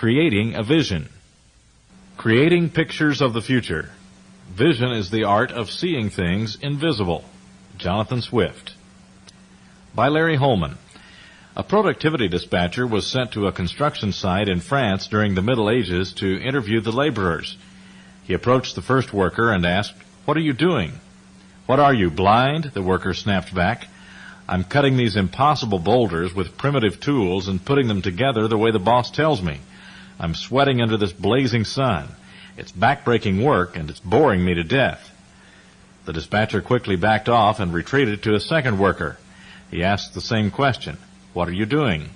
Creating a Vision. Creating Pictures of the Future. Vision is the art of seeing things invisible. Jonathan Swift. By Larry Holman. A productivity dispatcher was sent to a construction site in France during the Middle Ages to interview the laborers. He approached the first worker and asked, "What are you doing?" "What are you, blind?" the worker snapped back. "I'm cutting these impossible boulders with primitive tools and putting them together the way the boss tells me. I'm sweating under this blazing sun. It's back-breaking work, and it's boring me to death." The dispatcher quickly backed off and retreated to a second worker. He asked the same question, "What are you doing?"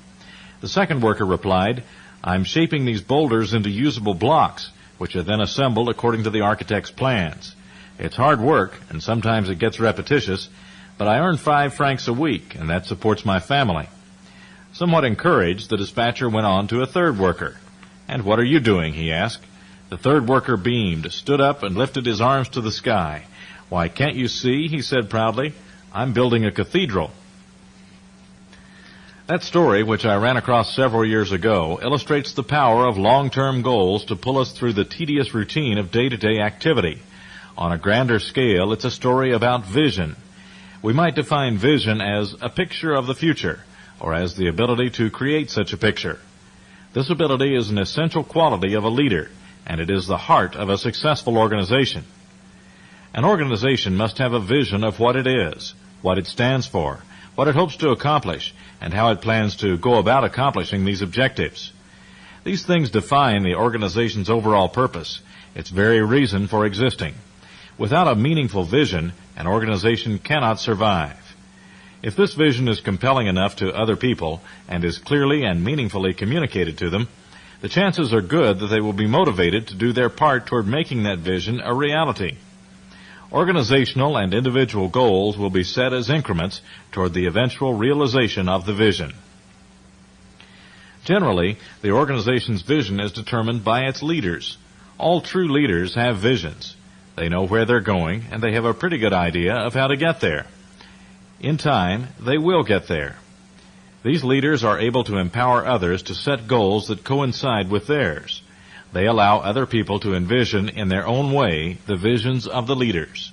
The second worker replied, "I'm shaping these boulders into usable blocks, which are then assembled according to the architect's plans. It's hard work, and sometimes it gets repetitious, but I earn 5 francs a week, and that supports my family." Somewhat encouraged, the dispatcher went on to a third worker. "And what are you doing?" he asked. The third worker beamed, stood up, and lifted his arms to the sky. "Why, can't you see?" he said proudly. "I'm building a cathedral." That story, which I ran across several years ago, illustrates the power of long-term goals to pull us through the tedious routine of day-to-day activity. On a grander scale, it's a story about vision. We might define vision as a picture of the future, or as the ability to create such a picture. This ability is an essential quality of a leader, and it is the heart of a successful organization. An organization must have a vision of what it is, what it stands for, what it hopes to accomplish, and how it plans to go about accomplishing these objectives. These things define the organization's overall purpose, its very reason for existing. Without a meaningful vision, an organization cannot survive. If this vision is compelling enough to other people and is clearly and meaningfully communicated to them, the chances are good that they will be motivated to do their part toward making that vision a reality. Organizational and individual goals will be set as increments toward the eventual realization of the vision. Generally, the organization's vision is determined by its leaders. All true leaders have visions. They know where they're going, and they have a pretty good idea of how to get there. In time, they will get there. These leaders are able to empower others to set goals that coincide with theirs. They allow other people to envision in their own way the visions of the leaders.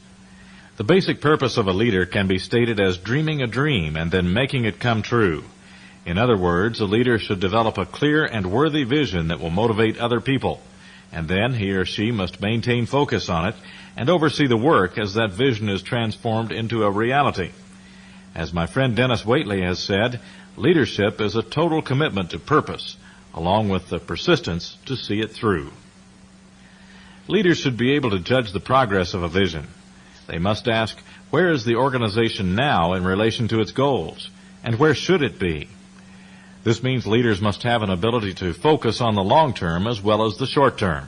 The basic purpose of a leader can be stated as dreaming a dream and then making it come true. In other words, a leader should develop a clear and worthy vision that will motivate other people, and then he or she must maintain focus on it and oversee the work as that vision is transformed into a reality. As my friend Dennis Waitley has said, leadership is a total commitment to purpose, along with the persistence to see it through. Leaders should be able to judge the progress of a vision. They must ask, where is the organization now in relation to its goals, and where should it be? This means leaders must have an ability to focus on the long term as well as the short term.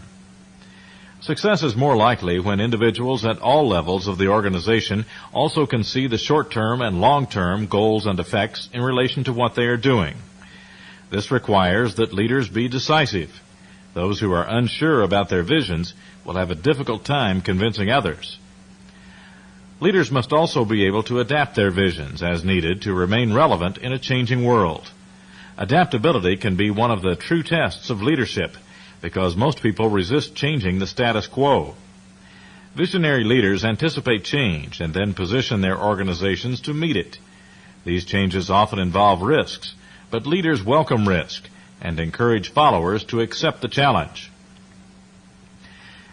Success is more likely when individuals at all levels of the organization also can see the short-term and long-term goals and effects in relation to what they are doing. This requires that leaders be decisive. Those who are unsure about their visions will have a difficult time convincing others. Leaders must also be able to adapt their visions as needed to remain relevant in a changing world. Adaptability can be one of the true tests of leadership, because most people resist changing the status quo. Visionary leaders anticipate change and then position their organizations to meet it. These changes often involve risks, but leaders welcome risk and encourage followers to accept the challenge.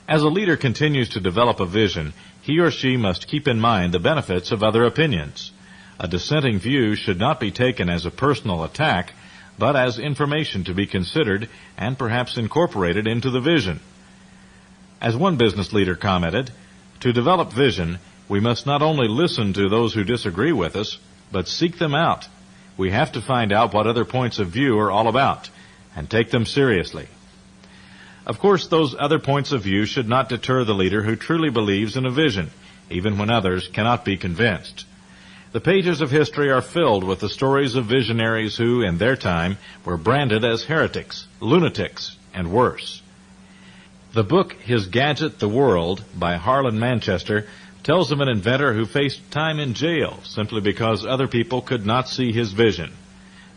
As a leader continues to develop a vision, he or she must keep in mind the benefits of other opinions. A dissenting view should not be taken as a personal attack, but as information to be considered and perhaps incorporated into the vision. As one business leader commented, to develop vision, we must not only listen to those who disagree with us, but seek them out. We have to find out what other points of view are all about and take them seriously. Of course, those other points of view should not deter the leader who truly believes in a vision, even when others cannot be convinced. The pages of history are filled with the stories of visionaries who, in their time, were branded as heretics, lunatics, and worse. The book His Gadget, the World, by Harlan Manchester, tells of an inventor who faced time in jail simply because other people could not see his vision.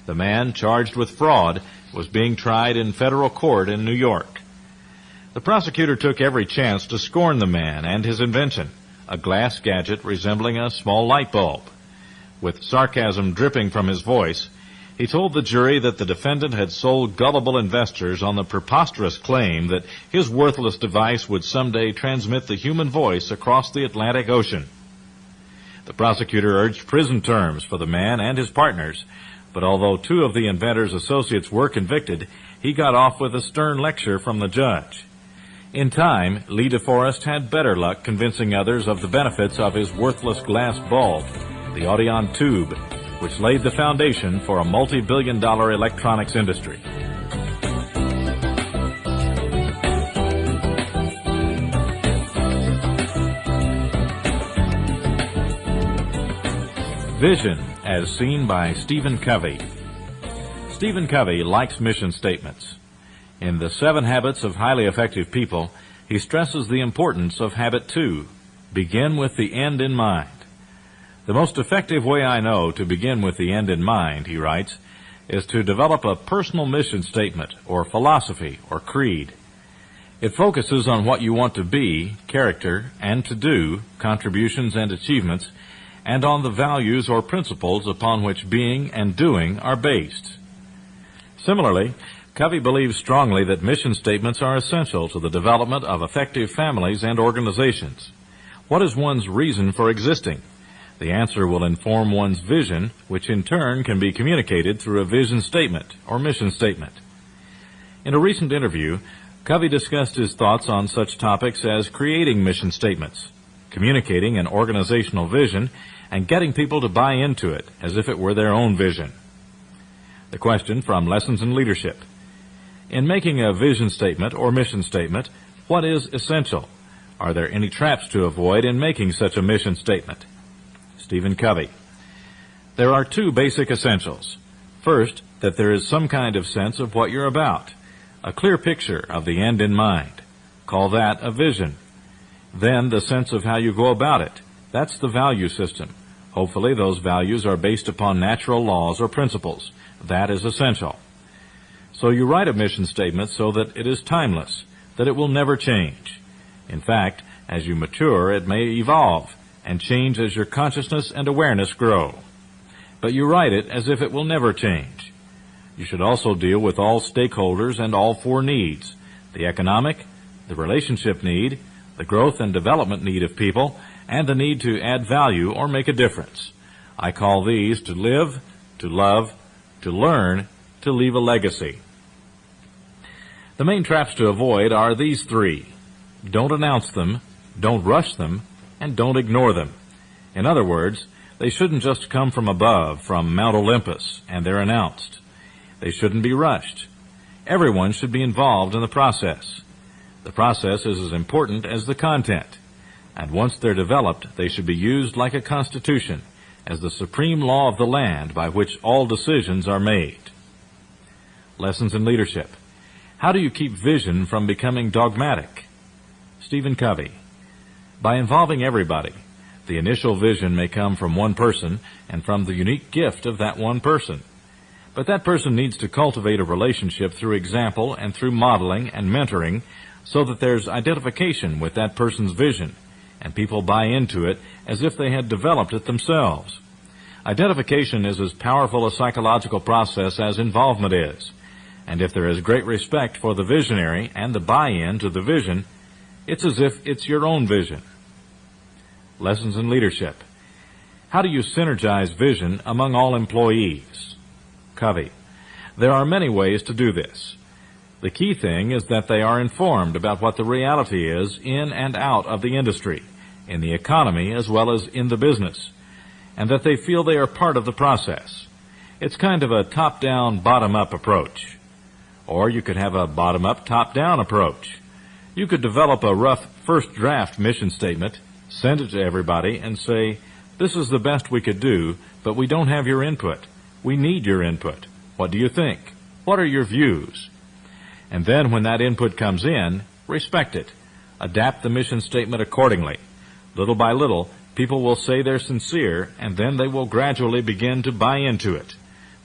The man, charged with fraud, was being tried in federal court in New York. The prosecutor took every chance to scorn the man and his invention, a glass gadget resembling a small light bulb. With sarcasm dripping from his voice, he told the jury that the defendant had sold gullible investors on the preposterous claim that his worthless device would someday transmit the human voice across the Atlantic Ocean. The prosecutor urged prison terms for the man and his partners, but although 2 of the inventor's associates were convicted, he got off with a stern lecture from the judge. In time, Lee DeForest had better luck convincing others of the benefits of his worthless glass bulb, the Audion tube, which laid the foundation for a multi-billion-dollar electronics industry. Vision, as seen by Stephen Covey. Stephen Covey likes mission statements. In The 7 Habits of Highly Effective People, he stresses the importance of habit 2, begin with the end in mind. The most effective way I know to begin with the end in mind, he writes, is to develop a personal mission statement or philosophy or creed. It focuses on what you want to be, character, and to do, contributions and achievements, and on the values or principles upon which being and doing are based. Similarly, Covey believes strongly that mission statements are essential to the development of effective families and organizations. What is one's reason for existing? The answer will inform one's vision, which in turn can be communicated through a vision statement or mission statement. In a recent interview, Covey discussed his thoughts on such topics as creating mission statements, communicating an organizational vision, and getting people to buy into it as if it were their own vision. The question from Lessons in Leadership. In making a vision statement or mission statement, what is essential? Are there any traps to avoid in making such a mission statement? Stephen Covey. There are 2 basic essentials. First, that there is some kind of sense of what you're about, a clear picture of the end in mind. Call that a vision. Then the sense of how you go about it. That's the value system. Hopefully those values are based upon natural laws or principles. That is essential. So you write a mission statement so that it is timeless, that it will never change. In fact, as you mature, it may evolve and change as your consciousness and awareness grow. But you write it as if it will never change. You should also deal with all stakeholders and all 4 needs: the economic, the relationship need, the growth and development need of people, and the need to add value or make a difference. I call these to live, to love, to learn, to leave a legacy. The main traps to avoid are these 3. Don't announce them, don't rush them, and don't ignore them. In other words, they shouldn't just come from above, from Mount Olympus, and they're announced. They shouldn't be rushed. Everyone should be involved in the process. The process is as important as the content, and once they're developed, they should be used like a constitution, as the supreme law of the land by which all decisions are made. Lessons in Leadership. How do you keep vision from becoming dogmatic? Stephen Covey. By involving everybody. The initial vision may come from one person and from the unique gift of that one person. But that person needs to cultivate a relationship through example and through modeling and mentoring so that there's identification with that person's vision and people buy into it as if they had developed it themselves. Identification is as powerful a psychological process as involvement is. And if there is great respect for the visionary and the buy-in to the vision, it's as if it's your own vision. Lessons in Leadership. How do you synergize vision among all employees? Covey. There are many ways to do this. The key thing is that they are informed about what the reality is in and out of the industry, in the economy as well as in the business, and that they feel they are part of the process. It's kind of a top-down, bottom-up approach. Or you could have a bottom-up, top-down approach. You could develop a rough first draft mission statement, send it to everybody, and say, this is the best we could do, but we don't have your input. We need your input. What do you think? What are your views? And then when that input comes in, respect it. Adapt the mission statement accordingly. Little by little, people will say they're sincere, and then they will gradually begin to buy into it.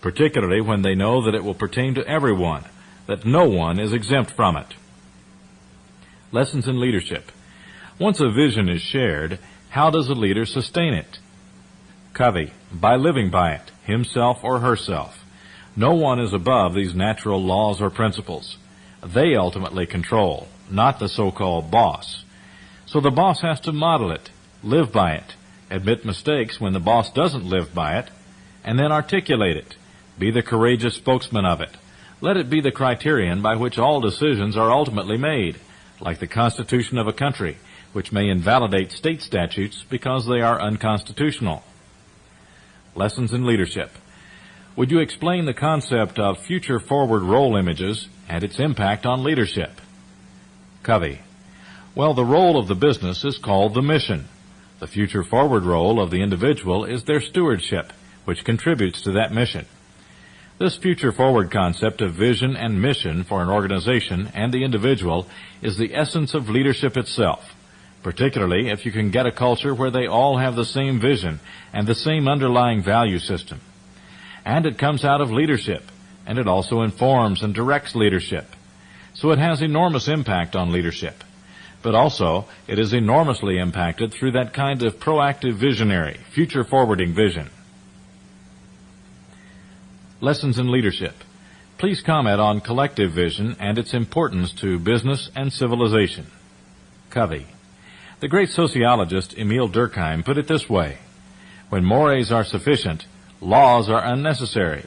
particularly when they know that it will pertain to everyone, that no one is exempt from it. Lessons in leadership. Once a vision is shared, how does a leader sustain it? Covey, by living by it, himself or herself. No one is above these natural laws or principles. They ultimately control, not the so-called boss. So the boss has to model it, live by it, admit mistakes when the boss doesn't live by it, and then articulate it. Be the courageous spokesman of it. Let it be the criterion by which all decisions are ultimately made, like the Constitution of a country, which may invalidate state statutes because they are unconstitutional. Lessons in leadership. Would you explain the concept of future forward role images and its impact on leadership? Covey. Well, the role of the business is called the mission. The future forward role of the individual is their stewardship, which contributes to that mission. This future forward concept of vision and mission for an organization and the individual is the essence of leadership itself, particularly if you can get a culture where they all have the same vision and the same underlying value system. And it comes out of leadership, and it also informs and directs leadership. So it has enormous impact on leadership. But also, it is enormously impacted through that kind of proactive visionary, future-forwarding vision. Lessons in leadership. Please comment on collective vision and its importance to business and civilization. Covey. The great sociologist Emile Durkheim put it this way: when mores are sufficient, laws are unnecessary.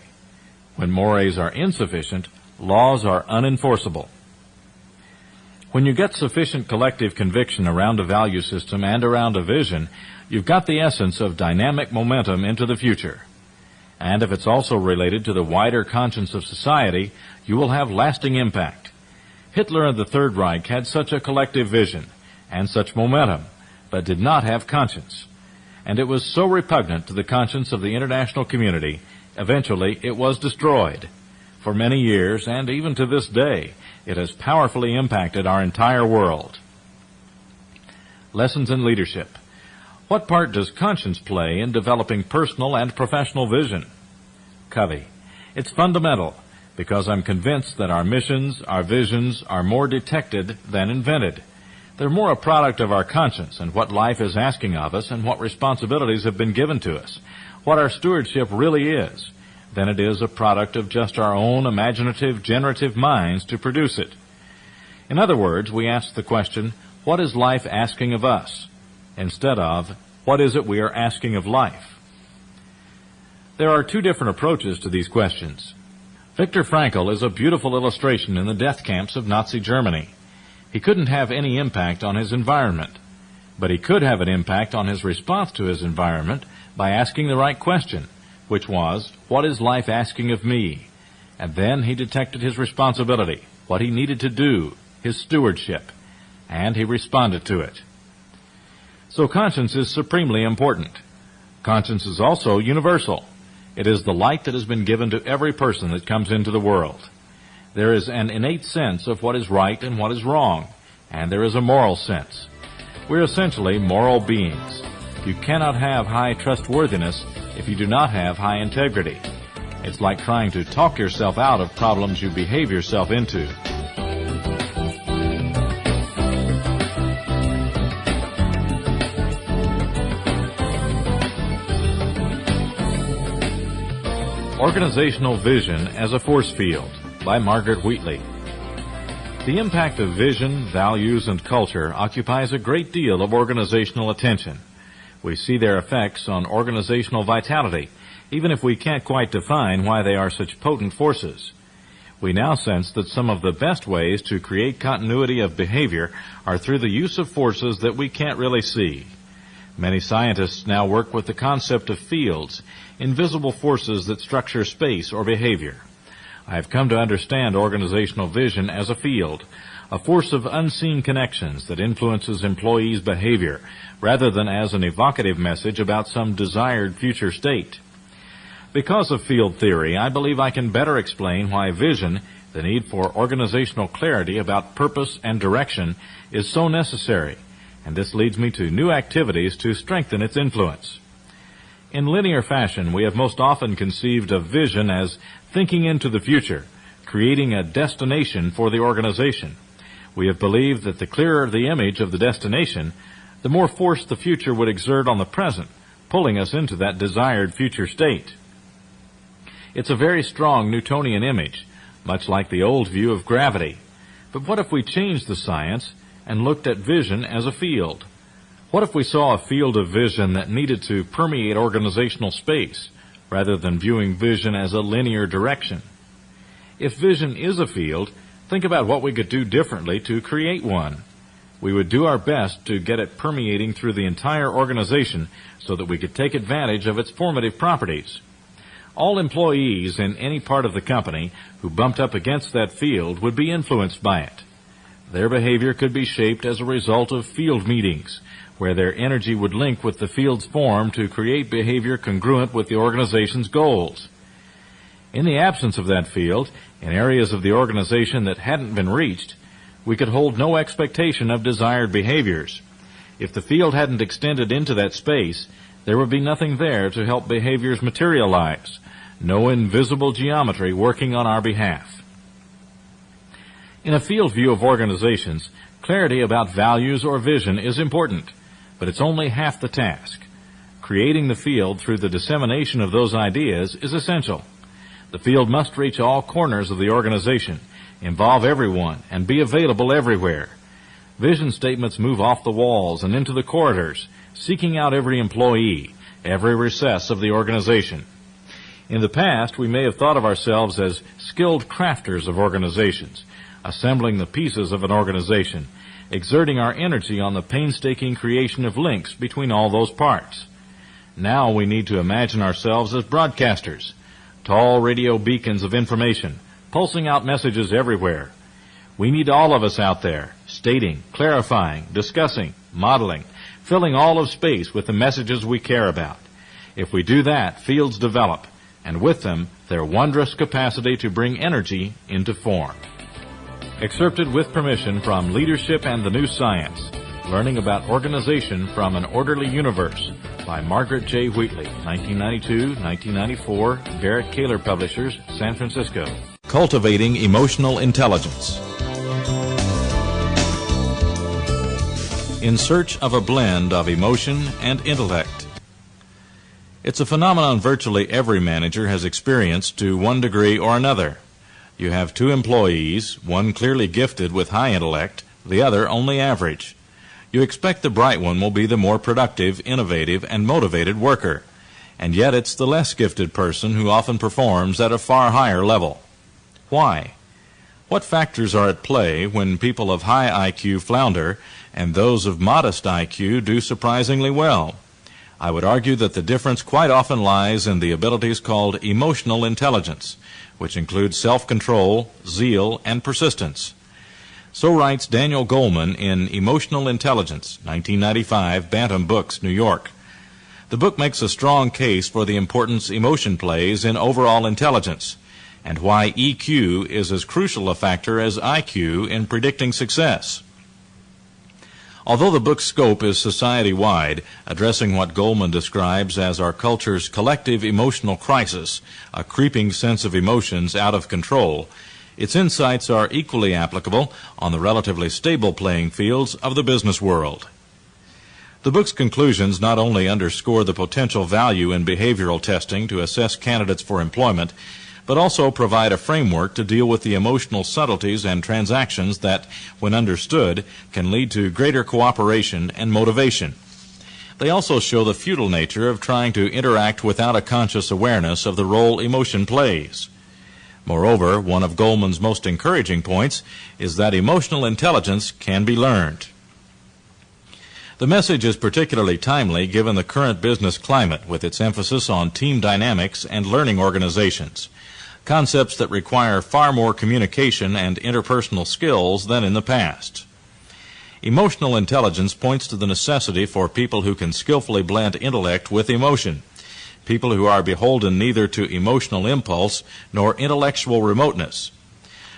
When mores are insufficient, laws are unenforceable. When you get sufficient collective conviction around a value system and around a vision, you've got the essence of dynamic momentum into the future. And if it's also related to the wider conscience of society, you will have lasting impact. Hitler and the Third Reich had such a collective vision and such momentum, but did not have conscience. And it was so repugnant to the conscience of the international community, eventually it was destroyed. For many years, and even to this day, it has powerfully impacted our entire world. Lessons in leadership. What part does conscience play in developing personal and professional vision? Covey. It's fundamental, because I'm convinced that our missions, our visions, are more detected than invented. They're more a product of our conscience and what life is asking of us and what responsibilities have been given to us, what our stewardship really is, than it is a product of just our own imaginative, generative minds to produce it. In other words, we ask the question, what is life asking of us? Instead of, what is it we are asking of life? There are two different approaches to these questions. Viktor Frankl is a beautiful illustration in the death camps of Nazi Germany. He couldn't have any impact on his environment, but he could have an impact on his response to his environment by asking the right question, which was, what is life asking of me? And then he detected his responsibility, what he needed to do, his stewardship, and he responded to it. So conscience is supremely important. Conscience is also universal. It is the light that has been given to every person that comes into the world. There is an innate sense of what is right and what is wrong, and there is a moral sense. We're essentially moral beings. You cannot have high trustworthiness if you do not have high integrity. It's like trying to talk yourself out of problems you behave yourself into. Organizational Vision as a Force Field by Margaret Wheatley. The impact of vision, values, and culture occupies a great deal of organizational attention. We see their effects on organizational vitality, even if we can't quite define why they are such potent forces. We now sense that some of the best ways to create continuity of behavior are through the use of forces that we can't really see. Many scientists now work with the concept of fields, invisible forces that structure space or behavior. I have come to understand organizational vision as a field, a force of unseen connections that influences employees' behavior, rather than as an evocative message about some desired future state. Because of field theory, I believe I can better explain why vision, the need for organizational clarity about purpose and direction, is so necessary, and this leads me to new activities to strengthen its influence. In linear fashion, we have most often conceived of vision as thinking into the future, creating a destination for the organization. We have believed that the clearer the image of the destination, the more force the future would exert on the present, pulling us into that desired future state. It's a very strong Newtonian image, much like the old view of gravity. But what if we changed the science and looked at vision as a field? What if we saw a field of vision that needed to permeate organizational space, rather than viewing vision as a linear direction? If vision is a field, think about what we could do differently to create one. We would do our best to get it permeating through the entire organization so that we could take advantage of its formative properties. All employees in any part of the company who bumped up against that field would be influenced by it. Their behavior could be shaped as a result of field meetings, where their energy would link with the field's form to create behavior congruent with the organization's goals. In the absence of that field, in areas of the organization that hadn't been reached, we could hold no expectation of desired behaviors. If the field hadn't extended into that space, there would be nothing there to help behaviors materialize, no invisible geometry working on our behalf. In a field view of organizations, clarity about values or vision is important, but it's only half the task. Creating the field through the dissemination of those ideas is essential. The field must reach all corners of the organization, involve everyone, and be available everywhere. Vision statements move off the walls and into the corridors, seeking out every employee, every recess of the organization. In the past, we may have thought of ourselves as skilled crafters of organizations, assembling the pieces of an organization, exerting our energy on the painstaking creation of links between all those parts. Now we need to imagine ourselves as broadcasters, tall radio beacons of information, pulsing out messages everywhere. We need all of us out there, stating, clarifying, discussing, modeling, filling all of space with the messages we care about. If we do that, fields develop, and with them, their wondrous capacity to bring energy into form. Excerpted with permission from Leadership and the New Science, Learning About Organization from an Orderly Universe, by Margaret J. Wheatley, 1992-1994, Barrett Kaler Publishers, San Francisco. Cultivating Emotional Intelligence. In search of a blend of emotion and intellect. It's a phenomenon virtually every manager has experienced to one degree or another. You have two employees, one clearly gifted with high intellect, the other only average. You expect the bright one will be the more productive, innovative, and motivated worker, and yet it's the less gifted person who often performs at a far higher level. Why? What factors are at play when people of high IQ flounder and those of modest IQ do surprisingly well? I would argue that the difference quite often lies in the abilities called emotional intelligence, which include self-control, zeal, and persistence. So writes Daniel Goleman in Emotional Intelligence, 1995, Bantam Books, New York. The book makes a strong case for the importance emotion plays in overall intelligence, and why EQ is as crucial a factor as IQ in predicting success. Although the book's scope is society-wide, addressing what Goleman describes as our culture's collective emotional crisis, a creeping sense of emotions out of control, its insights are equally applicable on the relatively stable playing fields of the business world. The book's conclusions not only underscore the potential value in behavioral testing to assess candidates for employment, but also provide a framework to deal with the emotional subtleties and transactions that, when understood, can lead to greater cooperation and motivation. They also show the futile nature of trying to interact without a conscious awareness of the role emotion plays. Moreover, one of Goleman's most encouraging points is that emotional intelligence can be learned. The message is particularly timely given the current business climate with its emphasis on team dynamics and learning organizations, concepts that require far more communication and interpersonal skills than in the past. Emotional intelligence points to the necessity for people who can skillfully blend intellect with emotion, people who are beholden neither to emotional impulse nor intellectual remoteness.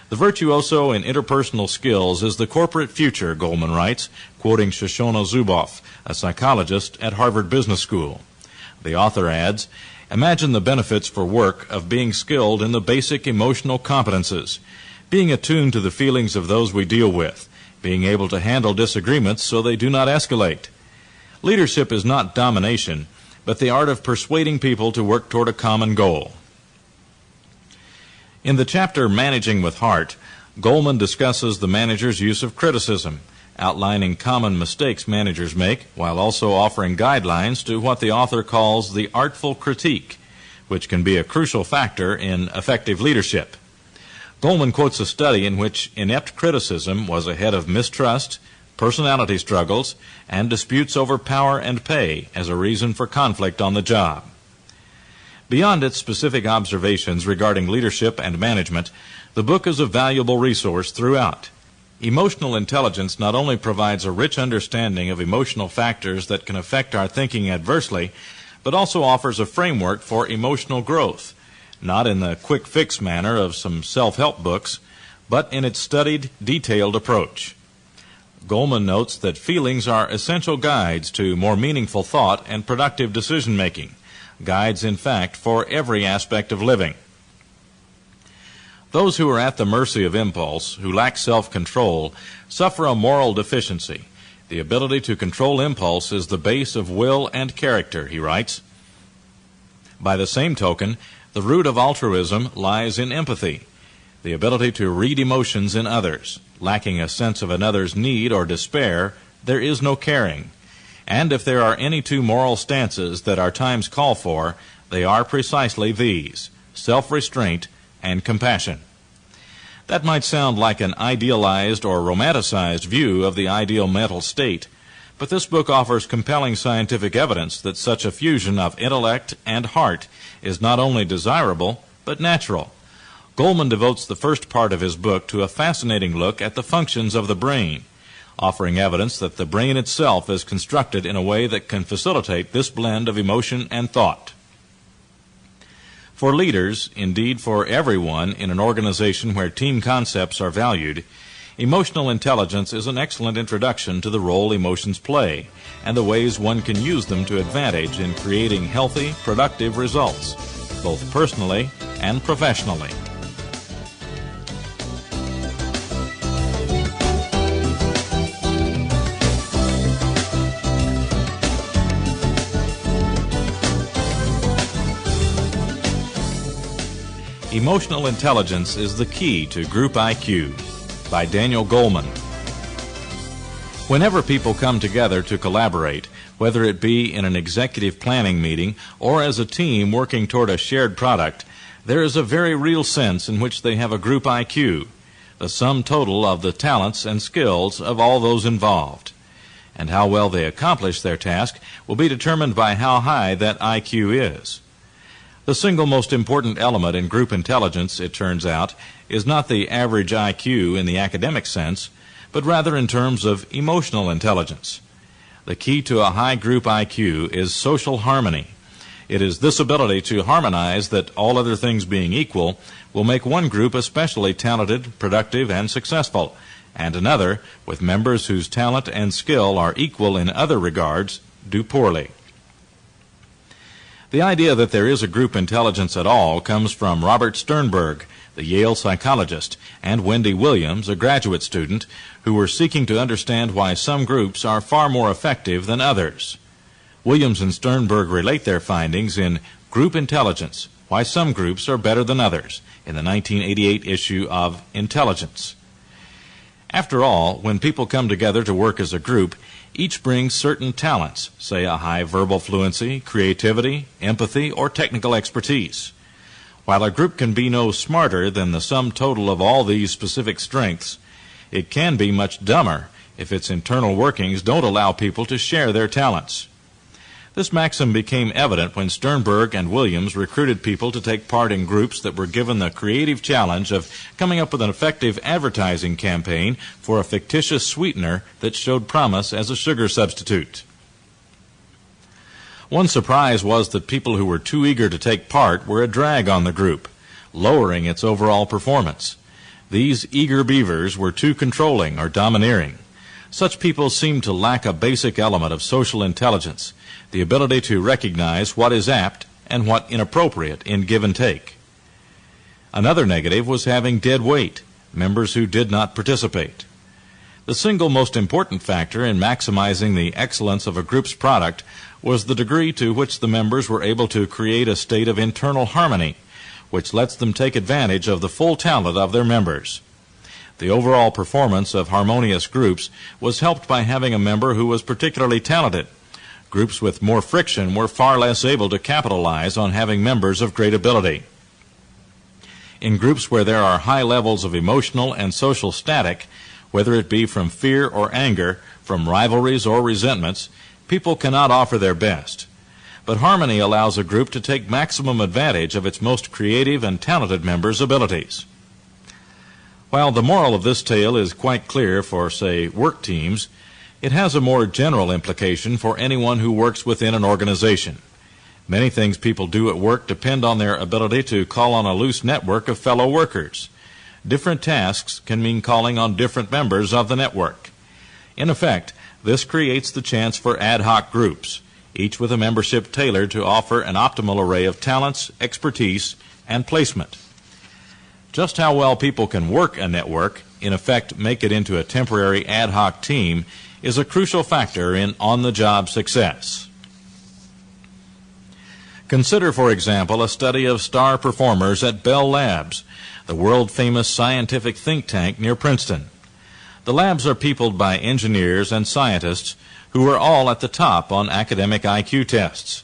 The virtuoso in interpersonal skills is the corporate future, Goleman writes, quoting Shoshona Zuboff, a psychologist at Harvard Business School. The author adds, imagine the benefits for work of being skilled in the basic emotional competences, being attuned to the feelings of those we deal with, being able to handle disagreements so they do not escalate. Leadership is not domination, but the art of persuading people to work toward a common goal. In the chapter Managing with Heart, Goleman discusses the manager's use of criticism, outlining common mistakes managers make, while also offering guidelines to what the author calls the artful critique, which can be a crucial factor in effective leadership. Goleman quotes a study in which inept criticism was ahead of mistrust, personality struggles, and disputes over power and pay as a reason for conflict on the job. Beyond its specific observations regarding leadership and management, the book is a valuable resource throughout. Emotional intelligence not only provides a rich understanding of emotional factors that can affect our thinking adversely, but also offers a framework for emotional growth, not in the quick fix manner of some self-help books, but in its studied, detailed approach. Goleman notes that feelings are essential guides to more meaningful thought and productive decision-making, guides, in fact, for every aspect of living. Those who are at the mercy of impulse, who lack self-control, suffer a moral deficiency. The ability to control impulse is the base of will and character, he writes. By the same token, the root of altruism lies in empathy, the ability to read emotions in others. Lacking a sense of another's need or despair, there is no caring. And if there are any two moral stances that our times call for, they are precisely these: self-restraint and compassion. That might sound like an idealized or romanticized view of the ideal mental state, but this book offers compelling scientific evidence that such a fusion of intellect and heart is not only desirable, but natural. Goleman devotes the first part of his book to a fascinating look at the functions of the brain, offering evidence that the brain itself is constructed in a way that can facilitate this blend of emotion and thought. For leaders, indeed for everyone in an organization where team concepts are valued, emotional intelligence is an excellent introduction to the role emotions play and the ways one can use them to advantage in creating healthy, productive results, both personally and professionally. Emotional Intelligence is the Key to Group IQ by Daniel Goleman. Whenever people come together to collaborate, whether it be in an executive planning meeting or as a team working toward a shared product, there is a very real sense in which they have a group IQ, the sum total of the talents and skills of all those involved. And how well they accomplish their task will be determined by how high that IQ is. The single most important element in group intelligence, it turns out, is not the average IQ in the academic sense, but rather in terms of emotional intelligence. The key to a high group IQ is social harmony. It is this ability to harmonize that, all other things being equal, will make one group especially talented, productive, and successful, and another, with members whose talent and skill are equal in other regards, do poorly. The idea that there is a group intelligence at all comes from Robert Sternberg, the Yale psychologist, and Wendy Williams, a graduate student, who were seeking to understand why some groups are far more effective than others. Williams and Sternberg relate their findings in Group Intelligence, Why Some Groups Are Better Than Others, in the 1988 issue of Intelligence. After all, when people come together to work as a group, each brings certain talents, say a high verbal fluency, creativity, empathy, or technical expertise. While a group can be no smarter than the sum total of all these specific strengths, it can be much dumber if its internal workings don't allow people to share their talents. This maxim became evident when Sternberg and Williams recruited people to take part in groups that were given the creative challenge of coming up with an effective advertising campaign for a fictitious sweetener that showed promise as a sugar substitute. One surprise was that people who were too eager to take part were a drag on the group, lowering its overall performance. These eager beavers were too controlling or domineering. Such people seem to lack a basic element of social intelligence, the ability to recognize what is apt and what inappropriate in give and take. Another negative was having dead weight, members who did not participate. The single most important factor in maximizing the excellence of a group's product was the degree to which the members were able to create a state of internal harmony, which lets them take advantage of the full talent of their members. The overall performance of harmonious groups was helped by having a member who was particularly talented. Groups with more friction were far less able to capitalize on having members of great ability. In groups where there are high levels of emotional and social static, whether it be from fear or anger, from rivalries or resentments, people cannot offer their best. But harmony allows a group to take maximum advantage of its most creative and talented members' abilities. While the moral of this tale is quite clear for, say, work teams, it has a more general implication for anyone who works within an organization. Many things people do at work depend on their ability to call on a loose network of fellow workers. Different tasks can mean calling on different members of the network. In effect, this creates the chance for ad hoc groups, each with a membership tailored to offer an optimal array of talents, expertise, and placement. Just how well people can work a network, in effect make it into a temporary ad hoc team, is a crucial factor in on-the-job success. Consider, for example, a study of star performers at Bell Labs, the world-famous scientific think tank near Princeton. The labs are peopled by engineers and scientists who are all at the top on academic IQ tests.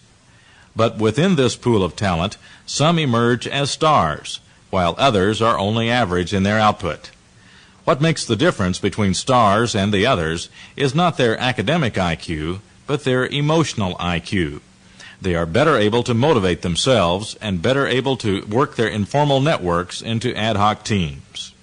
But within this pool of talent, some emerge as stars, while others are only average in their output. What makes the difference between stars and the others is not their academic IQ, but their emotional IQ. They are better able to motivate themselves and better able to work their informal networks into ad hoc teams.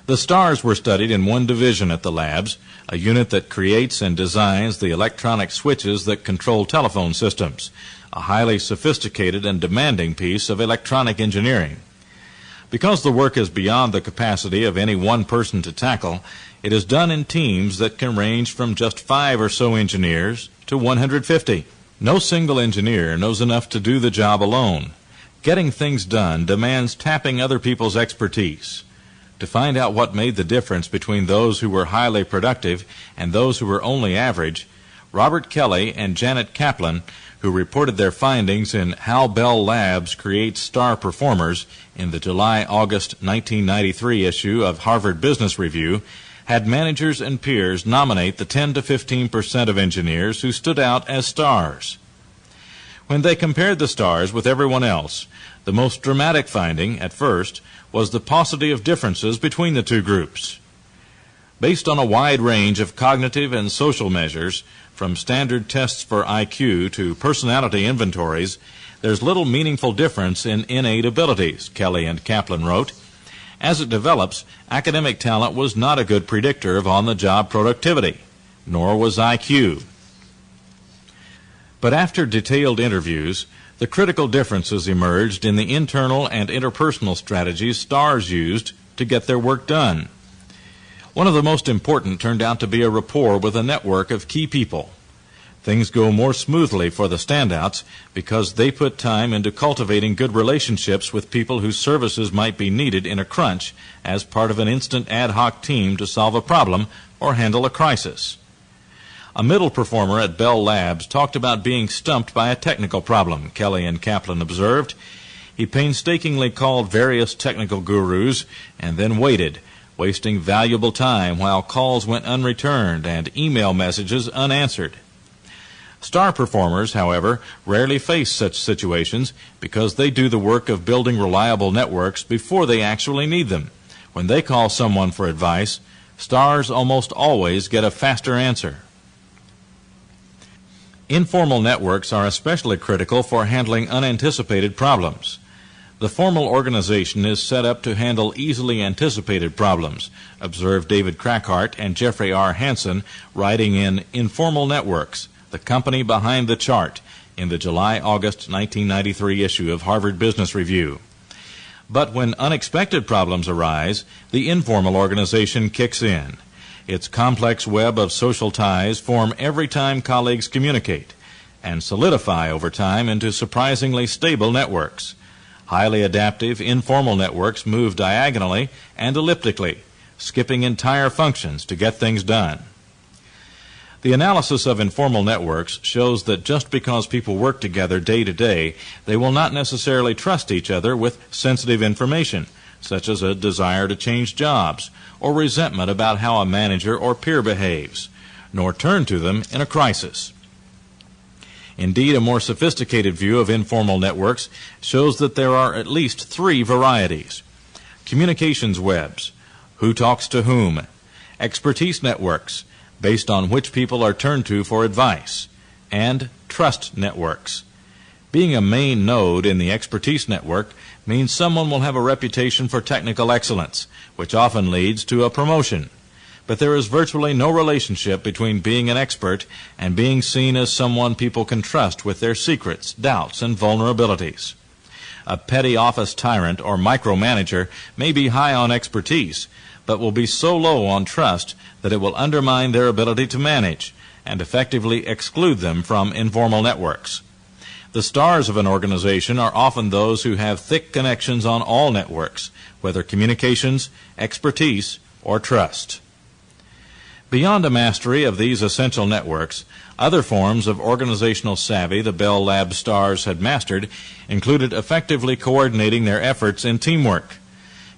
The stars were studied in one division at the labs, a unit that creates and designs the electronic switches that control telephone systems, a highly sophisticated and demanding piece of electronic engineering. Because the work is beyond the capacity of any one person to tackle, it is done in teams that can range from just 5 or so engineers to 150. No single engineer knows enough to do the job alone. Getting things done demands tapping other people's expertise. To find out what made the difference between those who were highly productive and those who were only average, Robert Kelly and Janet Kaplan, who reported their findings in How Bell Labs Creates Star Performers in the July-August 1993 issue of Harvard Business Review, had managers and peers nominate the 10 to 15% of engineers who stood out as stars. When they compared the stars with everyone else, the most dramatic finding, at first, was the paucity of differences between the two groups. Based on a wide range of cognitive and social measures, from standard tests for IQ to personality inventories, there's little meaningful difference in innate abilities, Kelly and Kaplan wrote. As it develops, academic talent was not a good predictor of on-the-job productivity, nor was IQ. But after detailed interviews, the critical differences emerged in the internal and interpersonal strategies stars used to get their work done. One of the most important turned out to be a rapport with a network of key people. Things go more smoothly for the standouts because they put time into cultivating good relationships with people whose services might be needed in a crunch as part of an instant ad hoc team to solve a problem or handle a crisis. A middle performer at Bell Labs talked about being stumped by a technical problem, Kelly and Kaplan observed. He painstakingly called various technical gurus and then waited, wasting valuable time while calls went unreturned and email messages unanswered. Star performers, however, rarely face such situations because they do the work of building reliable networks before they actually need them. When they call someone for advice, stars almost always get a faster answer. Informal networks are especially critical for handling unanticipated problems. The formal organization is set up to handle easily anticipated problems, observed David Krackhart and Jeffrey R. Hansen, writing in Informal Networks, the Company Behind the Chart, in the July-August 1993 issue of Harvard Business Review. But when unexpected problems arise, the informal organization kicks in. Its complex web of social ties form every time colleagues communicate and solidify over time into surprisingly stable networks. Highly adaptive, informal networks move diagonally and elliptically, skipping entire functions to get things done. The analysis of informal networks shows that just because people work together day to day, they will not necessarily trust each other with sensitive information, such as a desire to change jobs or resentment about how a manager or peer behaves, nor turn to them in a crisis. Indeed, a more sophisticated view of informal networks shows that there are at least 3 varieties: communications webs, who talks to whom; expertise networks, based on which people are turned to for advice; and trust networks. Being a main node in the expertise network means someone will have a reputation for technical excellence, which often leads to a promotion. But there is virtually no relationship between being an expert and being seen as someone people can trust with their secrets, doubts, and vulnerabilities. A petty office tyrant or micromanager may be high on expertise, but will be so low on trust that it will undermine their ability to manage and effectively exclude them from informal networks. The stars of an organization are often those who have thick connections on all networks, whether communications, expertise, or trust. Beyond a mastery of these essential networks, other forms of organizational savvy the Bell Lab stars had mastered included effectively coordinating their efforts in teamwork,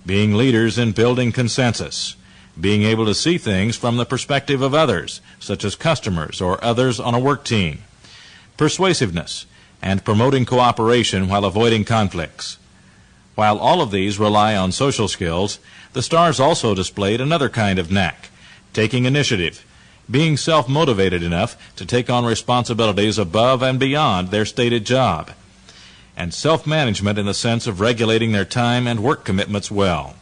being leaders in building consensus, being able to see things from the perspective of others, such as customers or others on a work team, persuasiveness, and promoting cooperation while avoiding conflicts. While all of these rely on social skills, the stars also displayed another kind of knack: taking initiative, being self-motivated enough to take on responsibilities above and beyond their stated job, and self-management in the sense of regulating their time and work commitments well.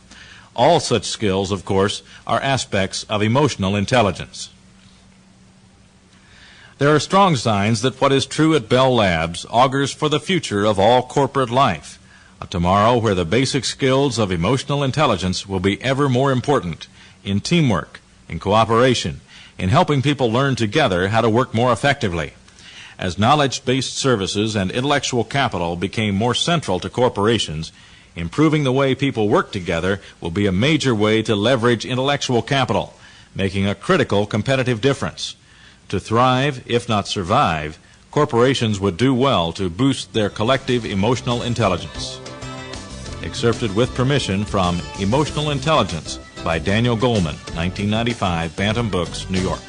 All such skills, of course, are aspects of emotional intelligence. There are strong signs that what is true at Bell Labs augurs for the future of all corporate life, a tomorrow where the basic skills of emotional intelligence will be ever more important in teamwork, in cooperation, in helping people learn together how to work more effectively. As knowledge-based services and intellectual capital became more central to corporations, improving the way people work together will be a major way to leverage intellectual capital, making a critical competitive difference. To thrive, if not survive, corporations would do well to boost their collective emotional intelligence. Excerpted with permission from Emotional Intelligence by Daniel Goleman, 1995, Bantam Books, New York.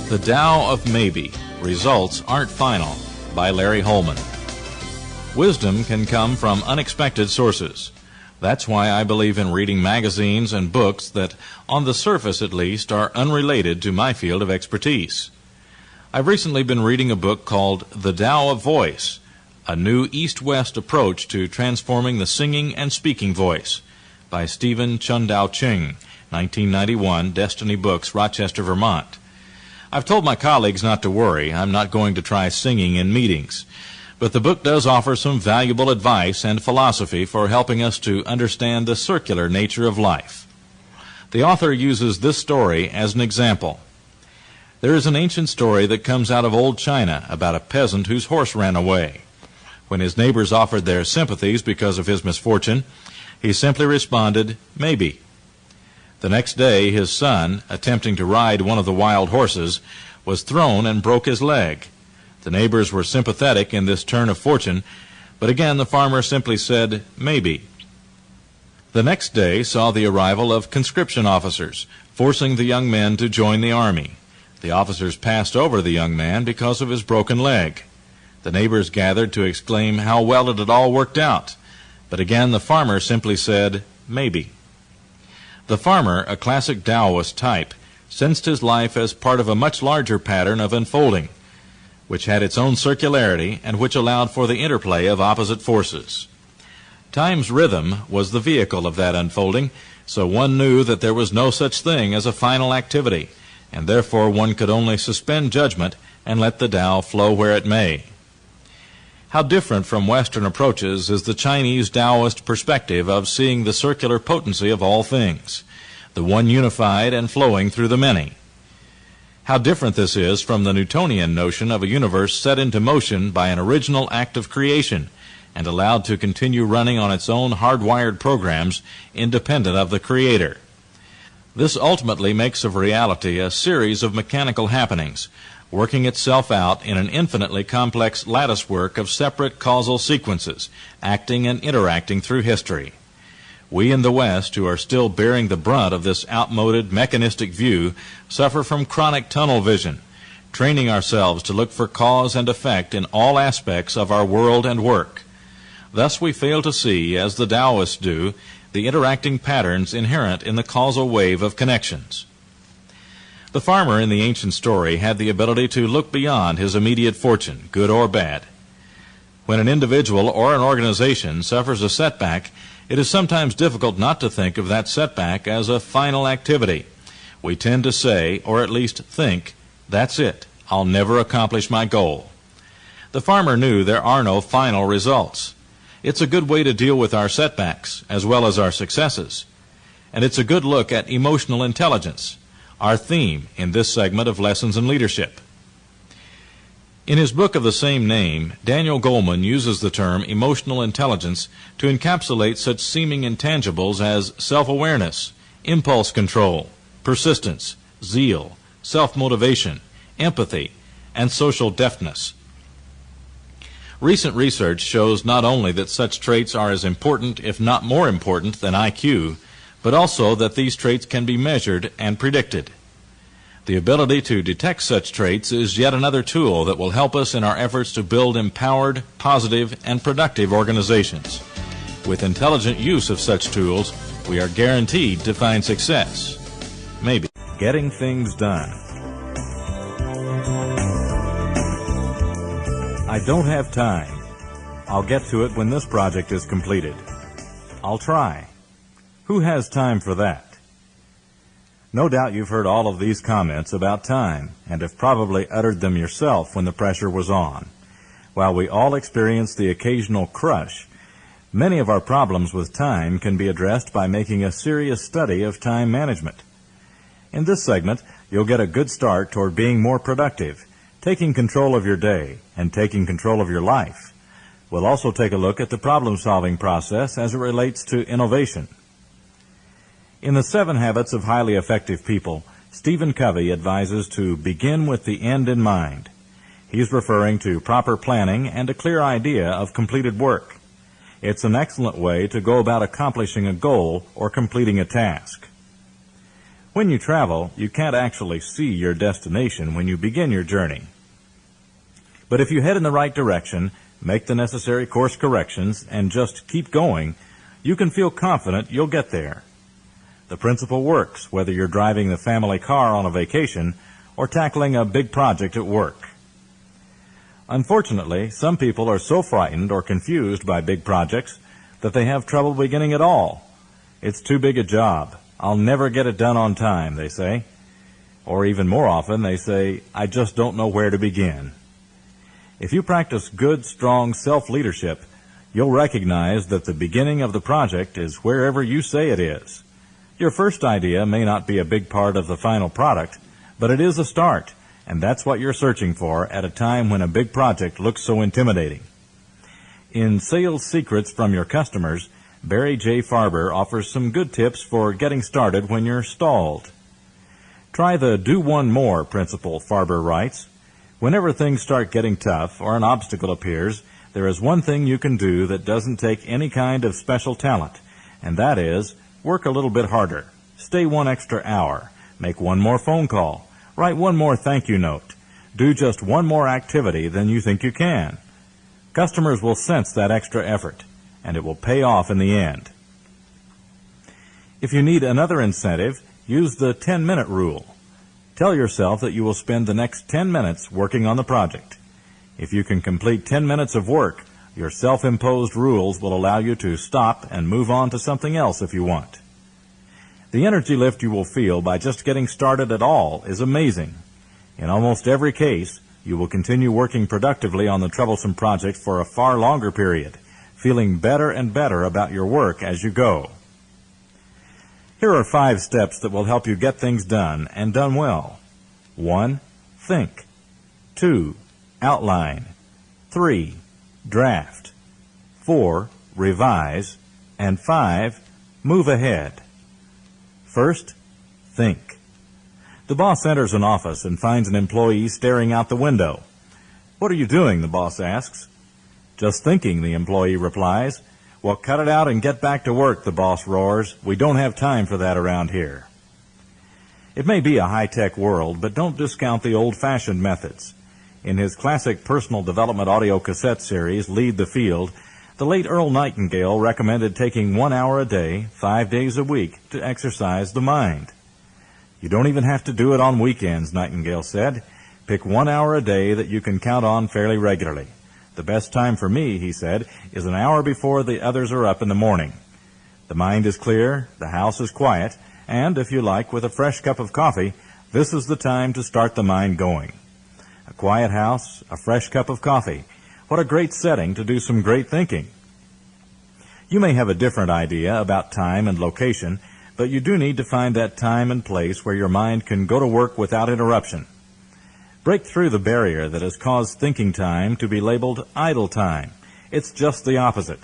The Tao of Maybe, Results Aren't Final, by Larry Holman. Wisdom can come from unexpected sources. That's why I believe in reading magazines and books that, on the surface at least, are unrelated to my field of expertise. I've recently been reading a book called The Tao of Voice, a new East-West approach to transforming the singing and speaking voice, by Stephen Chundao Ching, 1991, Destiny Books, Rochester, Vermont. I've told my colleagues not to worry. I'm not going to try singing in meetings. But the book does offer some valuable advice and philosophy for helping us to understand the circular nature of life. The author uses this story as an example. There is an ancient story that comes out of old China about a peasant whose horse ran away. When his neighbors offered their sympathies because of his misfortune, he simply responded, "Maybe." The next day, his son, attempting to ride one of the wild horses, was thrown and broke his leg. The neighbors were sympathetic in this turn of fortune, but again the farmer simply said, "Maybe." The next day saw the arrival of conscription officers, forcing the young men to join the army. The officers passed over the young man because of his broken leg. The neighbors gathered to exclaim how well it had all worked out, but again the farmer simply said, "Maybe." The farmer, a classic Taoist type, sensed his life as part of a much larger pattern of unfolding, which had its own circularity and which allowed for the interplay of opposite forces. Time's rhythm was the vehicle of that unfolding, so one knew that there was no such thing as a final activity, and therefore one could only suspend judgment and let the Tao flow where it may. How different from Western approaches is the Chinese Taoist perspective of seeing the circular potency of all things, the one unified and flowing through the many. How different this is from the Newtonian notion of a universe set into motion by an original act of creation and allowed to continue running on its own hardwired programs independent of the Creator. This ultimately makes of reality a series of mechanical happenings, working itself out in an infinitely complex latticework of separate causal sequences, acting and interacting through history. We in the West, who are still bearing the brunt of this outmoded, mechanistic view, suffer from chronic tunnel vision, training ourselves to look for cause and effect in all aspects of our world and work. Thus we fail to see, as the Taoists do, the interacting patterns inherent in the causal wave of connections. The farmer in the ancient story had the ability to look beyond his immediate fortune, good or bad. When an individual or an organization suffers a setback, it is sometimes difficult not to think of that setback as a final activity. We tend to say, or at least think, that's it, I'll never accomplish my goal. The farmer knew there are no final results. It's a good way to deal with our setbacks, as well as our successes. And it's a good look at emotional intelligence, our theme in this segment of Lessons in Leadership. In his book of the same name, Daniel Goleman uses the term emotional intelligence to encapsulate such seeming intangibles as self-awareness, impulse control, persistence, zeal, self-motivation, empathy, and social deftness. Recent research shows not only that such traits are as important, if not more important, than IQ, but also that these traits can be measured and predicted. The ability to detect such traits is yet another tool that will help us in our efforts to build empowered, positive, and productive organizations. With intelligent use of such tools, we are guaranteed to find success. Maybe. Getting things done. I don't have time. I'll get to it when this project is completed. I'll try. Who has time for that? No doubt you've heard all of these comments about time, and have probably uttered them yourself when the pressure was on. While we all experience the occasional crush, many of our problems with time can be addressed by making a serious study of time management. In this segment, you'll get a good start toward being more productive, taking control of your day, and taking control of your life. We'll also take a look at the problem-solving process as it relates to innovation. In The 7 Habits of Highly Effective People, Stephen Covey advises to begin with the end in mind. He's referring to proper planning and a clear idea of completed work. It's an excellent way to go about accomplishing a goal or completing a task. When you travel, you can't actually see your destination when you begin your journey. But if you head in the right direction, make the necessary course corrections, and just keep going, you can feel confident you'll get there. The principle works whether you're driving the family car on a vacation or tackling a big project at work. Unfortunately, some people are so frightened or confused by big projects that they have trouble beginning at all. It's too big a job. I'll never get it done on time, they say. Or even more often, they say, I just don't know where to begin. If you practice good, strong self-leadership, you'll recognize that the beginning of the project is wherever you say it is. Your first idea may not be a big part of the final product, but it is a start, and that's what you're searching for at a time when a big project looks so intimidating. In Sales Secrets from Your Customers, Barry J. Farber offers some good tips for getting started when you're stalled. Try the do one more principle, Farber writes. Whenever things start getting tough or an obstacle appears, there is one thing you can do that doesn't take any kind of special talent, and that is work a little bit harder, stay one extra hour, make one more phone call, write one more thank you note, do just one more activity than you think you can. Customers will sense that extra effort, and it will pay off in the end. If you need another incentive, use the 10-minute rule. Tell yourself that you will spend the next 10 minutes working on the project. If you can complete 10 minutes of work, your self-imposed rules will allow you to stop and move on to something else if you want. The energy lift you will feel by just getting started at all is amazing. In almost every case, you will continue working productively on the troublesome project for a far longer period, feeling better and better about your work as you go. Here are 5 steps that will help you get things done and done well. 1. Think. 2. Outline. 3. Draft. 4. Revise. And 5. Move ahead. First, think. The boss enters an office and finds an employee staring out the window. "What are you doing?" the boss asks. "Just thinking," the employee replies. "Well, cut it out and get back to work," the boss roars. "We don't have time for that around here." It may be a high-tech world, but don't discount the old-fashioned methods. In his classic personal development audio cassette series, Lead the Field, the late Earl Nightingale recommended taking 1 hour a day, 5 days a week, to exercise the mind. "You don't even have to do it on weekends," Nightingale said. "Pick 1 hour a day that you can count on fairly regularly. The best time for me," he said, "is an hour before the others are up in the morning. The mind is clear, the house is quiet, and, if you like, with a fresh cup of coffee, this is the time to start the mind going. A quiet house, a fresh cup of coffee. What a great setting to do some great thinking." You may have a different idea about time and location, but you do need to find that time and place where your mind can go to work without interruption. Break through the barrier that has caused thinking time to be labeled idle time. It's just the opposite.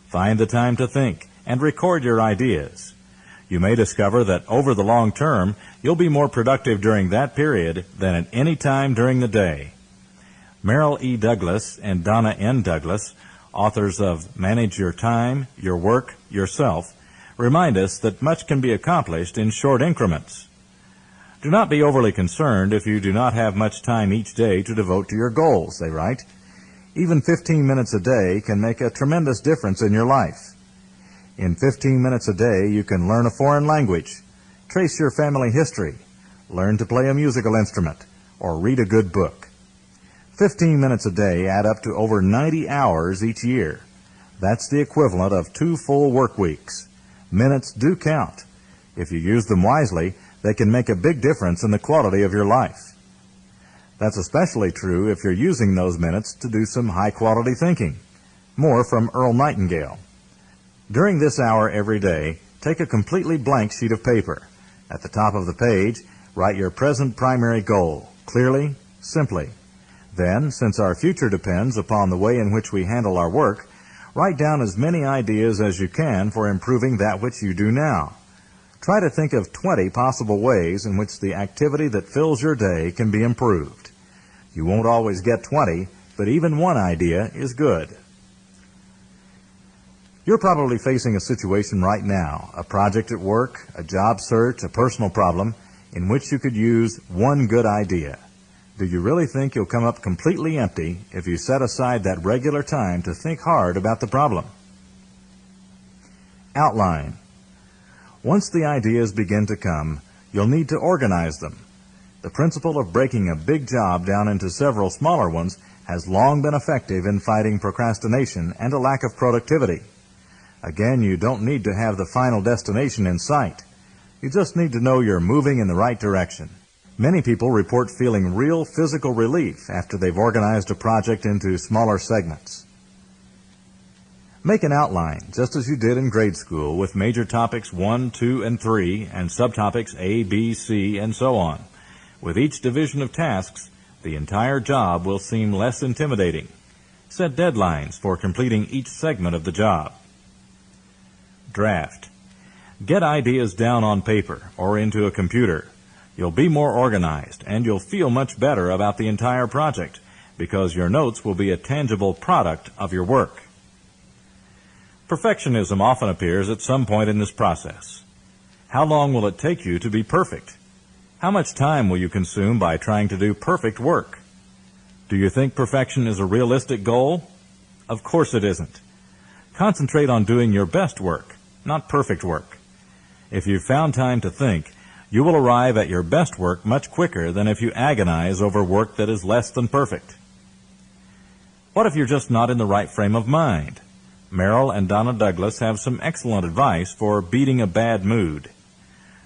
Find the time to think and record your ideas. You may discover that over the long term, you'll be more productive during that period than at any time during the day. Merrill E. Douglas and Donna N. Douglas, authors of Manage Your Time, Your Work, Yourself, remind us that much can be accomplished in short increments. Do not be overly concerned if you do not have much time each day to devote to your goals, they write. Even 15 minutes a day can make a tremendous difference in your life. In 15 minutes a day, you can learn a foreign language, trace your family history, learn to play a musical instrument, or read a good book. 15 minutes a day add up to over 90 hours each year. That's the equivalent of 2 full work weeks. Minutes do count. If you use them wisely, they can make a big difference in the quality of your life. That's especially true if you're using those minutes to do some high-quality thinking. More from Earl Nightingale. During this hour every day, take a completely blank sheet of paper. At the top of the page, write your present primary goal, clearly, simply. Then, since our future depends upon the way in which we handle our work, write down as many ideas as you can for improving that which you do now. Try to think of 20 possible ways in which the activity that fills your day can be improved. You won't always get 20, but even one idea is good. You're probably facing a situation right now, a project at work, a job search, a personal problem, in which you could use one good idea. Do you really think you'll come up completely empty if you set aside that regular time to think hard about the problem? Outline. Once the ideas begin to come, you'll need to organize them. The principle of breaking a big job down into several smaller ones has long been effective in fighting procrastination and a lack of productivity. Again, you don't need to have the final destination in sight. You just need to know you're moving in the right direction. Many people report feeling real physical relief after they've organized a project into smaller segments. Make an outline, just as you did in grade school, with major topics 1, 2, and 3, and subtopics A, B, C, and so on. With each division of tasks, the entire job will seem less intimidating. Set deadlines for completing each segment of the job. Draft. Get ideas down on paper or into a computer. You'll be more organized, and you'll feel much better about the entire project, because your notes will be a tangible product of your work. Perfectionism often appears at some point in this process. How long will it take you to be perfect? How much time will you consume by trying to do perfect work? Do you think perfection is a realistic goal? Of course it isn't. Concentrate on doing your best work, not perfect work. If you've found time to think, you will arrive at your best work much quicker than if you agonize over work that is less than perfect. What if you're just not in the right frame of mind? Merrill and Donna Douglas have some excellent advice for beating a bad mood.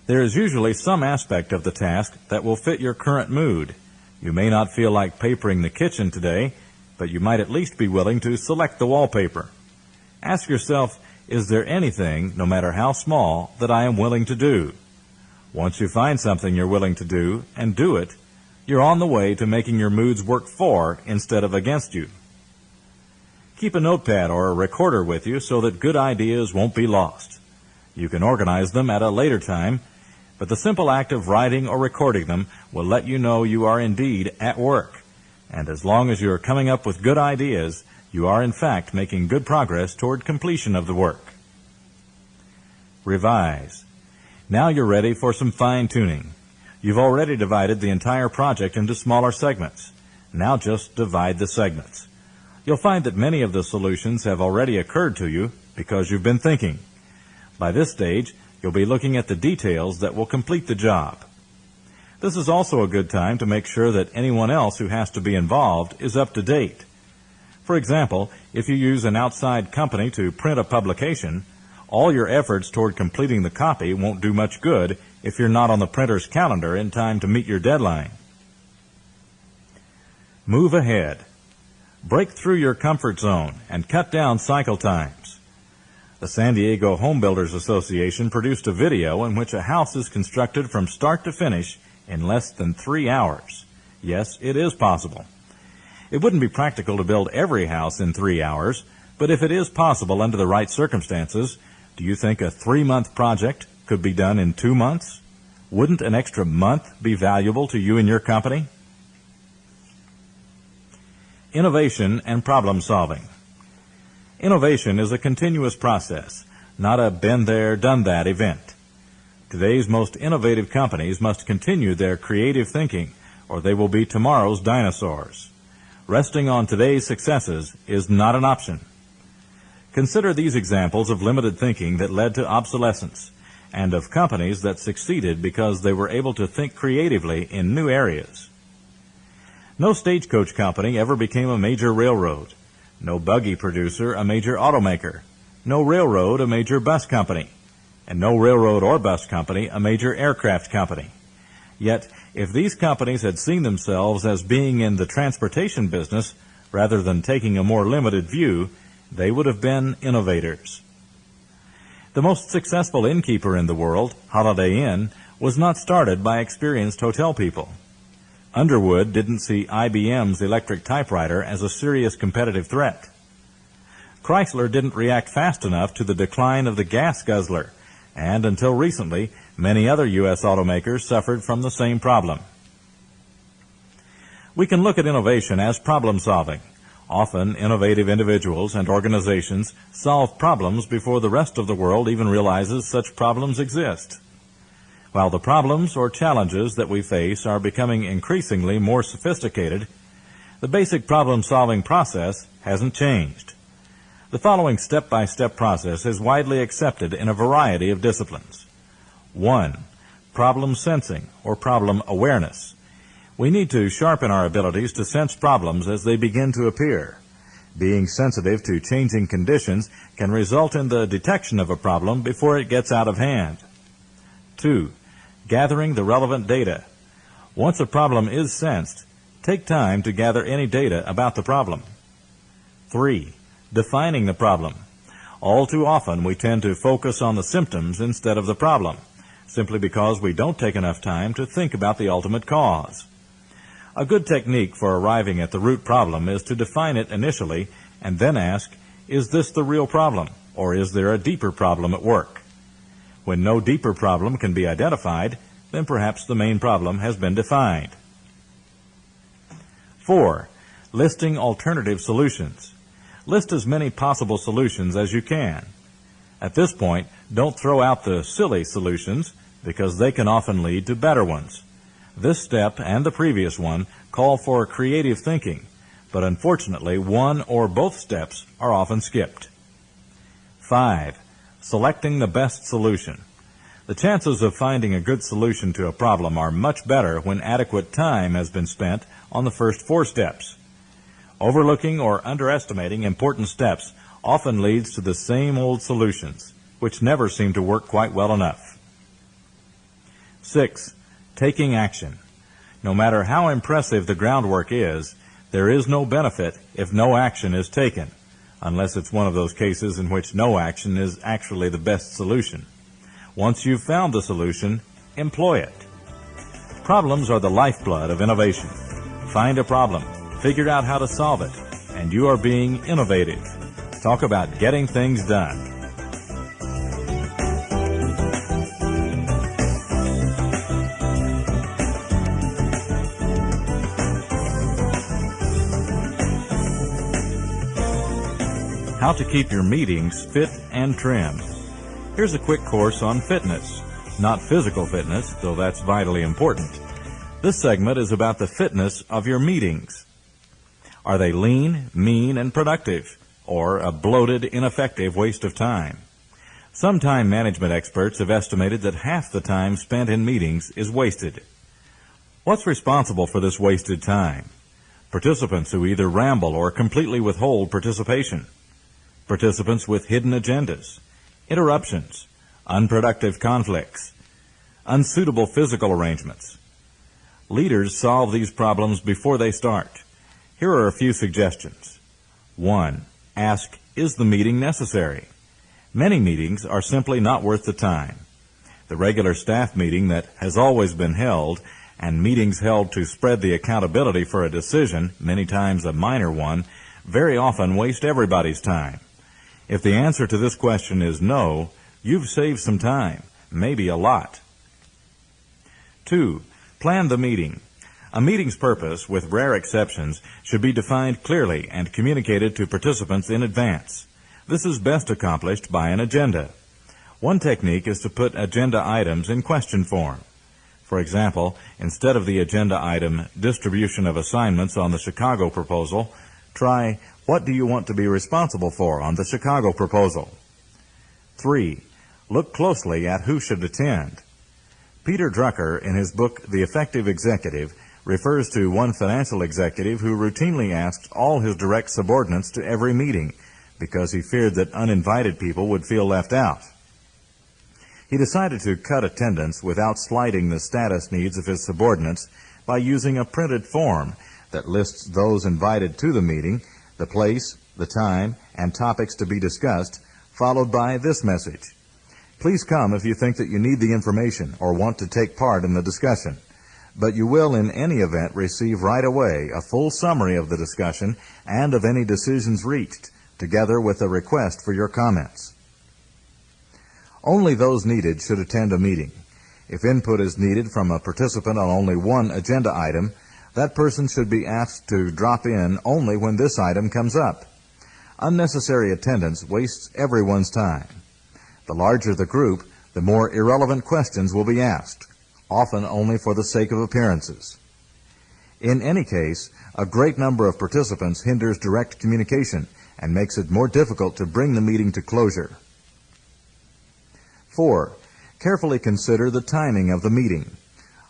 There is usually some aspect of the task that will fit your current mood. You may not feel like papering the kitchen today, but you might at least be willing to select the wallpaper. Ask yourself, is there anything, no matter how small, that I am willing to do? Once you find something you're willing to do and do it, you're on the way to making your moods work for instead of against you. Keep a notepad or a recorder with you so that good ideas won't be lost. You can organize them at a later time, but the simple act of writing or recording them will let you know you are indeed at work. And as long as you are coming up with good ideas, you are in fact making good progress toward completion of the work. Revise. Now you're ready for some fine-tuning. You've already divided the entire project into smaller segments. Now just divide the segments. You'll find that many of the solutions have already occurred to you because you've been thinking. By this stage, you'll be looking at the details that will complete the job. This is also a good time to make sure that anyone else who has to be involved is up to date. For example, if you use an outside company to print a publication, all your efforts toward completing the copy won't do much good if you're not on the printer's calendar in time to meet your deadline. Move ahead. Break through your comfort zone and cut down cycle times. The San Diego Home Builders Association produced a video in which a house is constructed from start to finish in less than 3 hours. Yes, it is possible. It wouldn't be practical to build every house in 3 hours, but if it is possible under the right circumstances, do you think a 3-month project could be done in 2 months? Wouldn't an extra month be valuable to you and your company? Innovation and problem solving. Innovation is a continuous process, not a been-there, done-that event. Today's most innovative companies must continue their creative thinking, or they will be tomorrow's dinosaurs. Resting on today's successes is not an option. Consider these examples of limited thinking that led to obsolescence, and of companies that succeeded because they were able to think creatively in new areas. No stagecoach company ever became a major railroad. No buggy producer a major automaker. No railroad a major bus company. And no railroad or bus company a major aircraft company. Yet, if these companies had seen themselves as being in the transportation business rather than taking a more limited view, they would have been innovators. The most successful innkeeper in the world, Holiday Inn, was not started by experienced hotel people. Underwood didn't see IBM's electric typewriter as a serious competitive threat. Chrysler didn't react fast enough to the decline of the gas guzzler, and until recently, many other U.S. automakers suffered from the same problem. We can look at innovation as problem solving. Often, innovative individuals and organizations solve problems before the rest of the world even realizes such problems exist. While the problems or challenges that we face are becoming increasingly more sophisticated, the basic problem-solving process hasn't changed. The following step-by-step process is widely accepted in a variety of disciplines. 1. Problem sensing or problem awareness. We need to sharpen our abilities to sense problems as they begin to appear. Being sensitive to changing conditions can result in the detection of a problem before it gets out of hand. 2. Gathering the relevant data. Once a problem is sensed, take time to gather any data about the problem. 3. Defining the problem. All too often we tend to focus on the symptoms instead of the problem, simply because we don't take enough time to think about the ultimate cause. A good technique for arriving at the root problem is to define it initially and then ask, is this the real problem, or is there a deeper problem at work? When no deeper problem can be identified, then perhaps the main problem has been defined. 4. Listing alternative solutions. List as many possible solutions as you can. At this point, don't throw out the silly solutions, because they can often lead to better ones. This step and the previous one call for creative thinking, but unfortunately one or both steps are often skipped. 5. Selecting the best solution. The chances of finding a good solution to a problem are much better when adequate time has been spent on the first 4 steps. Overlooking or underestimating important steps often leads to the same old solutions, which never seem to work quite well enough. 6. Taking action. No matter how impressive the groundwork is, there is no benefit if no action is taken, unless it's one of those cases in which no action is actually the best solution. Once you've found the solution, employ it. Problems are the lifeblood of innovation. Find a problem, figure out how to solve it, and you are being innovative. Talk about getting things done. How to keep your meetings fit and trim. Here's a quick course on fitness. Not physical fitness, though that's vitally important. This segment is about the fitness of your meetings. Are they lean, mean, and productive, or a bloated, ineffective waste of time? Some time management experts have estimated that half the time spent in meetings is wasted. What's responsible for this wasted time? Participants who either ramble or completely withhold participation. Participants with hidden agendas, interruptions, unproductive conflicts, unsuitable physical arrangements. Leaders solve these problems before they start. Here are a few suggestions. 1. Ask, is the meeting necessary? Many meetings are simply not worth the time. The regular staff meeting that has always been held, and meetings held to spread the accountability for a decision, many times a minor one, very often waste everybody's time. If the answer to this question is no, you've saved some time, maybe a lot. 2. Plan the meeting. A meeting's purpose, with rare exceptions, should be defined clearly and communicated to participants in advance. This is best accomplished by an agenda. One technique is to put agenda items in question form. For example, instead of the agenda item, distribution of assignments on the Chicago proposal, try, what do you want to be responsible for on the Chicago proposal? 3. Look closely at who should attend. Peter Drucker, in his book The Effective Executive, refers to one financial executive who routinely asked all his direct subordinates to every meeting because he feared that uninvited people would feel left out. He decided to cut attendance without slighting the status needs of his subordinates by using a printed form that lists those invited to the meeting, the place, the time, and topics to be discussed, followed by this message. Please come if you think that you need the information or want to take part in the discussion, but you will in any event receive right away a full summary of the discussion and of any decisions reached, together with a request for your comments. Only those needed should attend a meeting. If input is needed from a participant on only one agenda item, that person should be asked to drop in only when this item comes up. Unnecessary attendance wastes everyone's time. The larger the group, the more irrelevant questions will be asked, often only for the sake of appearances. In any case, a great number of participants hinders direct communication and makes it more difficult to bring the meeting to closure. 4. Carefully consider the timing of the meeting.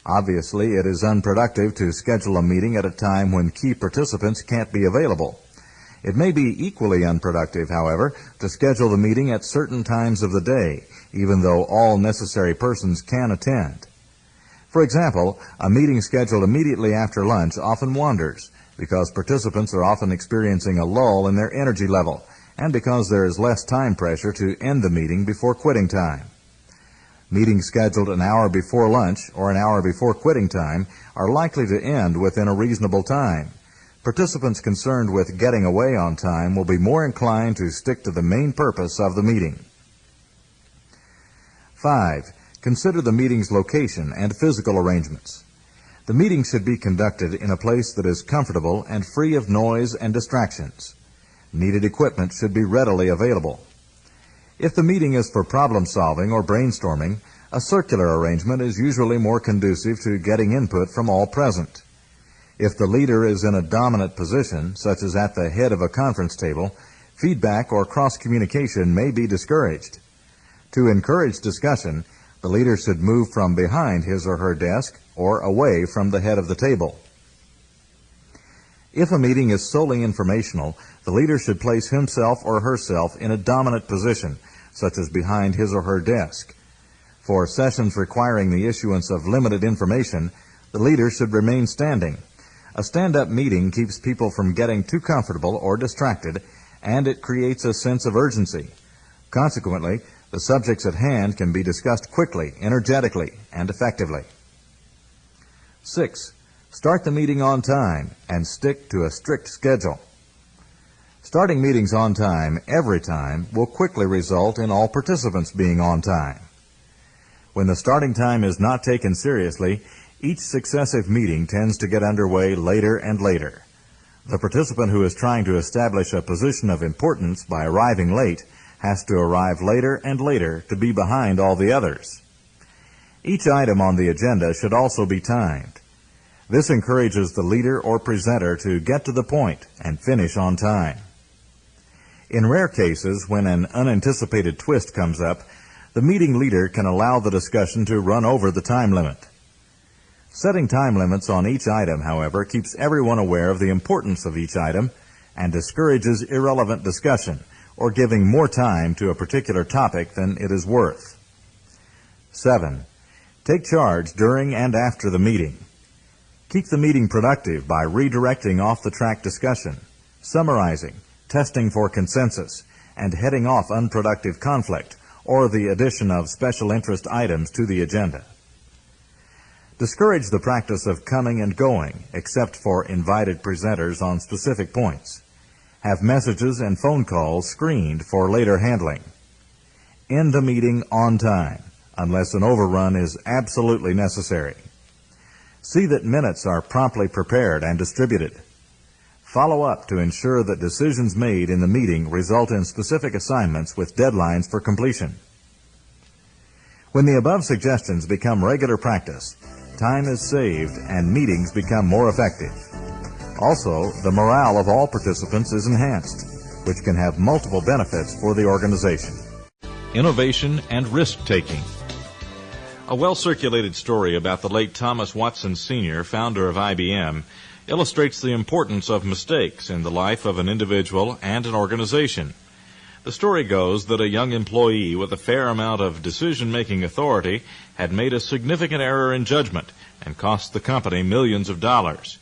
Obviously, it is unproductive to schedule a meeting at a time when key participants can't be available. It may be equally unproductive, however, to schedule the meeting at certain times of the day, even though all necessary persons can attend. For example, a meeting scheduled immediately after lunch often wanders, because participants are often experiencing a lull in their energy level, and because there is less time pressure to end the meeting before quitting time. Meetings scheduled an hour before lunch or an hour before quitting time are likely to end within a reasonable time. Participants concerned with getting away on time will be more inclined to stick to the main purpose of the meeting. 5. Consider the meeting's location and physical arrangements. The meeting should be conducted in a place that is comfortable and free of noise and distractions. Needed equipment should be readily available. If the meeting is for problem solving or brainstorming, a circular arrangement is usually more conducive to getting input from all present. If the leader is in a dominant position, such as at the head of a conference table, feedback or cross-communication may be discouraged. To encourage discussion, the leader should move from behind his or her desk or away from the head of the table. If a meeting is solely informational, the leader should place himself or herself in a dominant position, such as behind his or her desk. For sessions requiring the issuance of limited information, the leader should remain standing. A stand-up meeting keeps people from getting too comfortable or distracted, and it creates a sense of urgency. Consequently, the subjects at hand can be discussed quickly, energetically, and effectively. 6. Start the meeting on time and stick to a strict schedule. Starting meetings on time every time will quickly result in all participants being on time. When the starting time is not taken seriously, each successive meeting tends to get underway later and later. The participant who is trying to establish a position of importance by arriving late has to arrive later and later to be behind all the others. Each item on the agenda should also be timed. This encourages the leader or presenter to get to the point and finish on time. In rare cases, when an unanticipated twist comes up, the meeting leader can allow the discussion to run over the time limit. Setting time limits on each item, however, keeps everyone aware of the importance of each item and discourages irrelevant discussion or giving more time to a particular topic than it is worth. 7. Take charge during and after the meeting. Keep the meeting productive by redirecting off-the-track discussion, summarizing, testing for consensus, and heading off unproductive conflict or the addition of special interest items to the agenda. Discourage the practice of coming and going, except for invited presenters on specific points. Have messages and phone calls screened for later handling. End the meeting on time, unless an overrun is absolutely necessary. See that minutes are promptly prepared and distributed. Follow up to ensure that decisions made in the meeting result in specific assignments with deadlines for completion. When the above suggestions become regular practice, time is saved and meetings become more effective. Also, the morale of all participants is enhanced, which can have multiple benefits for the organization. Innovation and risk-taking. A well-circulated story about the late Thomas Watson Sr., founder of IBM, illustrates the importance of mistakes in the life of an individual and an organization. The story goes that a young employee with a fair amount of decision-making authority had made a significant error in judgment and cost the company millions of dollars.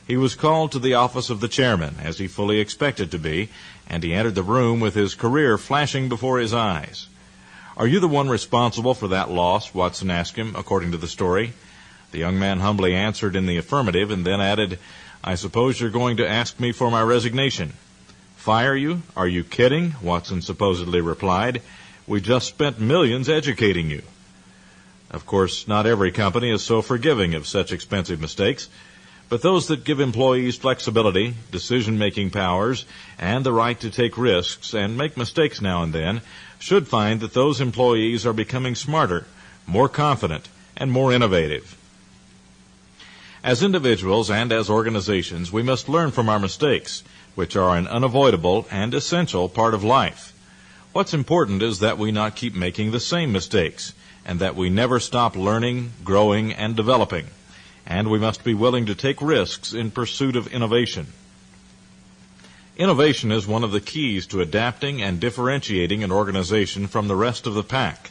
He was called to the office of the chairman, as he fully expected to be, and he entered the room with his career flashing before his eyes. "Are you the one responsible for that loss?" Watson asked him, according to the story. The young man humbly answered in the affirmative and then added, "I suppose you're going to ask me for my resignation." "Fire you? Are you kidding?" Watson supposedly replied. "We just spent millions educating you." Of course, not every company is so forgiving of such expensive mistakes, but those that give employees flexibility, decision-making powers, and the right to take risks and make mistakes now and then should find that those employees are becoming smarter, more confident, and more innovative. As individuals and as organizations, we must learn from our mistakes, which are an unavoidable and essential part of life. What's important is that we not keep making the same mistakes, and that we never stop learning, growing, and developing. And we must be willing to take risks in pursuit of innovation. Innovation is one of the keys to adapting and differentiating an organization from the rest of the pack.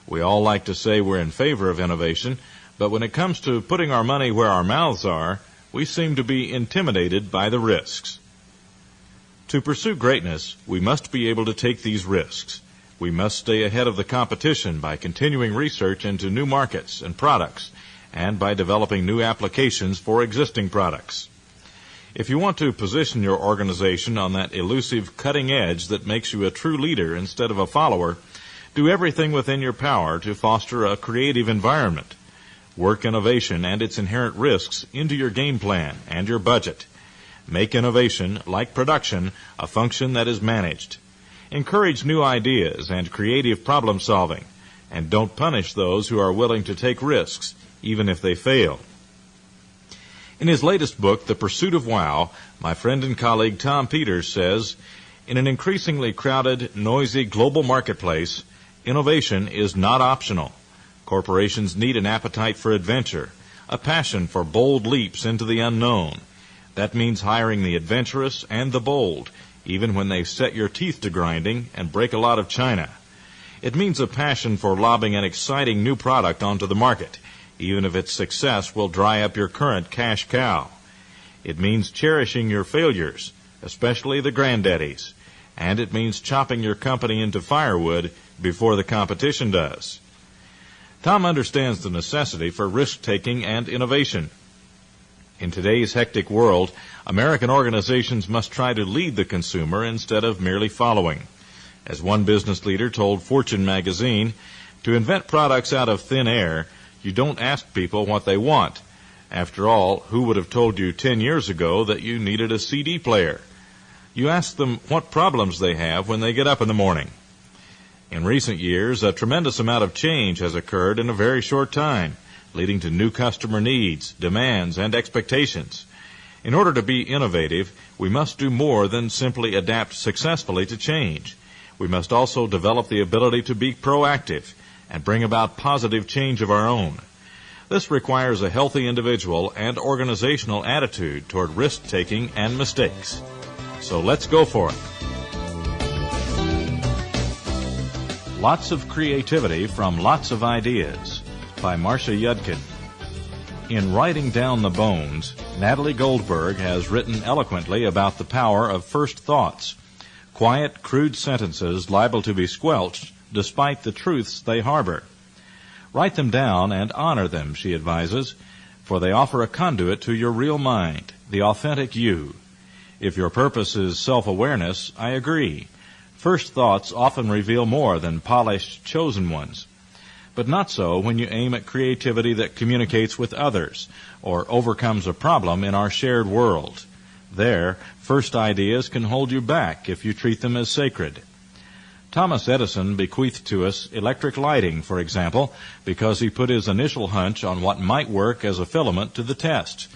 We all like to say we're in favor of innovation, but when it comes to putting our money where our mouths are, we seem to be intimidated by the risks. To pursue greatness, we must be able to take these risks. We must stay ahead of the competition by continuing research into new markets and products, and by developing new applications for existing products. If you want to position your organization on that elusive cutting edge that makes you a true leader instead of a follower, do everything within your power to foster a creative environment. Work innovation and its inherent risks into your game plan and your budget. Make innovation, like production, a function that is managed. Encourage new ideas and creative problem solving, and don't punish those who are willing to take risks, even if they fail. In his latest book, The Pursuit of Wow, my friend and colleague Tom Peters says, "In an increasingly crowded, noisy global marketplace, innovation is not optional. Corporations need an appetite for adventure, a passion for bold leaps into the unknown. That means hiring the adventurous and the bold, even when they set your teeth to grinding and break a lot of china. It means a passion for lobbing an exciting new product onto the market, even if its success will dry up your current cash cow. It means cherishing your failures, especially the granddaddies, and it means chopping your company into firewood before the competition does. Tom understands the necessity for risk-taking and innovation. In today's hectic world, American organizations must try to lead the consumer instead of merely following. As one business leader told Fortune magazine, to invent products out of thin air, you don't ask people what they want. After all, who would have told you 10 years ago that you needed a CD player? You ask them what problems they have when they get up in the morning. In recent years, a tremendous amount of change has occurred in a very short time, leading to new customer needs, demands, and expectations. In order to be innovative, we must do more than simply adapt successfully to change. We must also develop the ability to be proactive and bring about positive change of our own. This requires a healthy individual and organizational attitude toward risk-taking and mistakes. So let's go for it. Lots of Creativity from Lots of Ideas by Marcia Yudkin. In Writing Down the Bones, Natalie Goldberg has written eloquently about the power of first thoughts, quiet, crude sentences liable to be squelched despite the truths they harbor. Write them down and honor them, she advises, for they offer a conduit to your real mind, the authentic you. If your purpose is self-awareness, I agree. First thoughts often reveal more than polished, chosen ones. But not so when you aim at creativity that communicates with others or overcomes a problem in our shared world. There, first ideas can hold you back if you treat them as sacred. Thomas Edison bequeathed to us electric lighting, for example, because he put his initial hunch on what might work as a filament to the test,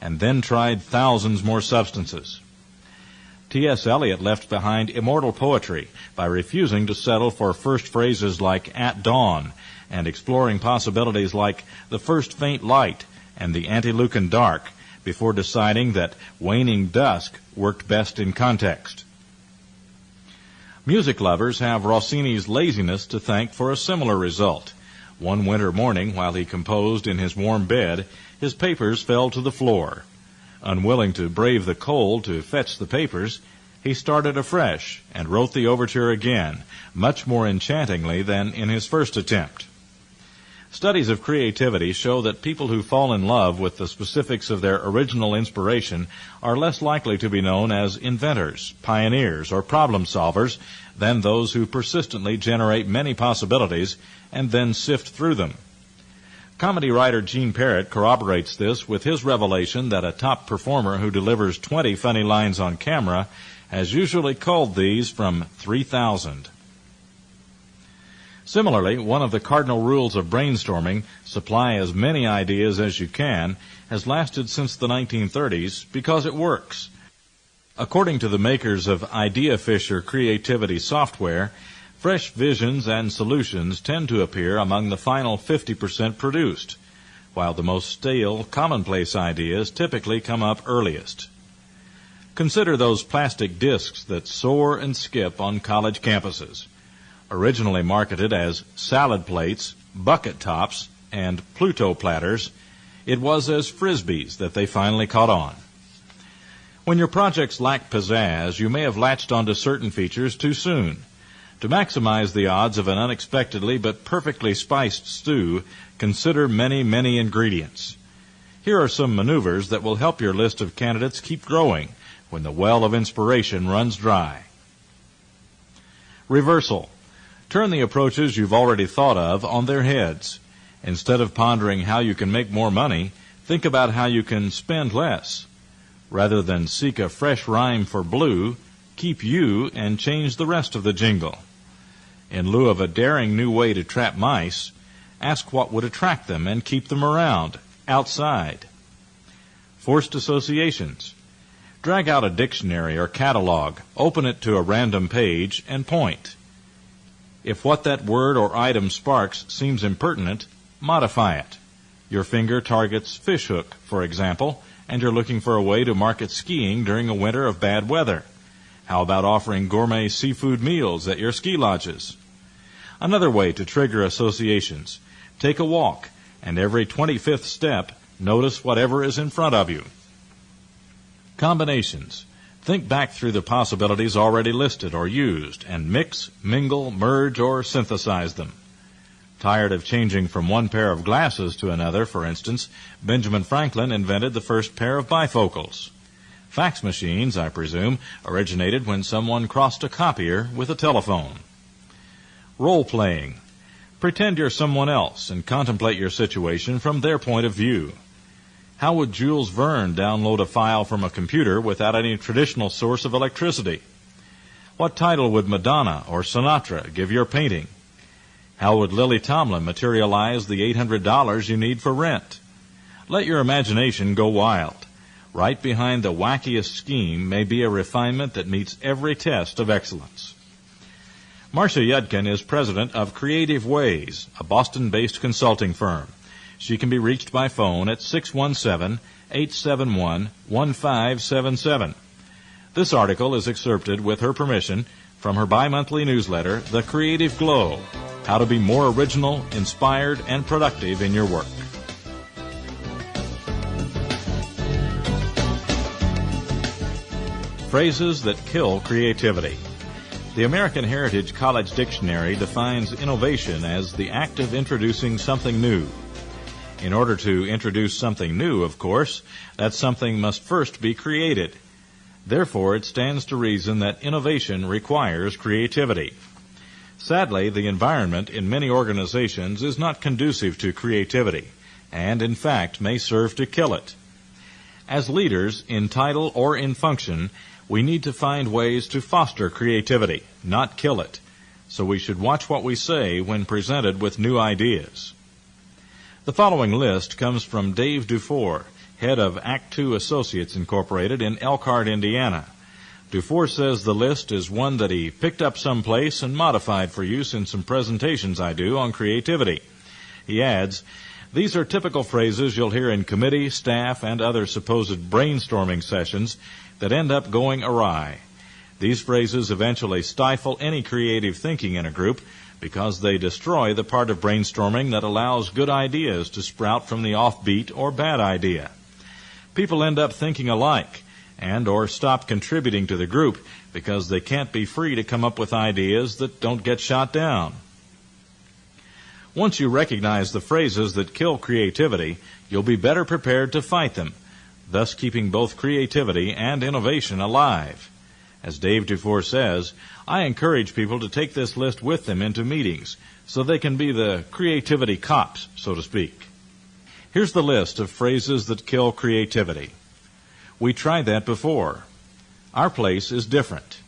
and then tried thousands more substances. T.S. Eliot left behind immortal poetry by refusing to settle for first phrases like "at dawn" and exploring possibilities like "the first faint light" and "the antelucan dark" before deciding that "waning dusk" worked best in context. Music lovers have Rossini's laziness to thank for a similar result. One winter morning, while he composed in his warm bed, his papers fell to the floor. Unwilling to brave the cold to fetch the papers, he started afresh and wrote the overture again, much more enchantingly than in his first attempt. Studies of creativity show that people who fall in love with the specifics of their original inspiration are less likely to be known as inventors, pioneers, or problem solvers than those who persistently generate many possibilities and then sift through them. Comedy writer Gene Parrott corroborates this with his revelation that a top performer who delivers 20 funny lines on camera has usually culled these from 3,000. Similarly, one of the cardinal rules of brainstorming, supply as many ideas as you can, has lasted since the 1930s because it works. According to the makers of IdeaFisher creativity software, fresh visions and solutions tend to appear among the final 50% produced, while the most stale, commonplace ideas typically come up earliest. Consider those plastic discs that soar and skip on college campuses. Originally marketed as salad plates, bucket tops, and Pluto platters, it was as frisbees that they finally caught on. When your projects lack pizzazz, you may have latched onto certain features too soon. To maximize the odds of an unexpectedly but perfectly spiced stew, consider many, many ingredients. Here are some maneuvers that will help your list of candidates keep growing when the well of inspiration runs dry. Reversal. Turn the approaches you've already thought of on their heads. Instead of pondering how you can make more money, think about how you can spend less. Rather than seek a fresh rhyme for blue, keep you and change the rest of the jingle. In lieu of a daring new way to trap mice, ask what would attract them and keep them around, outside. Forced associations. Drag out a dictionary or catalog, open it to a random page, and point. If what that word or item sparks seems impertinent, modify it. Your finger targets fishhook, for example, and you're looking for a way to market skiing during a winter of bad weather. How about offering gourmet seafood meals at your ski lodges? Another way to trigger associations: take a walk, and every 25th step, notice whatever is in front of you. Combinations. Think back through the possibilities already listed or used, and mix, mingle, merge, or synthesize them. Tired of changing from one pair of glasses to another, for instance, Benjamin Franklin invented the first pair of bifocals. Fax machines, I presume, originated when someone crossed a copier with a telephone. Role-playing. Pretend you're someone else and contemplate your situation from their point of view. How would Jules Verne download a file from a computer without any traditional source of electricity? What title would Madonna or Sinatra give your painting? How would Lily Tomlin materialize the $800 you need for rent? Let your imagination go wild. Right behind the wackiest scheme may be a refinement that meets every test of excellence. Marcia Yudkin is president of Creative Ways, a Boston-based consulting firm. She can be reached by phone at 617-871-1577. This article is excerpted with her permission from her bi-monthly newsletter, The Creative Glow, How to Be More Original, Inspired, and Productive in Your Work. Phrases that kill creativity. The American Heritage College Dictionary defines innovation as the act of introducing something new. In order to introduce something new, of course, that something must first be created. Therefore, it stands to reason that innovation requires creativity. Sadly, the environment in many organizations is not conducive to creativity, and in fact may serve to kill it. As leaders, in title or in function, we need to find ways to foster creativity, not kill it. So we should watch what we say when presented with new ideas. The following list comes from Dave Dufour, head of Act Two Associates Incorporated in Elkhart, Indiana. Dufour says the list is one that he picked up someplace and modified for use in some presentations I do on creativity. He adds, "These are typical phrases you'll hear in committee, staff, and other supposed brainstorming sessions that end up going awry. These phrases eventually stifle any creative thinking in a group because they destroy the part of brainstorming that allows good ideas to sprout from the offbeat or bad idea. People end up thinking alike and or stop contributing to the group because they can't be free to come up with ideas that don't get shot down." Once you recognize the phrases that kill creativity, you'll be better prepared to fight them, thus keeping both creativity and innovation alive. As Dave Dufour says, I encourage people to take this list with them into meetings so they can be the creativity cops, so to speak. Here's the list of phrases that kill creativity. We tried that before. Our place is different.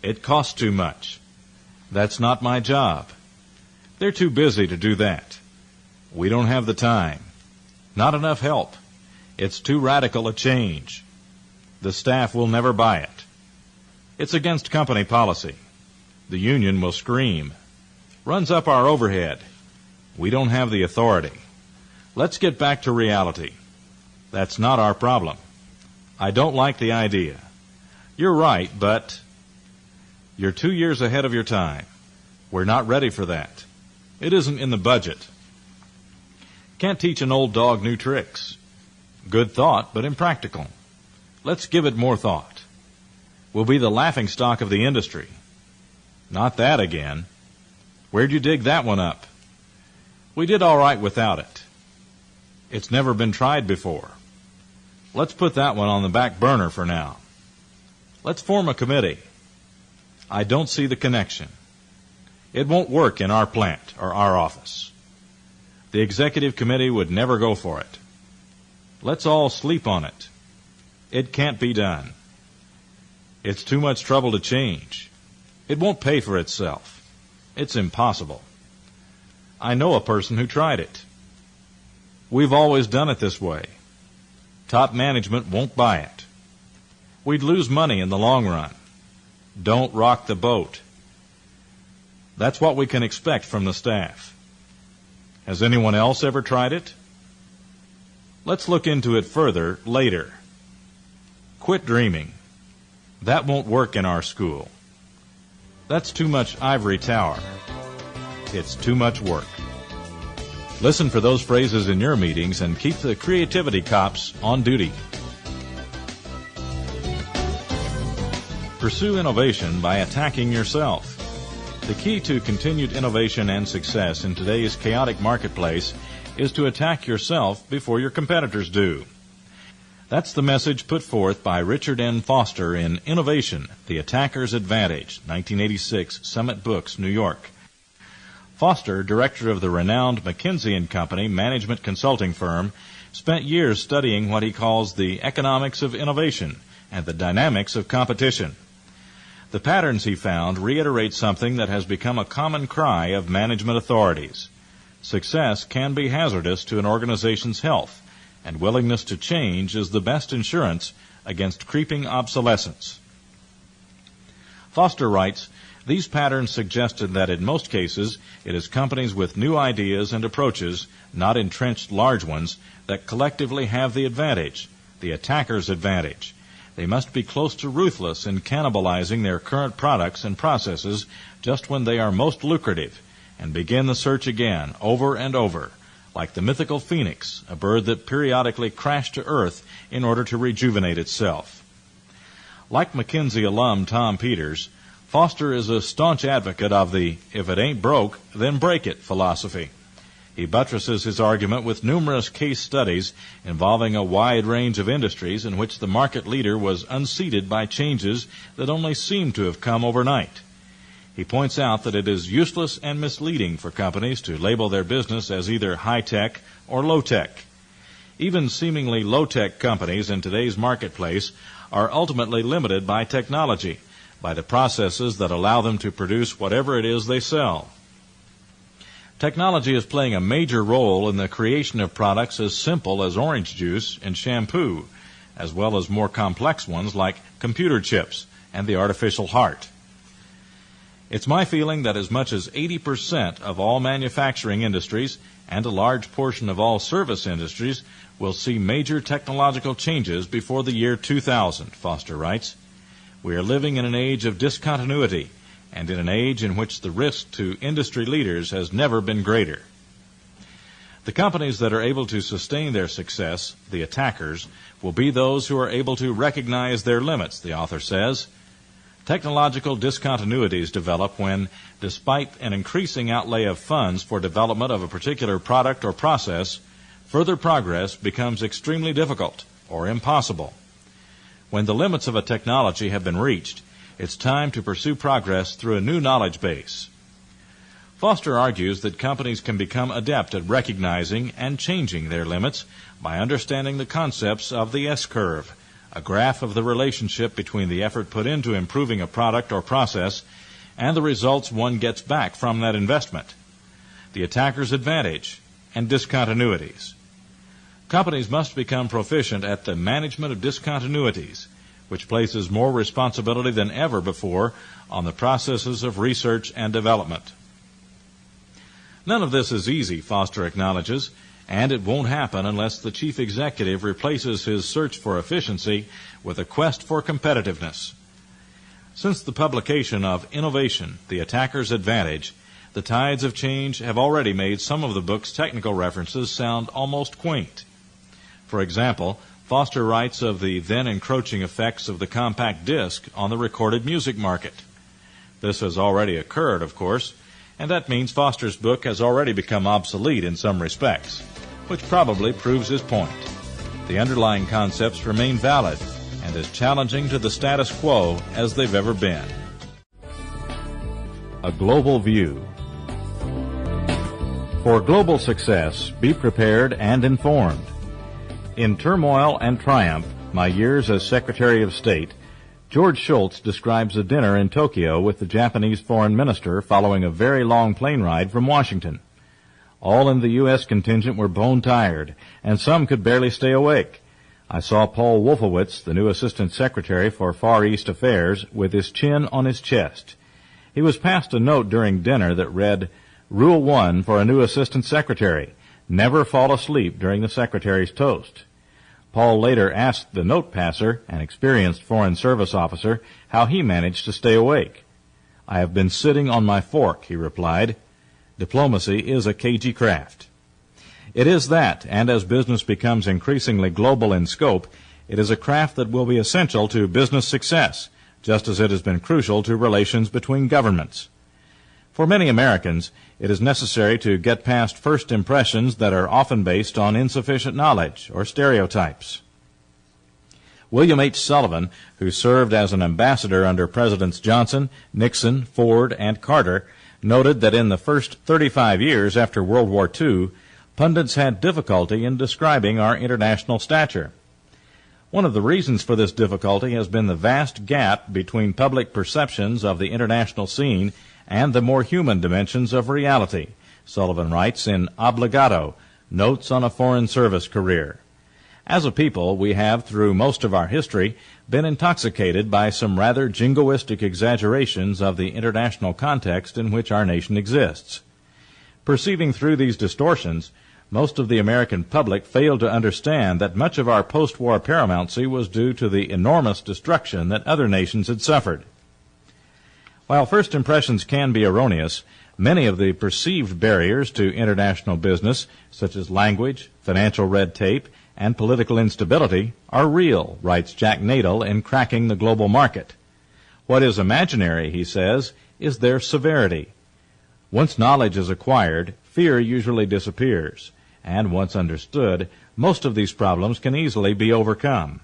It costs too much. That's not my job. They're too busy to do that. We don't have the time. Not enough help. It's too radical a change. The staff will never buy it. It's against company policy. The union will scream. Runs up our overhead. We don't have the authority. Let's get back to reality. That's not our problem. I don't like the idea. You're right, but you're 2 years ahead of your time. We're not ready for that. It isn't in the budget. Can't teach an old dog new tricks. Good thought, but impractical. Let's give it more thought. We'll be the laughingstock of the industry. Not that again. Where'd you dig that one up? We did all right without it. It's never been tried before. Let's put that one on the back burner for now. Let's form a committee. I don't see the connection. It won't work in our plant or our office. The executive committee would never go for it. Let's all sleep on it. It can't be done. It's too much trouble to change. It won't pay for itself. It's impossible. I know a person who tried it. We've always done it this way. Top management won't buy it. We'd lose money in the long run. Don't rock the boat. That's what we can expect from the staff. Has anyone else ever tried it? Let's look into it further later. Quit dreaming. That won't work in our school. That's too much ivory tower. it's too much work. Listen for those phrases in your meetings and keep the creativity cops on duty. Pursue innovation by attacking yourself. The key to continued innovation and success in today's chaotic marketplace is to attack yourself before your competitors do. That's the message put forth by Richard N. Foster in Innovation, The Attacker's Advantage, 1986, Summit Books, New York. Foster, director of the renowned McKinsey & Company management consulting firm, spent years studying what he calls the economics of innovation and the dynamics of competition. The patterns he found reiterate something that has become a common cry of management authorities. Success can be hazardous to an organization's health, and willingness to change is the best insurance against creeping obsolescence. Foster writes, these patterns suggested that in most cases it is companies with new ideas and approaches, not entrenched large ones, that collectively have the advantage, the attacker's advantage. They must be close to ruthless in cannibalizing their current products and processes just when they are most lucrative, and begin the search again, over and over, like the mythical phoenix, a bird that periodically crashed to earth in order to rejuvenate itself. Like McKinsey alum Tom Peters, Foster is a staunch advocate of the if it ain't broke, then break it philosophy. He buttresses his argument with numerous case studies involving a wide range of industries in which the market leader was unseated by changes that only seemed to have come overnight. He points out that it is useless and misleading for companies to label their business as either high-tech or low-tech. Even seemingly low-tech companies in today's marketplace are ultimately limited by technology, by the processes that allow them to produce whatever it is they sell. Technology is playing a major role in the creation of products as simple as orange juice and shampoo, as well as more complex ones like computer chips and the artificial heart. It's my feeling that as much as 80% of all manufacturing industries and a large portion of all service industries will see major technological changes before the year 2000, Foster writes. We are living in an age of discontinuity, and in an age in which the risk to industry leaders has never been greater. The companies that are able to sustain their success, the attackers, will be those who are able to recognize their limits, the author says. Technological discontinuities develop when, despite an increasing outlay of funds for development of a particular product or process, further progress becomes extremely difficult or impossible. When the limits of a technology have been reached, it's time to pursue progress through a new knowledge base. Foster argues that companies can become adept at recognizing and changing their limits by understanding the concepts of the S-curve, a graph of the relationship between the effort put into improving a product or process and the results one gets back from that investment, the attacker's advantage, and discontinuities. Companies must become proficient at the management of discontinuities, which places more responsibility than ever before on the processes of research and development. None of this is easy, Foster acknowledges, and it won't happen unless the chief executive replaces his search for efficiency with a quest for competitiveness. Since the publication of Innovation, The Attacker's Advantage, the tides of change have already made some of the book's technical references sound almost quaint. For example, Foster writes of the then encroaching effects of the compact disc on the recorded music market. This has already occurred, of course, and that means Foster's book has already become obsolete in some respects, which probably proves his point. The underlying concepts remain valid and as challenging to the status quo as they've ever been. A global view. For global success, be prepared and informed. In Turmoil and Triumph, My Years as Secretary of State, George Shultz describes a dinner in Tokyo with the Japanese foreign minister following a very long plane ride from Washington. All in the U.S. contingent were bone-tired, and some could barely stay awake. I saw Paul Wolfowitz, the new Assistant Secretary for Far East Affairs, with his chin on his chest. He was passed a note during dinner that read, Rule 1 for a new Assistant Secretary, never fall asleep during the Secretary's toast. Paul later asked the note passer, an experienced Foreign Service officer, how he managed to stay awake. I have been sitting on my fork, he replied. Diplomacy is a cagey craft. It is that, and as business becomes increasingly global in scope, it is a craft that will be essential to business success, just as it has been crucial to relations between governments. For many Americans, it is necessary to get past first impressions that are often based on insufficient knowledge or stereotypes. William H. Sullivan, who served as an ambassador under Presidents Johnson, Nixon, Ford, and Carter, noted that in the first 35 years after World War II, pundits had difficulty in describing our international stature. One of the reasons for this difficulty has been the vast gap between public perceptions of the international scene and the more human dimensions of reality, Sullivan writes in Obligato, Notes on a Foreign Service Career. As a people, we have, through most of our history, been intoxicated by some rather jingoistic exaggerations of the international context in which our nation exists. Perceiving through these distortions, most of the American public failed to understand that much of our post-war paramountcy was due to the enormous destruction that other nations had suffered. While first impressions can be erroneous, many of the perceived barriers to international business, such as language, financial red tape, and political instability, are real, writes Jack Nadel in Cracking the Global Market. What is imaginary, he says, is their severity. Once knowledge is acquired, fear usually disappears, and once understood, most of these problems can easily be overcome.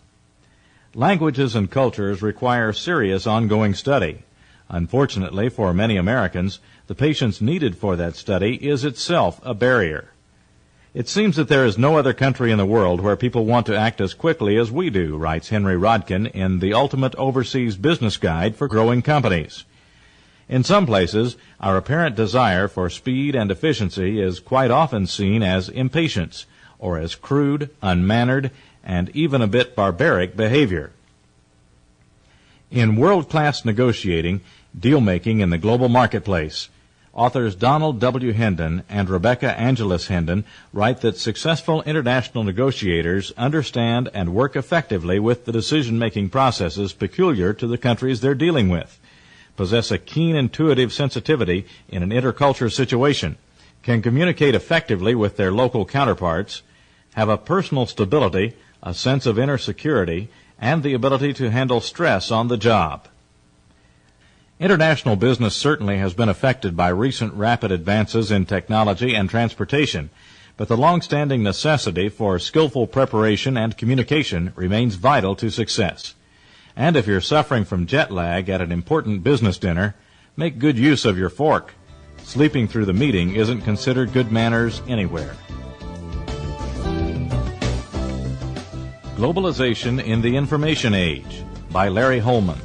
Languages and cultures require serious ongoing study. Unfortunately for many Americans, the patience needed for that study is itself a barrier. It seems that there is no other country in the world where people want to act as quickly as we do, writes Henry Rodkin in The Ultimate Overseas Business Guide for Growing Companies. In some places, our apparent desire for speed and efficiency is quite often seen as impatience, or as crude, unmannered, and even a bit barbaric behavior. In World-Class Negotiating, Deal-Making in the Global Marketplace, authors Donald W. Hendon and Rebecca Angeles Hendon write that successful international negotiators understand and work effectively with the decision-making processes peculiar to the countries they're dealing with, possess a keen intuitive sensitivity in an intercultural situation, can communicate effectively with their local counterparts, have a personal stability, a sense of inner security, and the ability to handle stress on the job. International business certainly has been affected by recent rapid advances in technology and transportation, but the long-standing necessity for skillful preparation and communication remains vital to success. And if you're suffering from jet lag at an important business dinner, make good use of your fork. Sleeping through the meeting isn't considered good manners anywhere. Globalization in the Information Age by Larry Holman.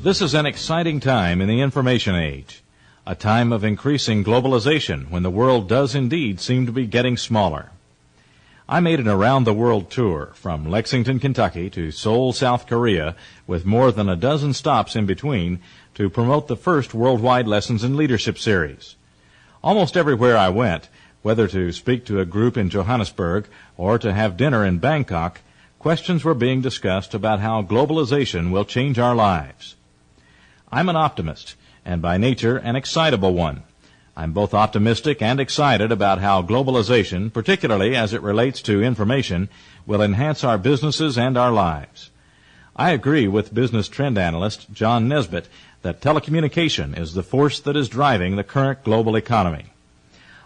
This is an exciting time in the information age, a time of increasing globalization when the world does indeed seem to be getting smaller. I made an around-the-world tour from Lexington, Kentucky to Seoul, South Korea, with more than a dozen stops in between to promote the first worldwide Lessons in Leadership series. Almost everywhere I went, whether to speak to a group in Johannesburg or to have dinner in Bangkok, questions were being discussed about how globalization will change our lives. I'm an optimist, and by nature an excitable one. I'm both optimistic and excited about how globalization, particularly as it relates to information, will enhance our businesses and our lives. I agree with business trend analyst John Nesbitt that telecommunication is the force that is driving the current global economy.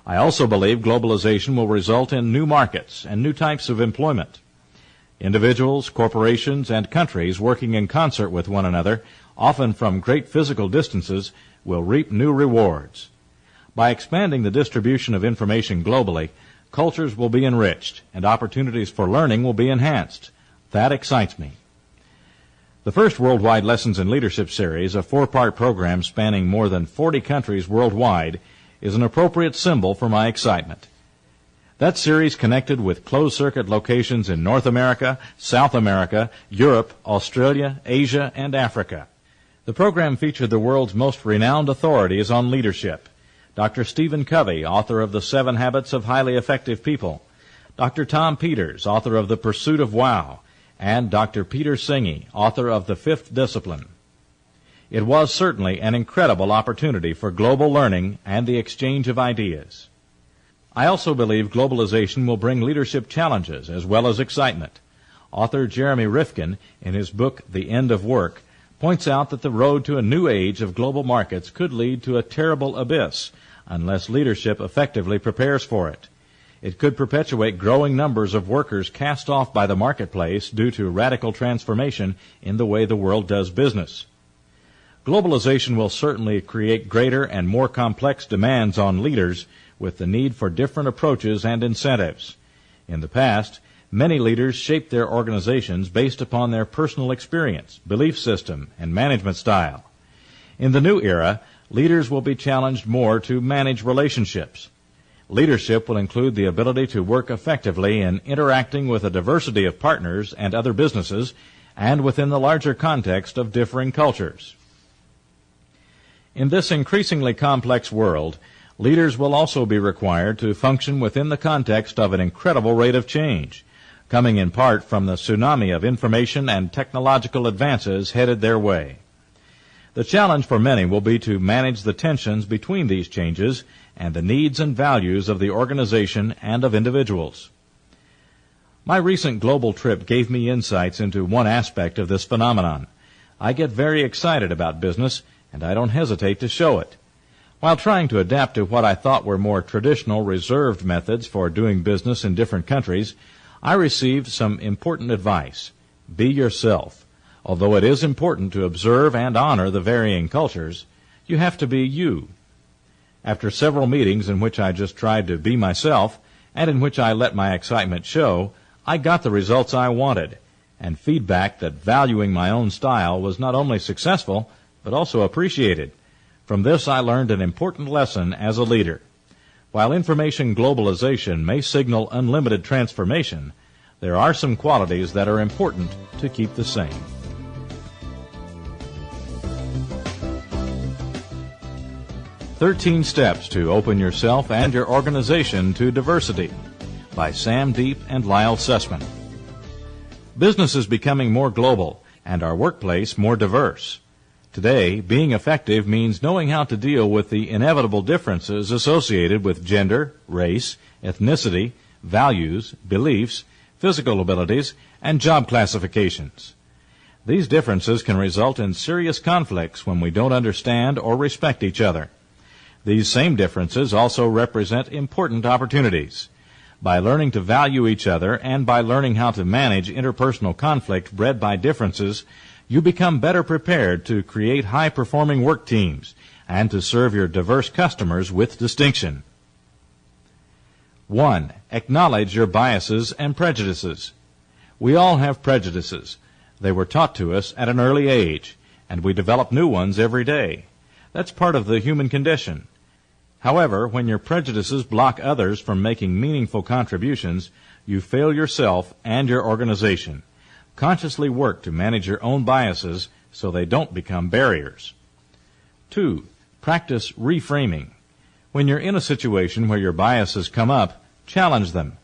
I also believe globalization will result in new markets and new types of employment. Individuals, corporations, and countries working in concert with one another, often from great physical distances, will reap new rewards. By expanding the distribution of information globally, cultures will be enriched and opportunities for learning will be enhanced. That excites me. The first Worldwide Lessons in Leadership series, a 4-part program spanning more than 40 countries worldwide, is an appropriate symbol for my excitement. That series connected with closed-circuit locations in North America, South America, Europe, Australia, Asia, and Africa. The program featured the world's most renowned authorities on leadership. Dr. Stephen Covey, author of The 7 Habits of Highly Effective People, Dr. Tom Peters, author of The Pursuit of Wow, and Dr. Peter Singhi, author of The Fifth Discipline. It was certainly an incredible opportunity for global learning and the exchange of ideas. I also believe globalization will bring leadership challenges as well as excitement. Author Jeremy Rifkin, in his book The End of Work, points out that the road to a new age of global markets could lead to a terrible abyss unless leadership effectively prepares for it. It could perpetuate growing numbers of workers cast off by the marketplace due to radical transformation in the way the world does business. Globalization will certainly create greater and more complex demands on leaders with the need for different approaches and incentives. In the past, many leaders shaped their organizations based upon their personal experience, belief system, and management style. In the new era, leaders will be challenged more to manage relationships. Leadership will include the ability to work effectively in interacting with a diversity of partners and other businesses, and within the larger context of differing cultures. In this increasingly complex world, leaders will also be required to function within the context of an incredible rate of change, coming in part from the tsunami of information and technological advances headed their way. The challenge for many will be to manage the tensions between these changes and the needs and values of the organization and of individuals. My recent global trip gave me insights into one aspect of this phenomenon. I get very excited about business, and I don't hesitate to show it. While trying to adapt to what I thought were more traditional, reserved methods for doing business in different countries, I received some important advice. Be yourself. Although it is important to observe and honor the varying cultures, you have to be you. After several meetings in which I just tried to be myself, and in which I let my excitement show, I got the results I wanted, and feedback that valuing my own style was not only successful, but also appreciated. From this I learned an important lesson as a leader. While information globalization may signal unlimited transformation, there are some qualities that are important to keep the same. 13 Steps to Open Yourself and Your Organization to Diversity by Sam Deep and Lyle Sussman. Business is becoming more global and our workplace more diverse. Today, being effective means knowing how to deal with the inevitable differences associated with gender, race, ethnicity, values, beliefs, physical abilities, and job classifications. These differences can result in serious conflicts when we don't understand or respect each other. These same differences also represent important opportunities. By learning to value each other and by learning how to manage interpersonal conflict bred by differences, you become better prepared to create high-performing work teams and to serve your diverse customers with distinction. 1. Acknowledge your biases and prejudices. We all have prejudices. They were taught to us at an early age, and we develop new ones every day. That's part of the human condition. However, when your prejudices block others from making meaningful contributions, you fail yourself and your organization. Consciously work to manage your own biases so they don't become barriers. 2. Practice reframing. When you're in a situation where your biases come up, challenge them.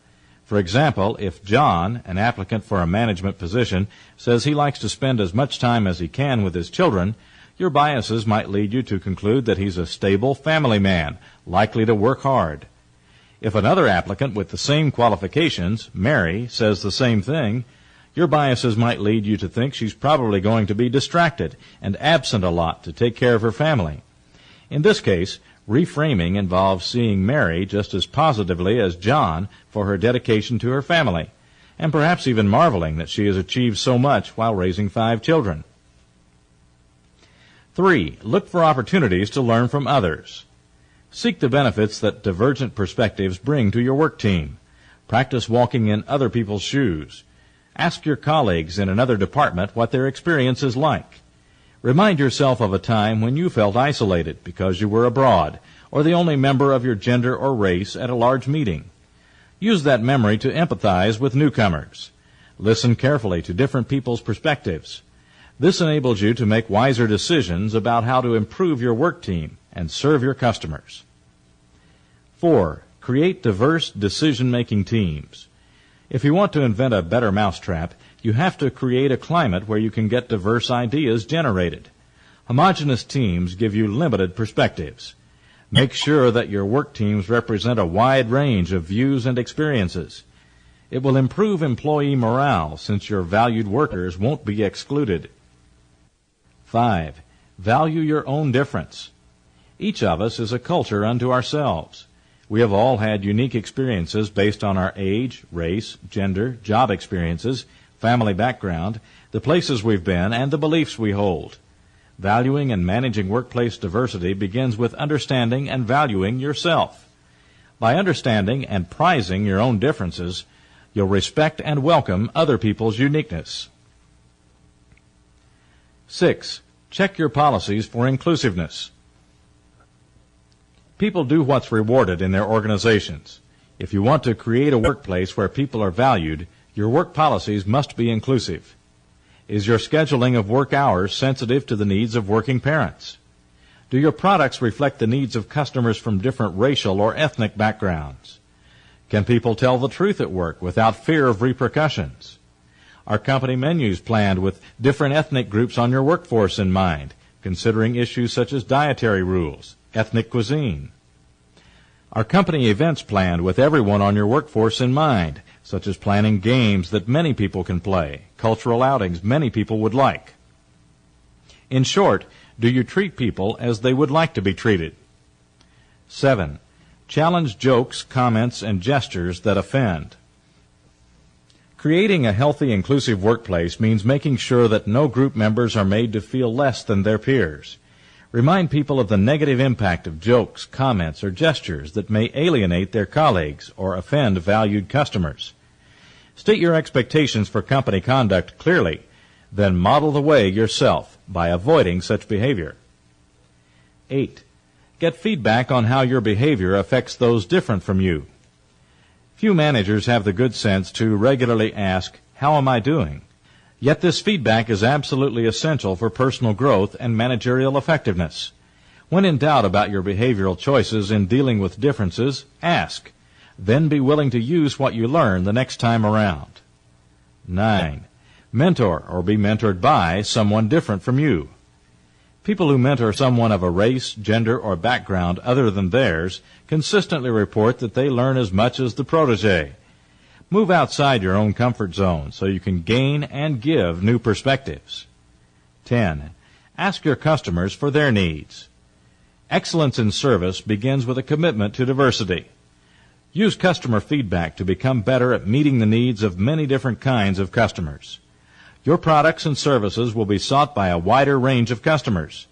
For example, if John, an applicant for a management position, says he likes to spend as much time as he can with his children, your biases might lead you to conclude that he's a stable family man, likely to work hard. If another applicant with the same qualifications, Mary, says the same thing, your biases might lead you to think she's probably going to be distracted and absent a lot to take care of her family. In this case, reframing involves seeing Mary just as positively as John for her dedication to her family, and perhaps even marveling that she has achieved so much while raising 5 children. 3. Look for opportunities to learn from others. Seek the benefits that divergent perspectives bring to your work team. Practice walking in other people's shoes. Ask your colleagues in another department what their experience is like. Remind yourself of a time when you felt isolated because you were abroad or the only member of your gender or race at a large meeting. Use that memory to empathize with newcomers. Listen carefully to different people's perspectives. This enables you to make wiser decisions about how to improve your work team and serve your customers. 4. Create diverse decision-making teams. If you want to invent a better mousetrap, you have to create a climate where you can get diverse ideas generated. Homogeneous teams give you limited perspectives. Make sure that your work teams represent a wide range of views and experiences. It will improve employee morale since your valued workers won't be excluded. 5. Value your own difference. Each of us is a culture unto ourselves. We have all had unique experiences based on our age, race, gender, job experiences, family background, the places we've been, and the beliefs we hold. Valuing and managing workplace diversity begins with understanding and valuing yourself. By understanding and prizing your own differences, you'll respect and welcome other people's uniqueness. 6. Check your policies for inclusiveness. People do what's rewarded in their organizations. If you want to create a workplace where people are valued, your work policies must be inclusive. Is your scheduling of work hours sensitive to the needs of working parents? Do your products reflect the needs of customers from different racial or ethnic backgrounds? Can people tell the truth at work without fear of repercussions? Are company menus planned with different ethnic groups on your workforce in mind, considering issues such as dietary rules, ethnic cuisine? Are company events planned with everyone on your workforce in mind, such as planning games that many people can play, cultural outings many people would like? In short, do you treat people as they would like to be treated? 7. Challenge jokes, comments, and gestures that offend. Creating a healthy, inclusive workplace means making sure that no group members are made to feel less than their peers. Remind people of the negative impact of jokes, comments, or gestures that may alienate their colleagues or offend valued customers. State your expectations for company conduct clearly, then model the way yourself by avoiding such behavior. 8. Get feedback on how your behavior affects those different from you. Few managers have the good sense to regularly ask, "How am I doing?" Yet this feedback is absolutely essential for personal growth and managerial effectiveness. When in doubt about your behavioral choices in dealing with differences, ask. Then be willing to use what you learn the next time around. 9. Mentor or be mentored by someone different from you. People who mentor someone of a race, gender, or background other than theirs consistently report that they learn as much as the protege. Move outside your own comfort zone so you can gain and give new perspectives. 10. Ask your customers for their needs. Excellence in service begins with a commitment to diversity. Use customer feedback to become better at meeting the needs of many different kinds of customers. Your products and services will be sought by a wider range of customers.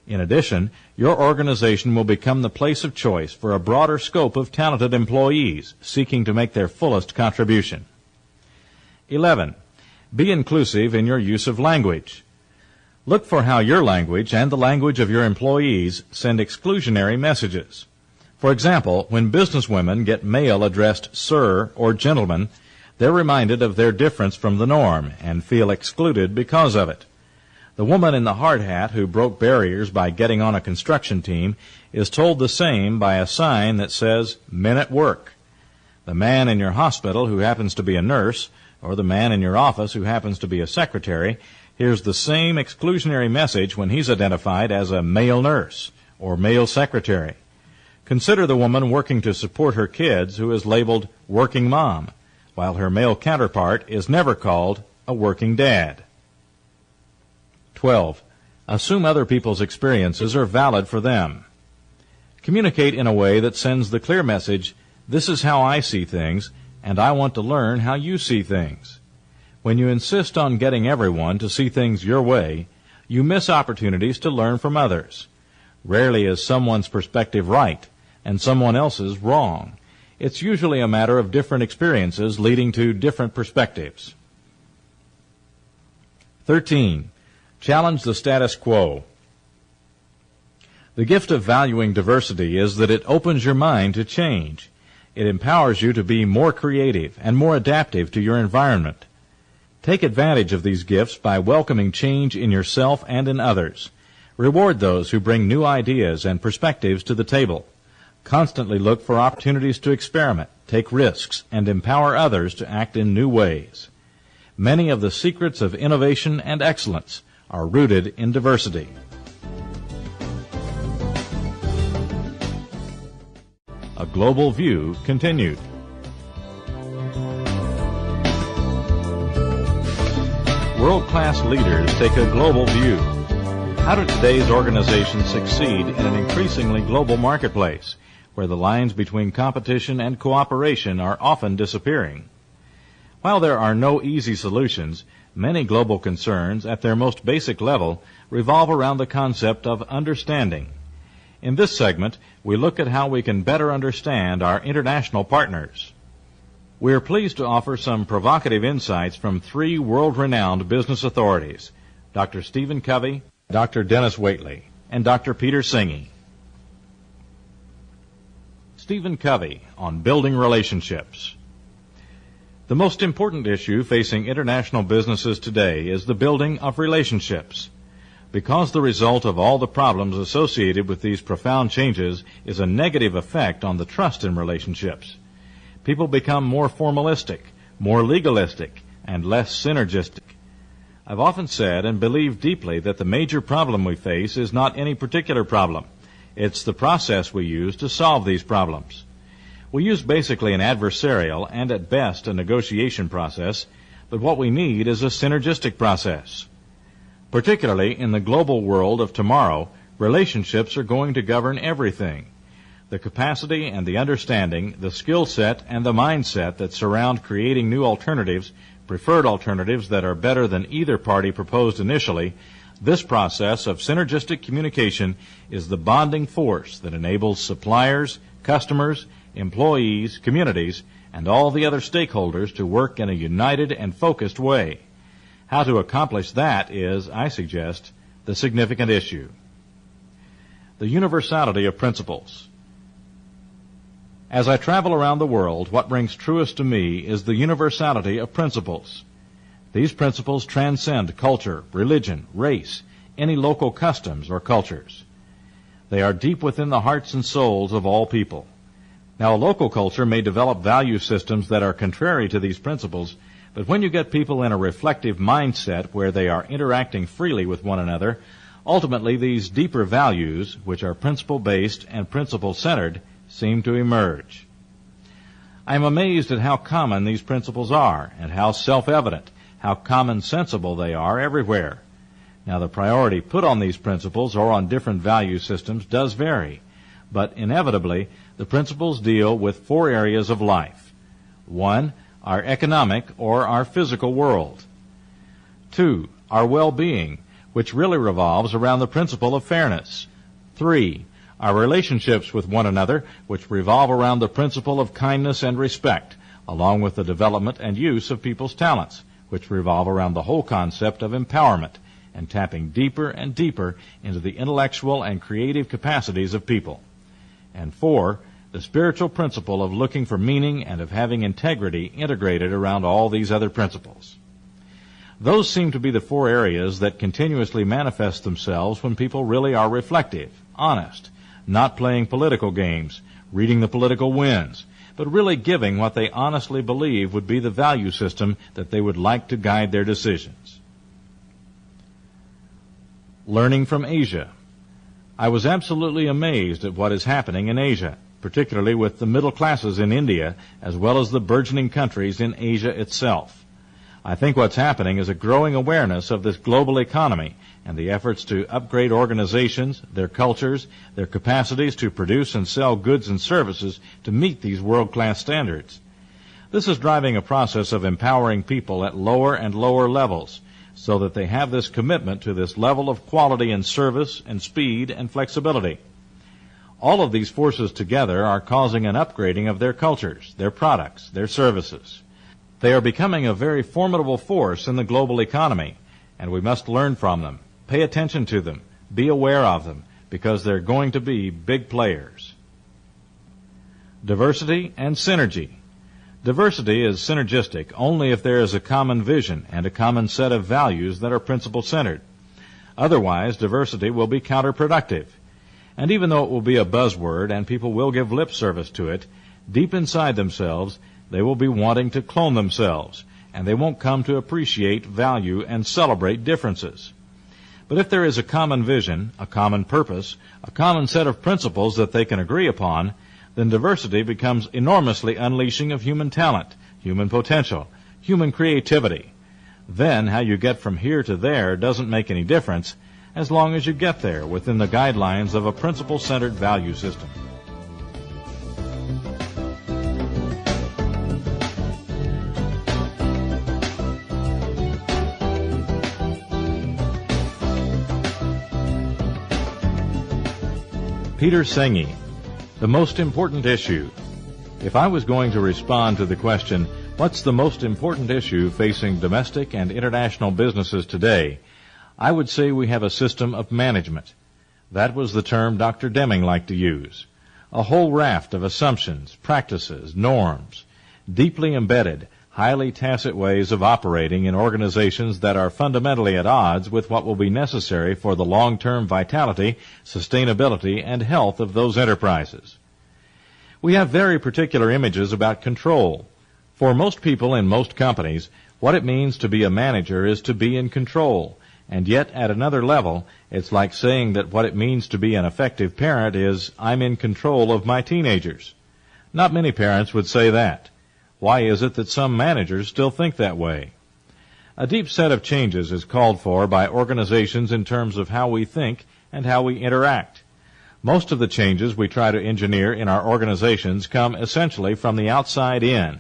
In addition, your organization will become the place of choice for a broader scope of talented employees seeking to make their fullest contribution. 11. Be inclusive in your use of language. Look for how your language and the language of your employees send exclusionary messages. For example, when businesswomen get mail addressed sir or gentleman, they're reminded of their difference from the norm and feel excluded because of it. The woman in the hard hat who broke barriers by getting on a construction team is told the same by a sign that says, "Men at work." The man in your hospital who happens to be a nurse, or the man in your office who happens to be a secretary, hears the same exclusionary message when he's identified as a male nurse or male secretary. Consider the woman working to support her kids who is labeled working mom, while her male counterpart is never called a working dad. 12. Assume other people's experiences are valid for them. Communicate in a way that sends the clear message, "This is how I see things, and I want to learn how you see things." When you insist on getting everyone to see things your way, you miss opportunities to learn from others. Rarely is someone's perspective right and someone else's wrong. It's usually a matter of different experiences leading to different perspectives. 13. Challenge the status quo. The gift of valuing diversity is that it opens your mind to change. It empowers you to be more creative and more adaptive to your environment. Take advantage of these gifts by welcoming change in yourself and in others. Reward those who bring new ideas and perspectives to the table. Constantly look for opportunities to experiment, take risks, and empower others to act in new ways. Many of the secrets of innovation and excellence are rooted in diversity. Global View continued. World-class leaders take a global view. How do today's organizations succeed in an increasingly global marketplace, where the lines between competition and cooperation are often disappearing? While there are no easy solutions, many global concerns at their most basic level revolve around the concept of understanding. In this segment, we look at how we can better understand our international partners. We are pleased to offer some provocative insights from three world-renowned business authorities, Dr. Stephen Covey, Dr. Dennis Waitley, and Dr. Peter Singhi. Stephen Covey on building relationships. The most important issue facing international businesses today is the building of relationships. Because the result of all the problems associated with these profound changes is a negative effect on the trust in relationships. People become more formalistic, more legalistic, and less synergistic. I've often said and believe deeply that the major problem we face is not any particular problem. It's the process we use to solve these problems. We use basically an adversarial and at best a negotiation process, but what we need is a synergistic process. Particularly in the global world of tomorrow, relationships are going to govern everything. The capacity and the understanding, the skill set and the mindset that surround creating new alternatives, preferred alternatives that are better than either party proposed initially, this process of synergistic communication is the bonding force that enables suppliers, customers, employees, communities, and all the other stakeholders to work in a united and focused way. How to accomplish that is, I suggest, the significant issue. The universality of principles. As I travel around the world, what rings truest to me is the universality of principles. These principles transcend culture, religion, race, any local customs or cultures. They are deep within the hearts and souls of all people. Now, a local culture may develop value systems that are contrary to these principles, but when you get people in a reflective mindset where they are interacting freely with one another, ultimately these deeper values, which are principle-based and principle-centered, seem to emerge. I am amazed at how common these principles are and how self-evident, how common-sensible they are everywhere. Now, the priority put on these principles or on different value systems does vary, but inevitably the principles deal with four areas of life. 1, our economic or our physical world. 2, our well-being, which really revolves around the principle of fairness. 3, our relationships with one another, which revolve around the principle of kindness and respect, along with the development and use of people's talents, which revolve around the whole concept of empowerment and tapping deeper and deeper into the intellectual and creative capacities of people. And 4, the spiritual principle of looking for meaning and of having integrity integrated around all these other principles. Those seem to be the four areas that continuously manifest themselves when people really are reflective, honest, not playing political games, reading the political winds, but really giving what they honestly believe would be the value system that they would like to guide their decisions. Learning from Asia. I was absolutely amazed at what is happening in Asia, particularly with the middle classes in India, as well as the burgeoning countries in Asia itself. I think what's happening is a growing awareness of this global economy and the efforts to upgrade organizations, their cultures, their capacities to produce and sell goods and services to meet these world-class standards. This is driving a process of empowering people at lower and lower levels so that they have this commitment to this level of quality and service and speed and flexibility. All of these forces together are causing an upgrading of their cultures, their products, their services. They are becoming a very formidable force in the global economy, and we must learn from them, pay attention to them, be aware of them, because they're going to be big players. Diversity and synergy. Diversity is synergistic only if there is a common vision and a common set of values that are principle-centered. Otherwise, diversity will be counterproductive. And even though it will be a buzzword and people will give lip service to it, deep inside themselves, they will be wanting to clone themselves, and they won't come to appreciate, value, and celebrate differences. But if there is a common vision, a common purpose, a common set of principles that they can agree upon, then diversity becomes enormously unleashing of human talent, human potential, human creativity. Then how you get from here to there doesn't make any difference, as long as you get there within the guidelines of a principle-centered value system. Peter Senge, the most important issue. If I was going to respond to the question, what's the most important issue facing domestic and international businesses today, I would say we have a system of management. That was the term Dr. Deming liked to use. A whole raft of assumptions, practices, norms, deeply embedded, highly tacit ways of operating in organizations that are fundamentally at odds with what will be necessary for the long-term vitality, sustainability, and health of those enterprises. We have very particular images about control. For most people in most companies, what it means to be a manager is to be in control. And yet, at another level, it's like saying that what it means to be an effective parent is, I'm in control of my teenagers. Not many parents would say that. Why is it that some managers still think that way? A deep set of changes is called for by organizations in terms of how we think and how we interact. Most of the changes we try to engineer in our organizations come essentially from the outside in.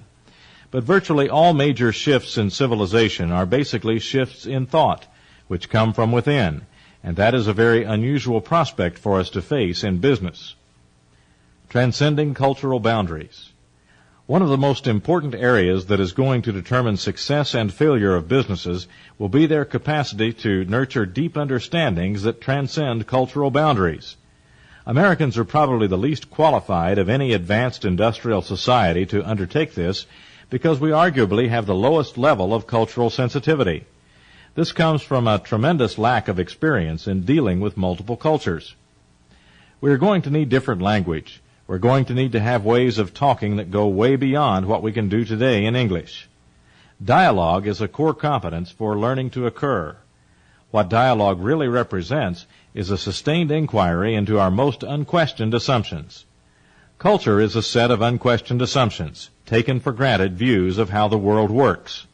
But virtually all major shifts in civilization are basically shifts in thought, which come from within, and that is a very unusual prospect for us to face in business. Transcending cultural boundaries. One of the most important areas that is going to determine success and failure of businesses will be their capacity to nurture deep understandings that transcend cultural boundaries. Americans are probably the least qualified of any advanced industrial society to undertake this because we arguably have the lowest level of cultural sensitivity. This comes from a tremendous lack of experience in dealing with multiple cultures. We are going to need different language. We're going to need to have ways of talking that go way beyond what we can do today in English. Dialogue is a core competence for learning to occur. What dialogue really represents is a sustained inquiry into our most unquestioned assumptions. Culture is a set of unquestioned assumptions, taken for granted views of how the world works.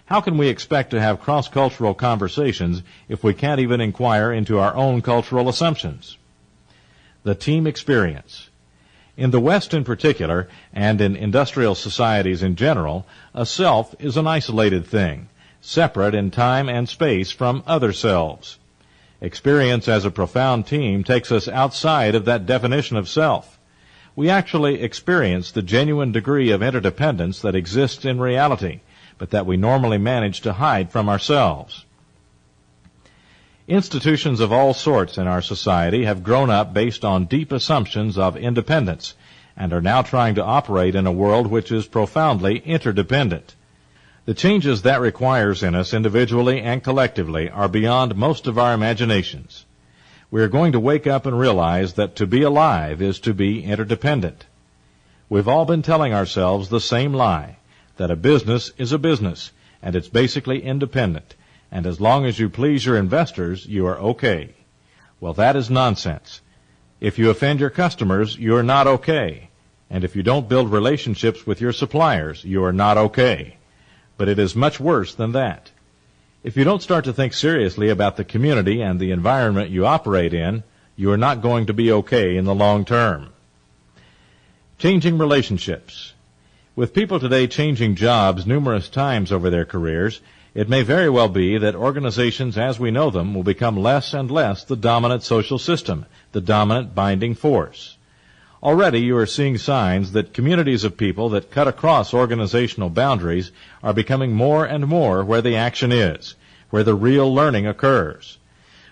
How can we expect to have cross-cultural conversations if we can't even inquire into our own cultural assumptions? The team experience. In the West in particular, and in industrial societies in general, a self is an isolated thing, separate in time and space from other selves. Experience as a profound team takes us outside of that definition of self. We actually experience the genuine degree of interdependence that exists in reality, but that we normally manage to hide from ourselves. Institutions of all sorts in our society have grown up based on deep assumptions of independence and are now trying to operate in a world which is profoundly interdependent. The changes that requires in us individually and collectively are beyond most of our imaginations. We are going to wake up and realize that to be alive is to be interdependent. We've all been telling ourselves the same lie, that a business is a business, and it's basically independent. And as long as you please your investors, you are okay. Well, that is nonsense. If you offend your customers, you are not okay. And if you don't build relationships with your suppliers, you are not okay. But it is much worse than that. If you don't start to think seriously about the community and the environment you operate in, you are not going to be okay in the long term. Changing relationships. With people today changing jobs numerous times over their careers, it may very well be that organizations as we know them will become less and less the dominant social system, the dominant binding force. Already you are seeing signs that communities of people that cut across organizational boundaries are becoming more and more where the action is, where the real learning occurs.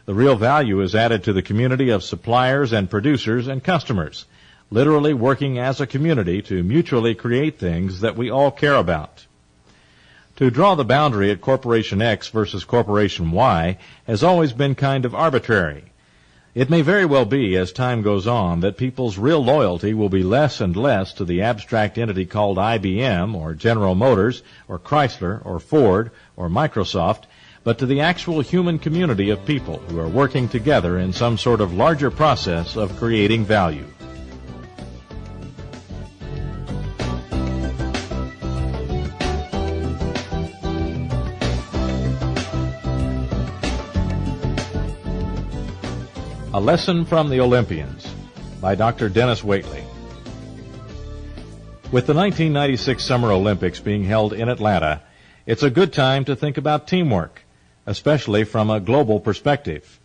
The real value is added to the community of suppliers and producers and customers, literally working as a community to mutually create things that we all care about. To draw the boundary at Corporation X versus Corporation Y has always been kind of arbitrary. It may very well be, as time goes on, that people's real loyalty will be less and less to the abstract entity called IBM or General Motors or Chrysler or Ford or Microsoft, but to the actual human community of people who are working together in some sort of larger process of creating value. A Lesson from the Olympians by Dr. Dennis Waitley. With the 1996 Summer Olympics being held in Atlanta, it's a good time to think about teamwork, especially from a global perspective.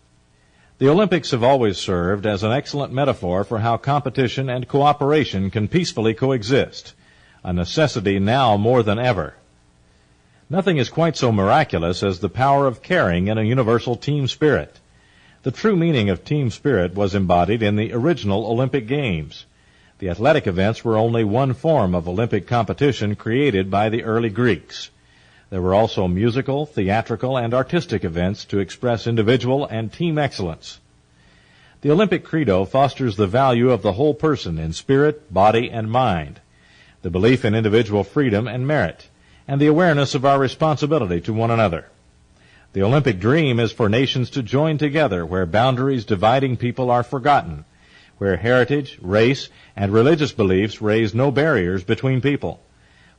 The Olympics have always served as an excellent metaphor for how competition and cooperation can peacefully coexist, a necessity now more than ever. Nothing is quite so miraculous as the power of caring in a universal team spirit. The true meaning of team spirit was embodied in the original Olympic Games. The athletic events were only one form of Olympic competition created by the early Greeks. There were also musical, theatrical, and artistic events to express individual and team excellence. The Olympic credo fosters the value of the whole person in spirit, body, and mind, the belief in individual freedom and merit, and the awareness of our responsibility to one another. The Olympic dream is for nations to join together where boundaries dividing people are forgotten, where heritage, race, and religious beliefs raise no barriers between people,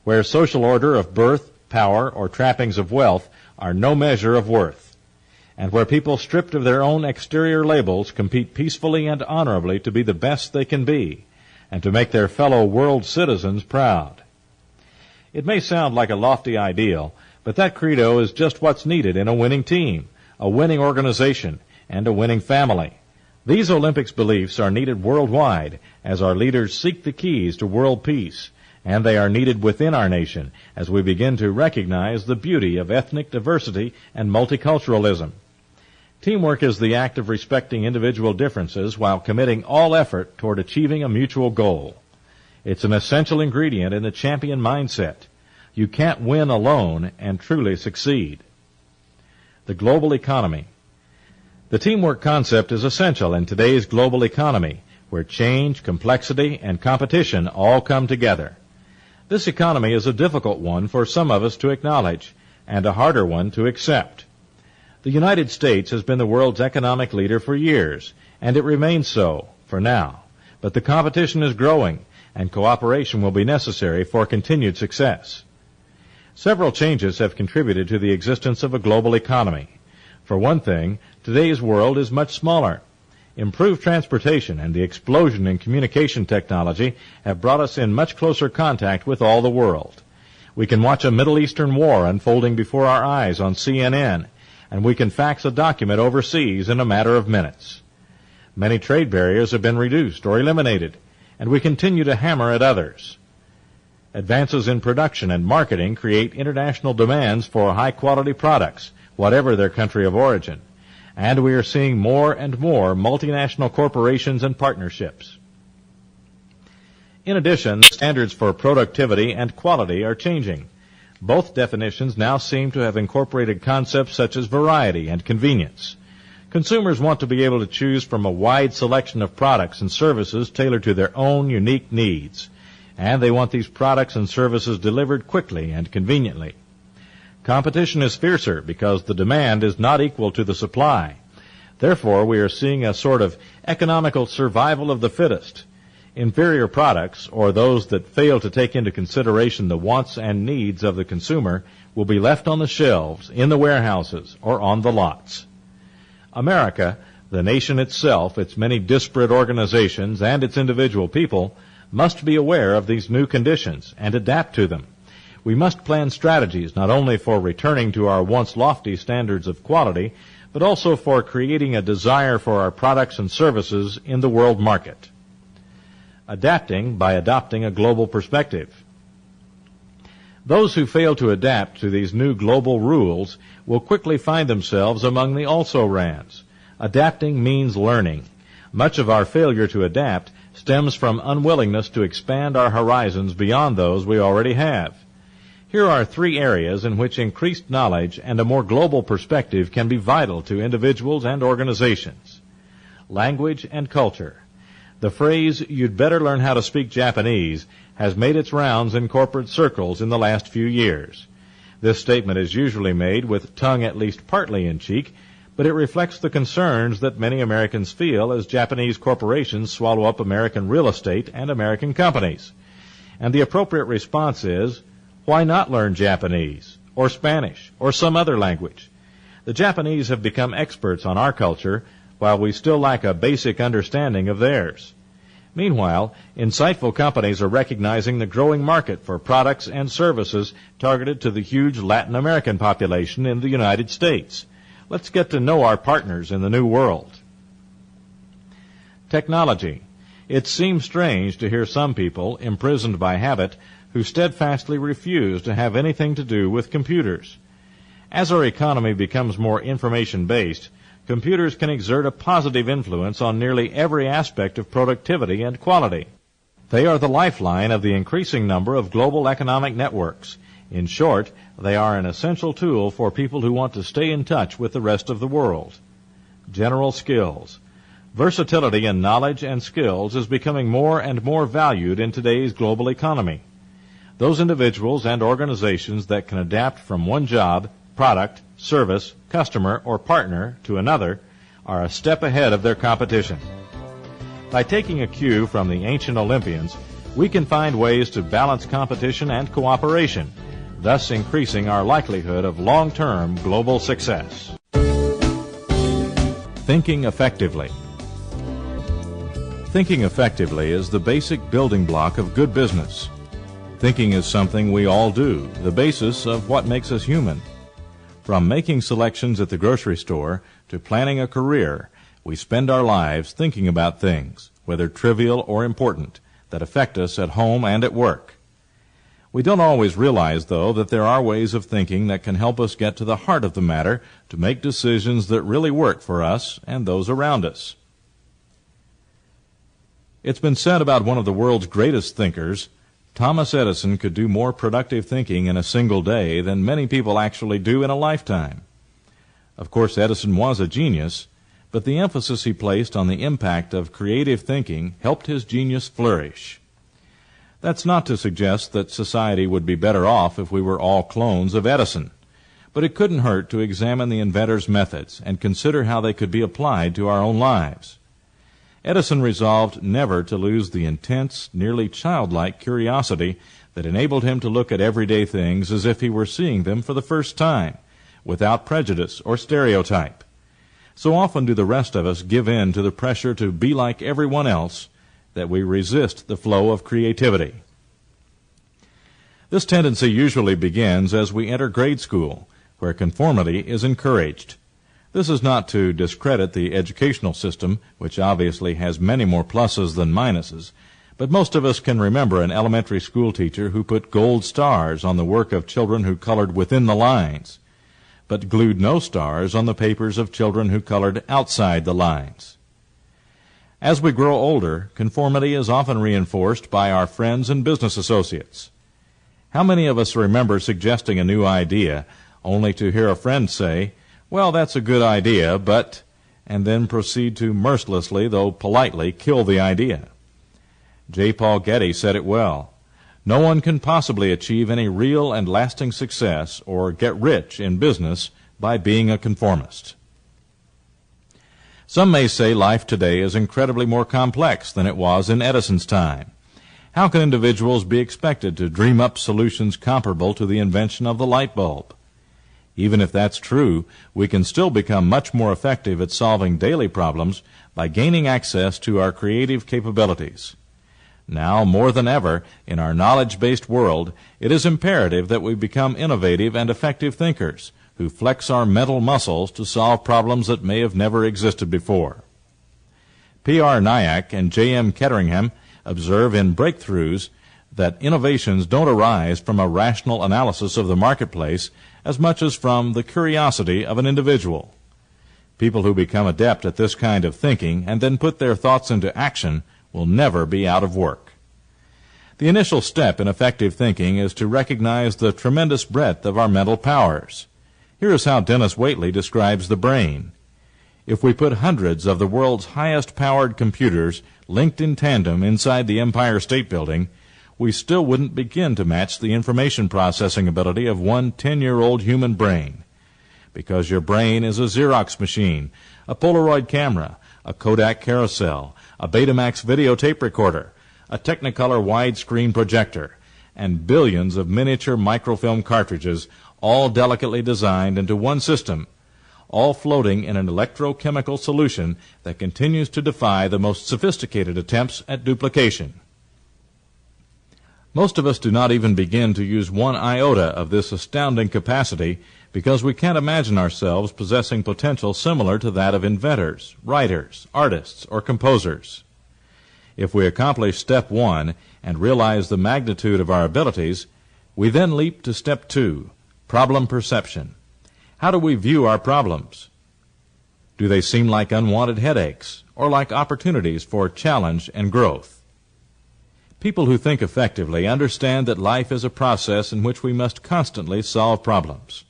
where social order of birth, power, or trappings of wealth are no measure of worth, and where people stripped of their own exterior labels compete peacefully and honorably to be the best they can be, and to make their fellow world citizens proud. It may sound like a lofty ideal, but that credo is just what's needed in a winning team, a winning organization, and a winning family. These Olympics beliefs are needed worldwide as our leaders seek the keys to world peace, and they are needed within our nation as we begin to recognize the beauty of ethnic diversity and multiculturalism. Teamwork is the act of respecting individual differences while committing all effort toward achieving a mutual goal. It's an essential ingredient in the champion mindset. You can't win alone and truly succeed. The global economy. The teamwork concept is essential in today's global economy, where change, complexity, and competition all come together. This economy is a difficult one for some of us to acknowledge, and a harder one to accept. The United States has been the world's economic leader for years, and it remains so, for now. But the competition is growing, and cooperation will be necessary for continued success. Several changes have contributed to the existence of a global economy. For one thing, today's world is much smaller. Improved transportation and the explosion in communication technology have brought us in much closer contact with all the world. We can watch a Middle Eastern war unfolding before our eyes on CNN, and we can fax a document overseas in a matter of minutes. Many trade barriers have been reduced or eliminated, and we continue to hammer at others. Advances in production and marketing create international demands for high-quality products, whatever their country of origin, and we are seeing more and more multinational corporations and partnerships. In addition, standards for productivity and quality are changing. Both definitions now seem to have incorporated concepts such as variety and convenience. Consumers want to be able to choose from a wide selection of products and services tailored to their own unique needs, and they want these products and services delivered quickly and conveniently. Competition is fiercer because the demand is not equal to the supply. Therefore, we are seeing a sort of economical survival of the fittest. Inferior products, or those that fail to take into consideration the wants and needs of the consumer, will be left on the shelves, in the warehouses, or on the lots. America, the nation itself, its many disparate organizations, and its individual people, must be aware of these new conditions and adapt to them. We must plan strategies not only for returning to our once lofty standards of quality, but also for creating a desire for our products and services in the world market. Adapting by adopting a global perspective. Those who fail to adapt to these new global rules will quickly find themselves among the also-rans. Adapting means learning. Much of our failure to adapt stems from unwillingness to expand our horizons beyond those we already have. Here are 3 areas in which increased knowledge and a more global perspective can be vital to individuals and organizations. Language and culture. The phrase, "you'd better learn how to speak Japanese," has made its rounds in corporate circles in the last few years. This statement is usually made with tongue at least partly in cheek, but it reflects the concerns that many Americans feel as Japanese corporations swallow up American real estate and American companies. And the appropriate response is, why not learn Japanese, or Spanish, or some other language? The Japanese have become experts on our culture, while we still lack a basic understanding of theirs. Meanwhile, insightful companies are recognizing the growing market for products and services targeted to the huge Latin American population in the United States. Let's get to know our partners in the new world. Technology. It seems strange to hear some people, imprisoned by habit, who steadfastly refuse to have anything to do with computers. As our economy becomes more information-based, computers can exert a positive influence on nearly every aspect of productivity and quality. They are the lifeline of the increasing number of global economic networks. In short, they are an essential tool for people who want to stay in touch with the rest of the world. General skills. Versatility in knowledge and skills is becoming more and more valued in today's global economy. Those individuals and organizations that can adapt from one job, product, service, customer, or partner to another are a step ahead of their competition. By taking a cue from the ancient Olympians, we can find ways to balance competition and cooperation, thus increasing our likelihood of long-term global success. Thinking effectively. Thinking effectively is the basic building block of good business. Thinking is something we all do, the basis of what makes us human. From making selections at the grocery store to planning a career, we spend our lives thinking about things, whether trivial or important, that affect us at home and at work. We don't always realize, though, that there are ways of thinking that can help us get to the heart of the matter to make decisions that really work for us and those around us. It's been said about one of the world's greatest thinkers, Thomas Edison could do more productive thinking in a single day than many people actually do in a lifetime. Of course, Edison was a genius, but the emphasis he placed on the impact of creative thinking helped his genius flourish. That's not to suggest that society would be better off if we were all clones of Edison, but it couldn't hurt to examine the inventor's methods and consider how they could be applied to our own lives. Edison resolved never to lose the intense, nearly childlike curiosity that enabled him to look at everyday things as if he were seeing them for the first time, without prejudice or stereotype. So often do the rest of us give in to the pressure to be like everyone else that we resist the flow of creativity. This tendency usually begins as we enter grade school, where conformity is encouraged. This is not to discredit the educational system, which obviously has many more pluses than minuses, but most of us can remember an elementary school teacher who put gold stars on the work of children who colored within the lines, but glued no stars on the papers of children who colored outside the lines. As we grow older, conformity is often reinforced by our friends and business associates. How many of us remember suggesting a new idea only to hear a friend say, "Well, that's a good idea, but," and then proceed to mercilessly, though politely, kill the idea? J. Paul Getty said it well. No one can possibly achieve any real and lasting success or get rich in business by being a conformist. Some may say life today is incredibly more complex than it was in Edison's time. How can individuals be expected to dream up solutions comparable to the invention of the light bulb? Even if that's true, we can still become much more effective at solving daily problems by gaining access to our creative capabilities. Now, more than ever, in our knowledge-based world, it is imperative that we become innovative and effective thinkers who flex our mental muscles to solve problems that may have never existed before. P.R. Nyack and J.M. Ketteringham observe in Breakthroughs that innovations don't arise from a rational analysis of the marketplace as much as from the curiosity of an individual. People who become adept at this kind of thinking and then put their thoughts into action will never be out of work. The initial step in effective thinking is to recognize the tremendous breadth of our mental powers. Here is how Dennis Waitley describes the brain. If we put hundreds of the world's highest-powered computers linked in tandem inside the Empire State Building, we still wouldn't begin to match the information processing ability of one 10-year-old human brain. Because your brain is a Xerox machine, a Polaroid camera, a Kodak carousel, a Betamax videotape recorder, a Technicolor widescreen projector, and billions of miniature microfilm cartridges, all delicately designed into one system, all floating in an electrochemical solution that continues to defy the most sophisticated attempts at duplication. Most of us do not even begin to use one iota of this astounding capacity because we can't imagine ourselves possessing potential similar to that of inventors, writers, artists, or composers. If we accomplish step 1 and realize the magnitude of our abilities, we then leap to step 2, problem perception. How do we view our problems? Do they seem like unwanted headaches or like opportunities for challenge and growth? People who think effectively understand that life is a process in which we must constantly solve problems.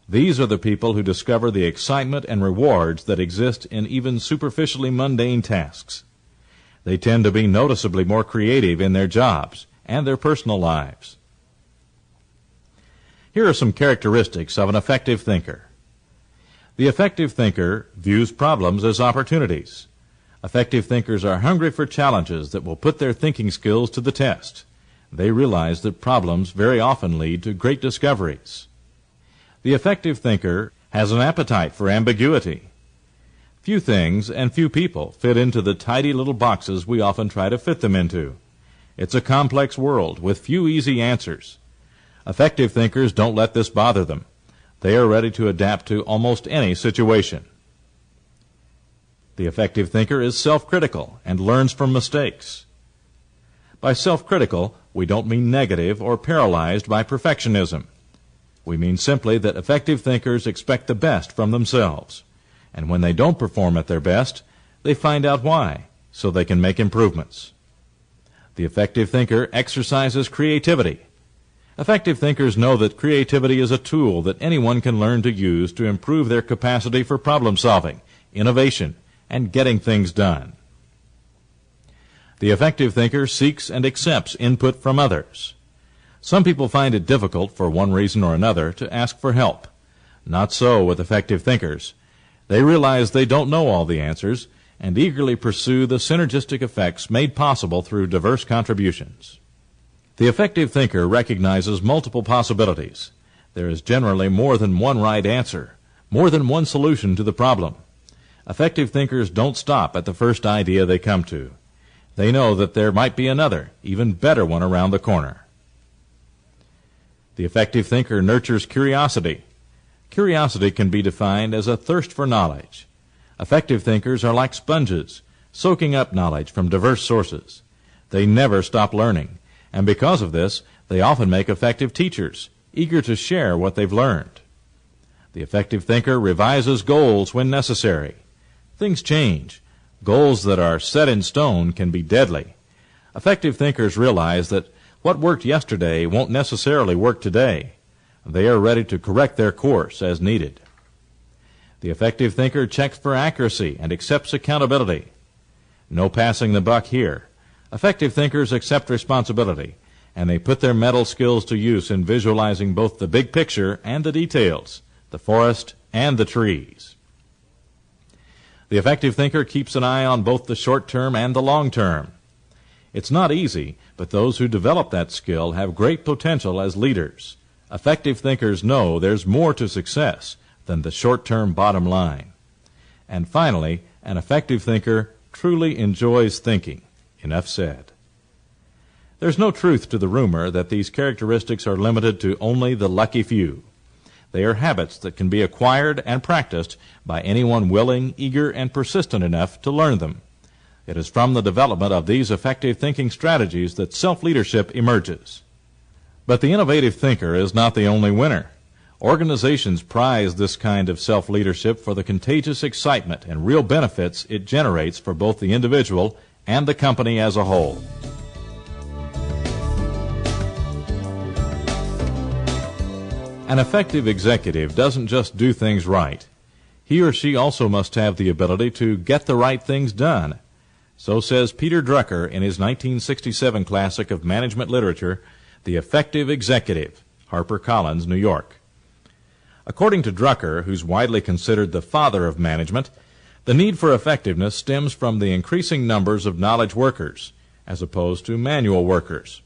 These are the people who discover the excitement and rewards that exist in even superficially mundane tasks. They tend to be noticeably more creative in their jobs and their personal lives. Here are some characteristics of an effective thinker. The effective thinker views problems as opportunities. Effective thinkers are hungry for challenges that will put their thinking skills to the test. They realize that problems very often lead to great discoveries. The effective thinker has an appetite for ambiguity. Few things and few people fit into the tidy little boxes we often try to fit them into. It's a complex world with few easy answers. Effective thinkers don't let this bother them. They are ready to adapt to almost any situation. The effective thinker is self-critical and learns from mistakes. By self-critical, we don't mean negative or paralyzed by perfectionism. We mean simply that effective thinkers expect the best from themselves. And when they don't perform at their best, they find out why, so they can make improvements. The effective thinker exercises creativity. Effective thinkers know that creativity is a tool that anyone can learn to use to improve their capacity for problem solving, innovation, and getting things done. The effective thinker seeks and accepts input from others. Some people find it difficult, for one reason or another, to ask for help. Not so with effective thinkers. They realize they don't know all the answers and eagerly pursue the synergistic effects made possible through diverse contributions. The effective thinker recognizes multiple possibilities. There is generally more than one right answer, more than one solution to the problem. Effective thinkers don't stop at the first idea they come to. They know that there might be another, even better one around the corner. The effective thinker nurtures curiosity. Curiosity can be defined as a thirst for knowledge. Effective thinkers are like sponges, soaking up knowledge from diverse sources. They never stop learning, and because of this, they often make effective teachers, eager to share what they've learned. The effective thinker revises goals when necessary. Things change. Goals that are set in stone can be deadly. Effective thinkers realize that what worked yesterday won't necessarily work today. They are ready to correct their course as needed. The effective thinker checks for accuracy and accepts accountability. No passing the buck here. Effective thinkers accept responsibility, and they put their mental skills to use in visualizing both the big picture and the details, the forest and the trees. The effective thinker keeps an eye on both the short term and the long term. It's not easy, but those who develop that skill have great potential as leaders. Effective thinkers know there's more to success than the short-term bottom line. And finally, an effective thinker truly enjoys thinking. Enough said. There's no truth to the rumor that these characteristics are limited to only the lucky few. They are habits that can be acquired and practiced by anyone willing, eager, and persistent enough to learn them. It is from the development of these effective thinking strategies that self-leadership emerges. But the innovative thinker is not the only winner. Organizations prize this kind of self-leadership for the contagious excitement and real benefits it generates for both the individual and the company as a whole. An effective executive doesn't just do things right. He or she also must have the ability to get the right things done. So says Peter Drucker in his 1967 classic of management literature, The Effective Executive, HarperCollins, New York. According to Drucker, who's widely considered the father of management, the need for effectiveness stems from the increasing numbers of knowledge workers, as opposed to manual workers.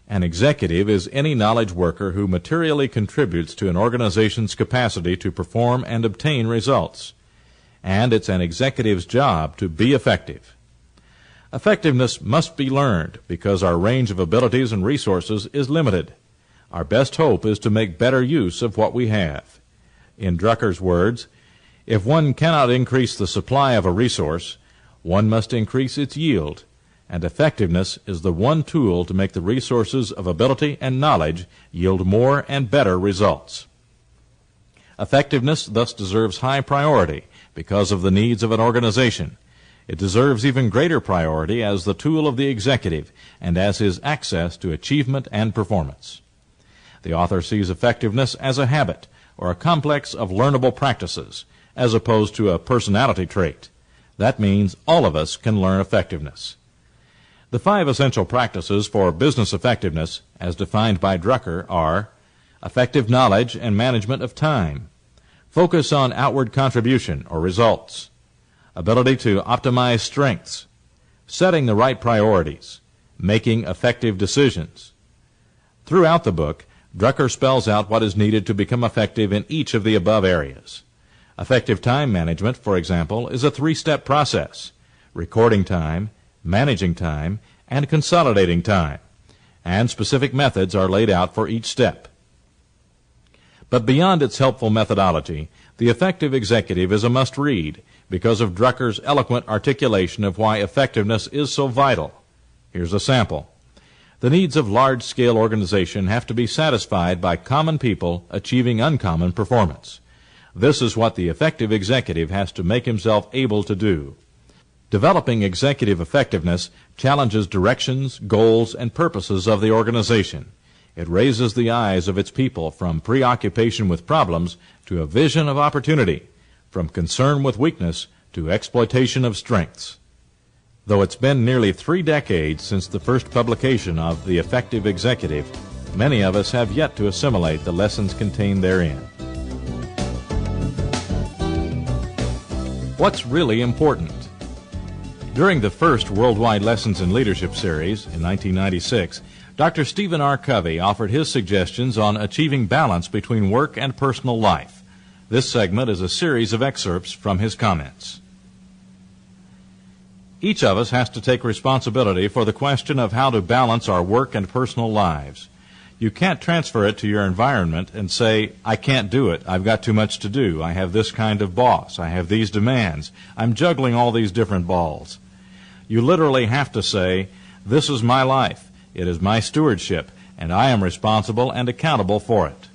An executive is any knowledge worker who materially contributes to an organization's capacity to perform and obtain results. And it's an executive's job to be effective. Effectiveness must be learned because our range of abilities and resources is limited. Our best hope is to make better use of what we have. In Drucker's words, if one cannot increase the supply of a resource, one must increase its yield, and effectiveness is the one tool to make the resources of ability and knowledge yield more and better results. Effectiveness thus deserves high priority because of the needs of an organization. It deserves even greater priority as the tool of the executive and as his access to achievement and performance. The author sees effectiveness as a habit or a complex of learnable practices, as opposed to a personality trait. That means all of us can learn effectiveness. The 5 essential practices for business effectiveness, as defined by Drucker, are effective knowledge and management of time, focus on outward contribution or results, ability to optimize strengths, setting the right priorities, making effective decisions. Throughout the book, Drucker spells out what is needed to become effective in each of the above areas. Effective time management, for example, is a 3-step process: recording time, managing time, and consolidating time, and specific methods are laid out for each step. But beyond its helpful methodology, The Effective Executive is a must-read because of Drucker's eloquent articulation of why effectiveness is so vital. Here's a sample. The needs of large-scale organization have to be satisfied by common people achieving uncommon performance. This is what the effective executive has to make himself able to do. Developing executive effectiveness challenges directions, goals, and purposes of the organization. It raises the eyes of its people from preoccupation with problems to a vision of opportunity, from concern with weakness to exploitation of strengths. Though it's been nearly 3 decades since the first publication of The Effective Executive, many of us have yet to assimilate the lessons contained therein. What's really important? During the first Worldwide Lessons in Leadership series in 1996, Dr. Stephen R. Covey offered his suggestions on achieving balance between work and personal life. This segment is a series of excerpts from his comments. Each of us has to take responsibility for the question of how to balance our work and personal lives. You can't transfer it to your environment and say, I can't do it, I've got too much to do, I have this kind of boss, I have these demands, I'm juggling all these different balls. You literally have to say, this is my life, it is my stewardship, and I am responsible and accountable for it.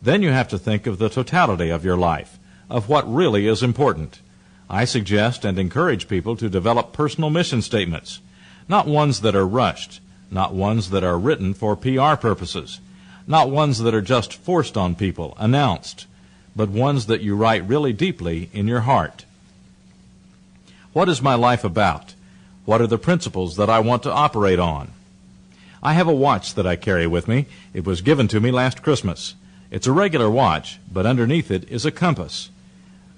Then you have to think of the totality of your life, of what really is important. I suggest and encourage people to develop personal mission statements, not ones that are rushed, not ones that are written for PR purposes, not ones that are just forced on people, announced, but ones that you write really deeply in your heart. What is my life about? What are the principles that I want to operate on? I have a watch that I carry with me. It was given to me last Christmas. It's a regular watch, but underneath it is a compass.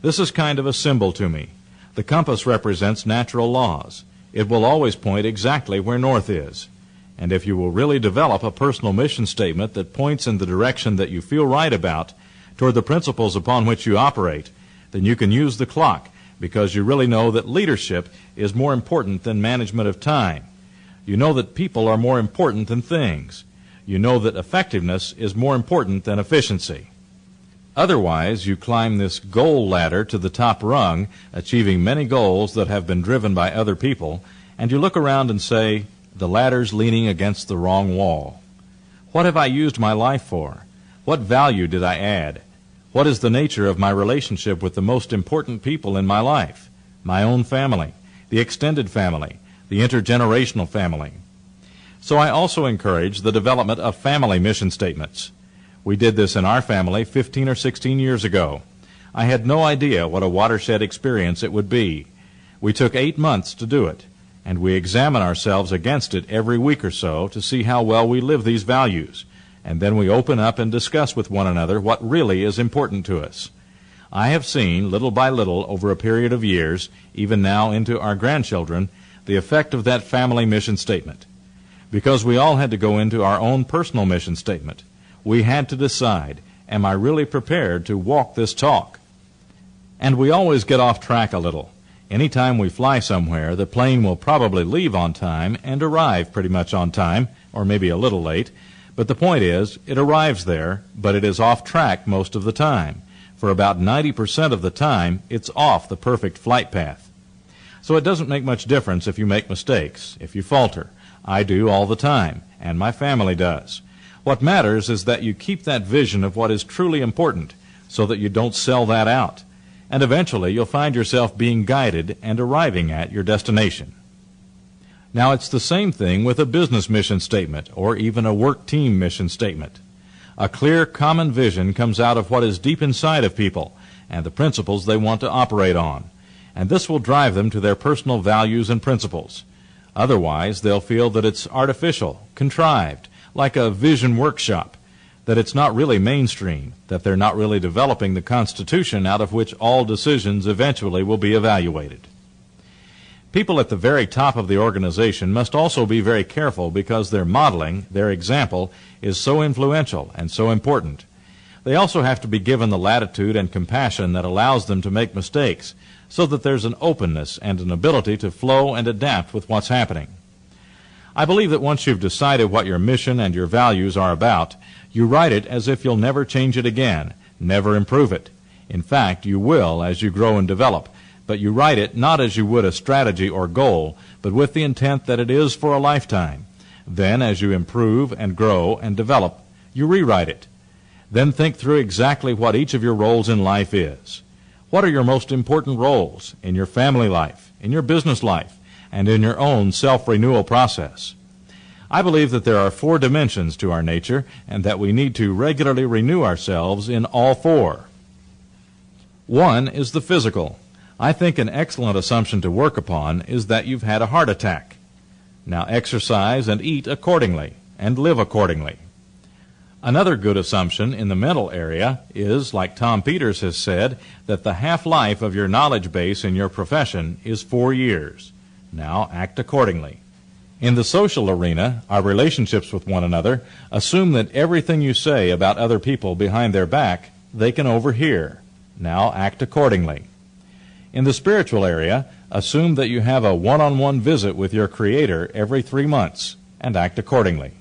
This is kind of a symbol to me. The compass represents natural laws. It will always point exactly where north is. And if you will really develop a personal mission statement that points in the direction that you feel right about, toward the principles upon which you operate, then you can use the clock, because you really know that leadership is more important than management of time. You know that people are more important than things. You know that effectiveness is more important than efficiency. Otherwise, you climb this goal ladder to the top rung, achieving many goals that have been driven by other people, and you look around and say, the ladder's leaning against the wrong wall. What have I used my life for? What value did I add? What is the nature of my relationship with the most important people in my life? My own family, the extended family, the intergenerational family. So I also encourage the development of family mission statements. We did this in our family 15 or 16 years ago. I had no idea what a watershed experience it would be. We took 8 months to do it, and we examine ourselves against it every week or so to see how well we live these values, and then we open up and discuss with one another what really is important to us. I have seen, little by little, over a period of years, even now into our grandchildren, the effect of that family mission statement. because we all had to go into our own personal mission statement. We had to decide, am I really prepared to walk this talk? And we always get off track a little. Anytime we fly somewhere, the plane will probably leave on time and arrive pretty much on time, or maybe a little late. But the point is, it arrives there, but it is off track most of the time. For about 90% of the time, it's off the perfect flight path. So it doesn't make much difference if you make mistakes, if you falter. I do all the time, and my family does. What matters is that you keep that vision of what is truly important, so that you don't sell that out. And eventually you'll find yourself being guided and arriving at your destination. Now, it's the same thing with a business mission statement or even a work team mission statement. A clear, common vision comes out of what is deep inside of people and the principles they want to operate on, and this will drive them to their personal values and principles. Otherwise, they'll feel that it's artificial, contrived, like a vision workshop, that it's not really mainstream, that they're not really developing the Constitution out of which all decisions eventually will be evaluated. People at the very top of the organization must also be very careful because their modeling, their example, is so influential and so important. They also have to be given the latitude and compassion that allows them to make mistakes, so that there's an openness and an ability to flow and adapt with what's happening. I believe that once you've decided what your mission and your values are about, you write it as if you'll never change it again, never improve it. In fact, you will as you grow and develop, but you write it not as you would a strategy or goal, but with the intent that it is for a lifetime. Then, as you improve and grow and develop, you rewrite it. Then think through exactly what each of your roles in life is. What are your most important roles in your family life, in your business life, and in your own self-renewal process? I believe that there are 4 dimensions to our nature and that we need to regularly renew ourselves in all 4. One is the physical. I think an excellent assumption to work upon is that you've had a heart attack. Now exercise and eat accordingly and live accordingly. Another good assumption in the mental area is, like Tom Peters has said, that the half-life of your knowledge base in your profession is 4 years. Now act accordingly. In the social arena, our relationships with one another assume that everything you say about other people behind their back, they can overhear. Now act accordingly. In the spiritual area, assume that you have a one-on-one visit with your Creator every 3 months, and act accordingly.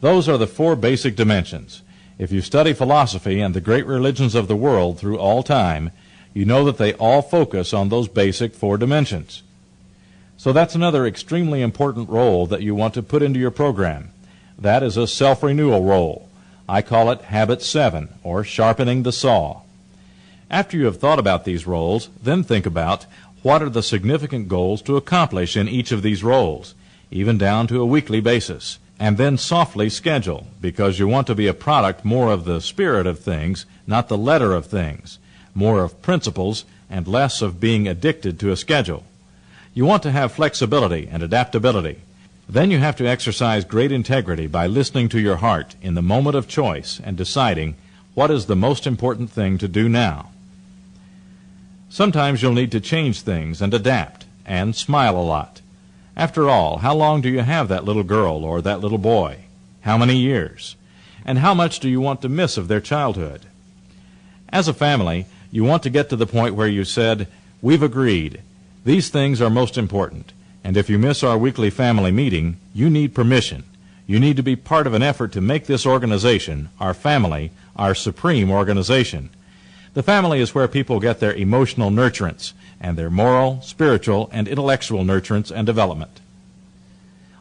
Those are the 4 basic dimensions. If you study philosophy and the great religions of the world through all time, you know that they all focus on those basic 4 dimensions. So that's another extremely important role that you want to put into your program. That is a self-renewal role. I call it Habit 7, or sharpening the saw. After you have thought about these roles, then think about what are the significant goals to accomplish in each of these roles, even down to a weekly basis, and then softly schedule, because you want to be a product more of the spirit of things, not the letter of things, more of principles and less of being addicted to a schedule. You want to have flexibility and adaptability. Then you have to exercise great integrity by listening to your heart in the moment of choice and deciding what is the most important thing to do now. Sometimes you'll need to change things and adapt and smile a lot. After all, how long do you have that little girl or that little boy? How many years? And how much do you want to miss of their childhood? As a family, you want to get to the point where you said, "We've agreed. These things are most important, and if you miss our weekly family meeting, you need permission. You need to be part of an effort to make this organization, our family, our supreme organization." The family is where people get their emotional nurturance and their moral, spiritual, and intellectual nurturance and development.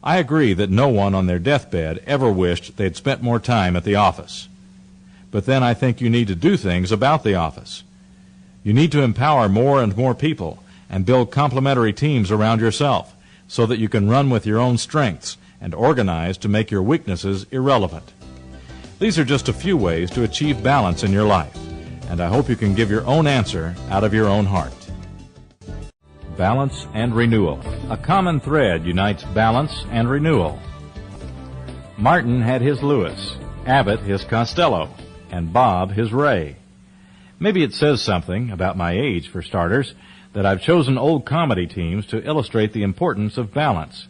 I agree that no one on their deathbed ever wished they'd spent more time at the office. But then I think you need to do things about the office. You need to empower more and more people and build complementary teams around yourself so that you can run with your own strengths and organize to make your weaknesses irrelevant. These are just a few ways to achieve balance in your life, and I hope you can give your own answer out of your own heart. Balance and renewal. A common thread unites balance and renewal. Martin had his Lewis, Abbott his Costello, and Bob his Ray. Maybe it says something about my age, for starters, that I've chosen old comedy teams to illustrate the importance of balance.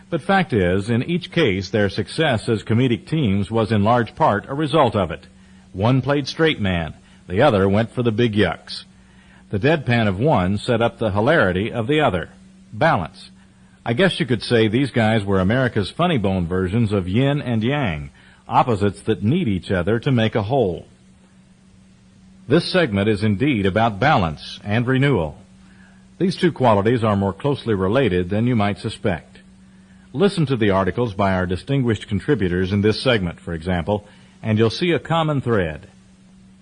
But fact is, in each case, their success as comedic teams was in large part a result of it. One played straight man, the other went for the big yucks. The deadpan of one set up the hilarity of the other. Balance. I guess you could say these guys were America's funny bone versions of yin and yang, opposites that need each other to make a whole. This segment is indeed about balance and renewal. These two qualities are more closely related than you might suspect. Listen to the articles by our distinguished contributors in this segment, for example, and you'll see a common thread.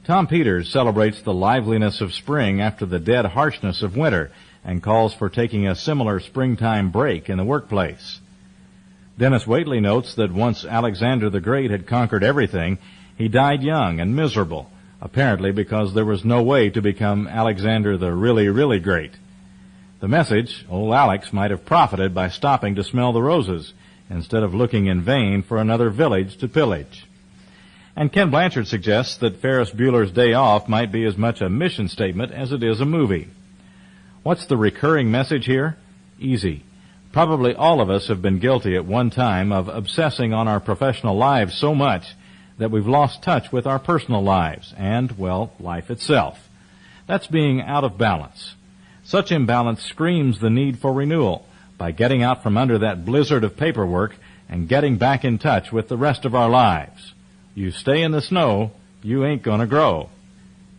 Tom Peters celebrates the liveliness of spring after the dead harshness of winter and calls for taking a similar springtime break in the workplace. Dennis Waitley notes that once Alexander the Great had conquered everything, he died young and miserable, apparently because there was no way to become Alexander the really, really great. The message, old Alex might have profited by stopping to smell the roses instead of looking in vain for another village to pillage. And Ken Blanchard suggests that Ferris Bueller's Day Off might be as much a mission statement as it is a movie. What's the recurring message here? Easy. Probably all of us have been guilty at one time of obsessing on our professional lives so much that we've lost touch with our personal lives and, well, life itself. That's being out of balance. Such imbalance screams the need for renewal by getting out from under that blizzard of paperwork and getting back in touch with the rest of our lives. You stay in the snow, you ain't gonna grow.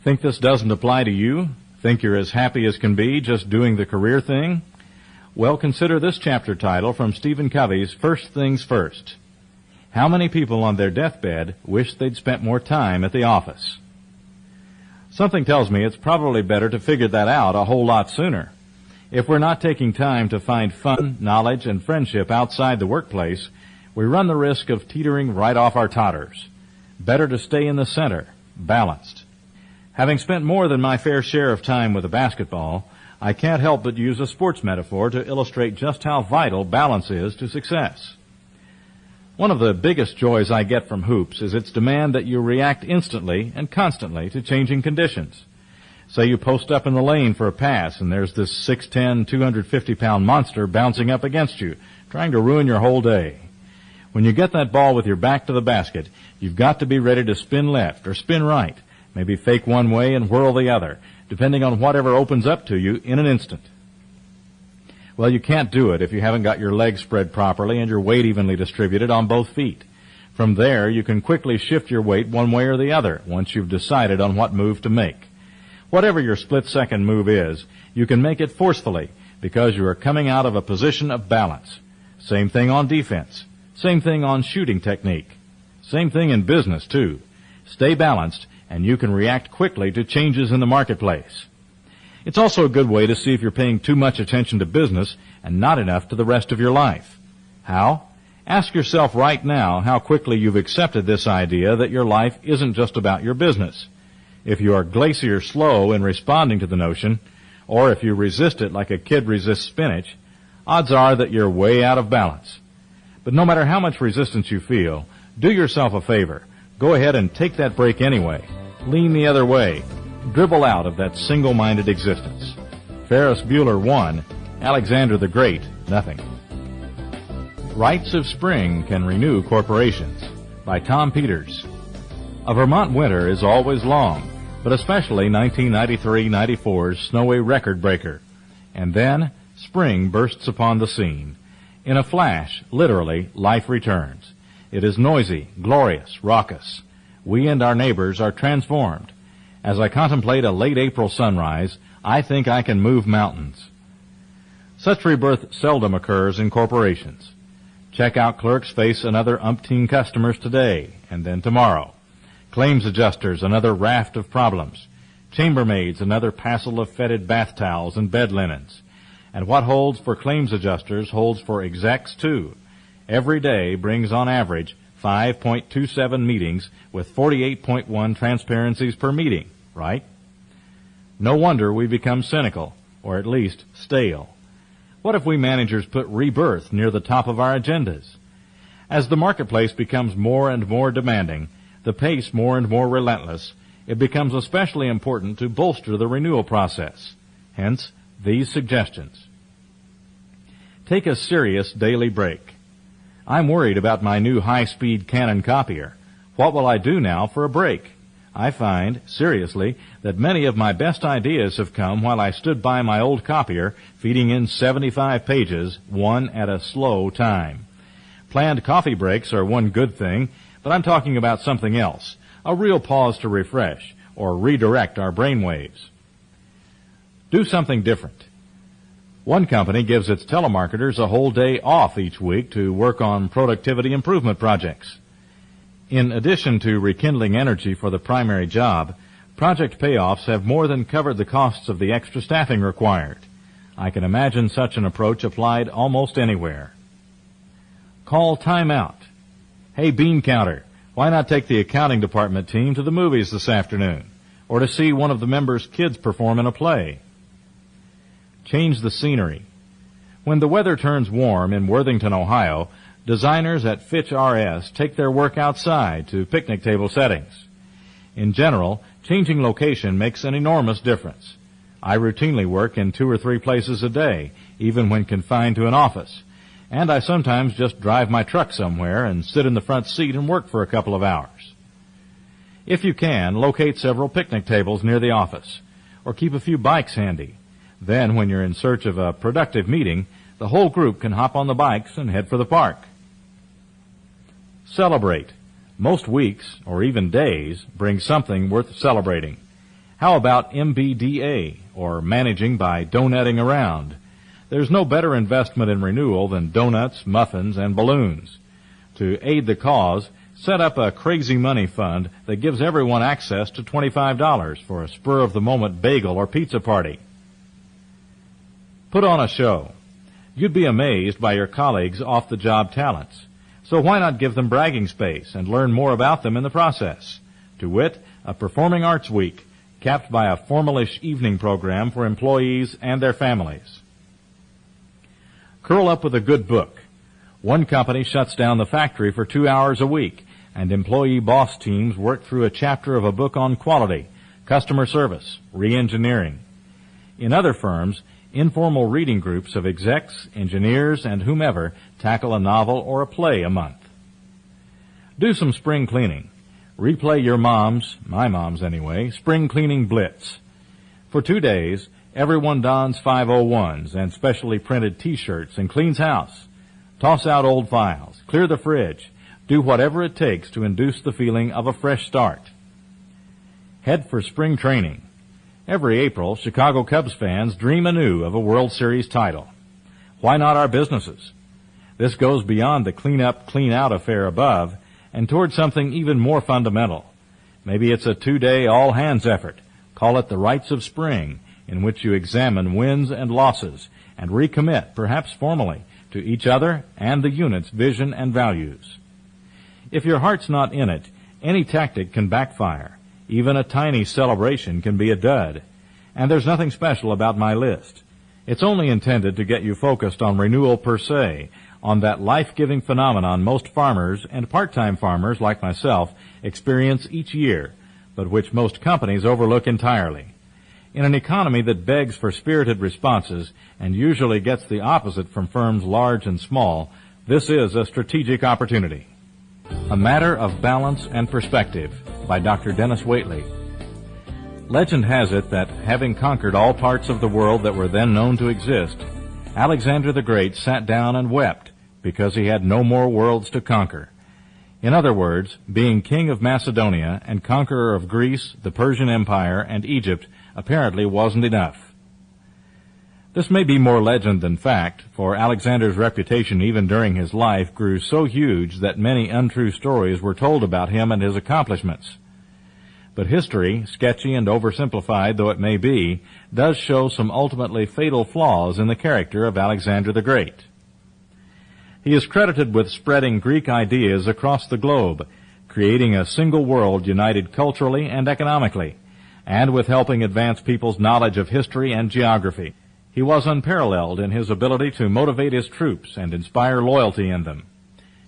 Think this doesn't apply to you? Think you're as happy as can be just doing the career thing? Well, consider this chapter title from Stephen Covey's First Things First. How many people on their deathbed wish they'd spent more time at the office? Something tells me it's probably better to figure that out a whole lot sooner. If we're not taking time to find fun, knowledge, and friendship outside the workplace, we run the risk of teetering right off our totters. Better to stay in the center, balanced. Having spent more than my fair share of time with a basketball, I can't help but use a sports metaphor to illustrate just how vital balance is to success. One of the biggest joys I get from hoops is its demand that you react instantly and constantly to changing conditions. Say you post up in the lane for a pass and there's this 6'10", 250-pound monster bouncing up against you, trying to ruin your whole day. When you get that ball with your back to the basket, you've got to be ready to spin left or spin right, maybe fake one way and whirl the other, depending on whatever opens up to you in an instant. Well, you can't do it if you haven't got your legs spread properly and your weight evenly distributed on both feet. From there, you can quickly shift your weight one way or the other once you've decided on what move to make. Whatever your split-second move is, you can make it forcefully because you are coming out of a position of balance. Same thing on defense. Same thing on shooting technique. Same thing in business, too. Stay balanced, and you can react quickly to changes in the marketplace. It's also a good way to see if you're paying too much attention to business and not enough to the rest of your life. How? Ask yourself right now how quickly you've accepted this idea that your life isn't just about your business. If you are glacier slow in responding to the notion, or if you resist it like a kid resists spinach, odds are that you're way out of balance. But no matter how much resistance you feel, do yourself a favor. Go ahead and take that break anyway. Lean the other way. Dribble out of that single-minded existence. Ferris Bueller won, Alexander the Great nothing. Rites of Spring Can Renew Corporations by Tom Peters. A Vermont winter is always long, but especially 1993-94's snowy record breaker. And then spring bursts upon the scene. In a flash, literally, life returns. It is noisy, glorious, raucous. We and our neighbors are transformed. As I contemplate a late April sunrise, I think I can move mountains. Such rebirth seldom occurs in corporations. Checkout clerks face another umpteen customers today and then tomorrow. Claims adjusters another raft of problems. Chambermaids another passel of fetid bath towels and bed linens. And what holds for claims adjusters holds for execs too. Every day brings on average 5.27 meetings with 48.1 transparencies per meeting, right? No wonder we become cynical, or at least stale. What if we managers put rebirth near the top of our agendas? As the marketplace becomes more and more demanding, the pace more and more relentless, it becomes especially important to bolster the renewal process. Hence, these suggestions. Take a serious daily break. I'm worried about my new high-speed Canon copier. What will I do now for a break? I find, seriously, that many of my best ideas have come while I stood by my old copier, feeding in 75 pages, one at a slow time. Planned coffee breaks are one good thing, but I'm talking about something else, a real pause to refresh or redirect our brainwaves. Do something different. One company gives its telemarketers a whole day off each week to work on productivity improvement projects. In addition to rekindling energy for the primary job, project payoffs have more than covered the costs of the extra staffing required. I can imagine such an approach applied almost anywhere. Call time out. Hey, bean counter, why not take the accounting department team to the movies this afternoon, or to see one of the members' kids perform in a play? Change the scenery. When the weather turns warm in Worthington, Ohio, designers at Fitch RS take their work outside to picnic table settings. In general, changing location makes an enormous difference. I routinely work in 2 or 3 places a day, even when confined to an office, and I sometimes just drive my truck somewhere and sit in the front seat and work for a couple of hours. If you can, locate several picnic tables near the office, or keep a few bikes handy. Then, when you're in search of a productive meeting, the whole group can hop on the bikes and head for the park. Celebrate. Most weeks, or even days, bring something worth celebrating. How about MBDA, or managing by donuting around? There's no better investment in renewal than donuts, muffins, and balloons. To aid the cause, set up a crazy money fund that gives everyone access to $25 for a spur-of-the-moment bagel or pizza party. Put on a show. You'd be amazed by your colleagues' off-the-job talents. So why not give them bragging space and learn more about them in the process? To wit, a performing arts week, capped by a formalish evening program for employees and their families. Curl up with a good book. One company shuts down the factory for 2 hours a week, and employee boss teams work through a chapter of a book on quality, customer service, re-engineering. In other firms, informal reading groups of execs, engineers, and whomever tackle a novel or a play a month. Do some spring cleaning. Replay your my mom's anyway, spring cleaning blitz. For 2 days, everyone dons 501s and specially printed T-shirts and cleans house. Toss out old files, clear the fridge, do whatever it takes to induce the feeling of a fresh start. Head for spring training. Every April, Chicago Cubs fans dream anew of a World Series title. Why not our businesses? This goes beyond the clean-up, clean-out affair above and toward something even more fundamental. Maybe it's a 2-day all-hands effort. Call it the Rites of Spring, in which you examine wins and losses and recommit, perhaps formally, to each other and the unit's vision and values. If your heart's not in it, any tactic can backfire. Even a tiny celebration can be a dud. And there's nothing special about my list. It's only intended to get you focused on renewal per se, on that life-giving phenomenon most farmers and part-time farmers like myself experience each year, but which most companies overlook entirely. In an economy that begs for spirited responses and usually gets the opposite from firms large and small, this is a strategic opportunity. A Matter of Balance and Perspective by Dr. Dennis Waitley. Legend has it that, having conquered all parts of the world that were then known to exist, Alexander the Great sat down and wept because he had no more worlds to conquer. In other words, being king of Macedonia and conqueror of Greece, the Persian Empire, and Egypt apparently wasn't enough. This may be more legend than fact, for Alexander's reputation even during his life grew so huge that many untrue stories were told about him and his accomplishments. But history, sketchy and oversimplified though it may be, does show some ultimately fatal flaws in the character of Alexander the Great. He is credited with spreading Greek ideas across the globe, creating a single world united culturally and economically, and with helping advance people's knowledge of history and geography. He was unparalleled in his ability to motivate his troops and inspire loyalty in them.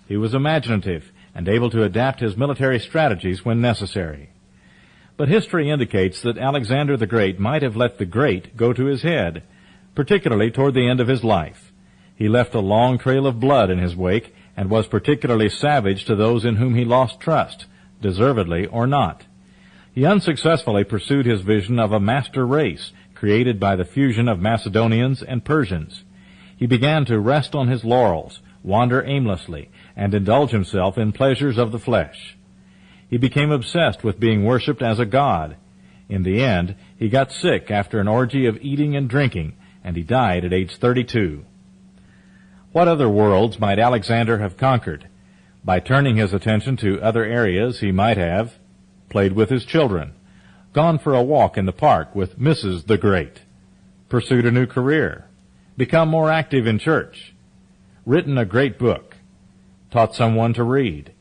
He was imaginative and able to adapt his military strategies when necessary. But history indicates that Alexander the Great might have let the great go to his head, particularly toward the end of his life. He left a long trail of blood in his wake and was particularly savage to those in whom he lost trust, deservedly or not. He unsuccessfully pursued his vision of a master race created by the fusion of Macedonians and Persians. He began to rest on his laurels, wander aimlessly, and indulge himself in pleasures of the flesh. He became obsessed with being worshipped as a god. In the end, he got sick after an orgy of eating and drinking, and he died at age 32. What other worlds might Alexander have conquered? By turning his attention to other areas, he might have played with his children, gone for a walk in the park with Mrs. the Great, pursued a new career, become more active in church, written a great book, taught someone to read,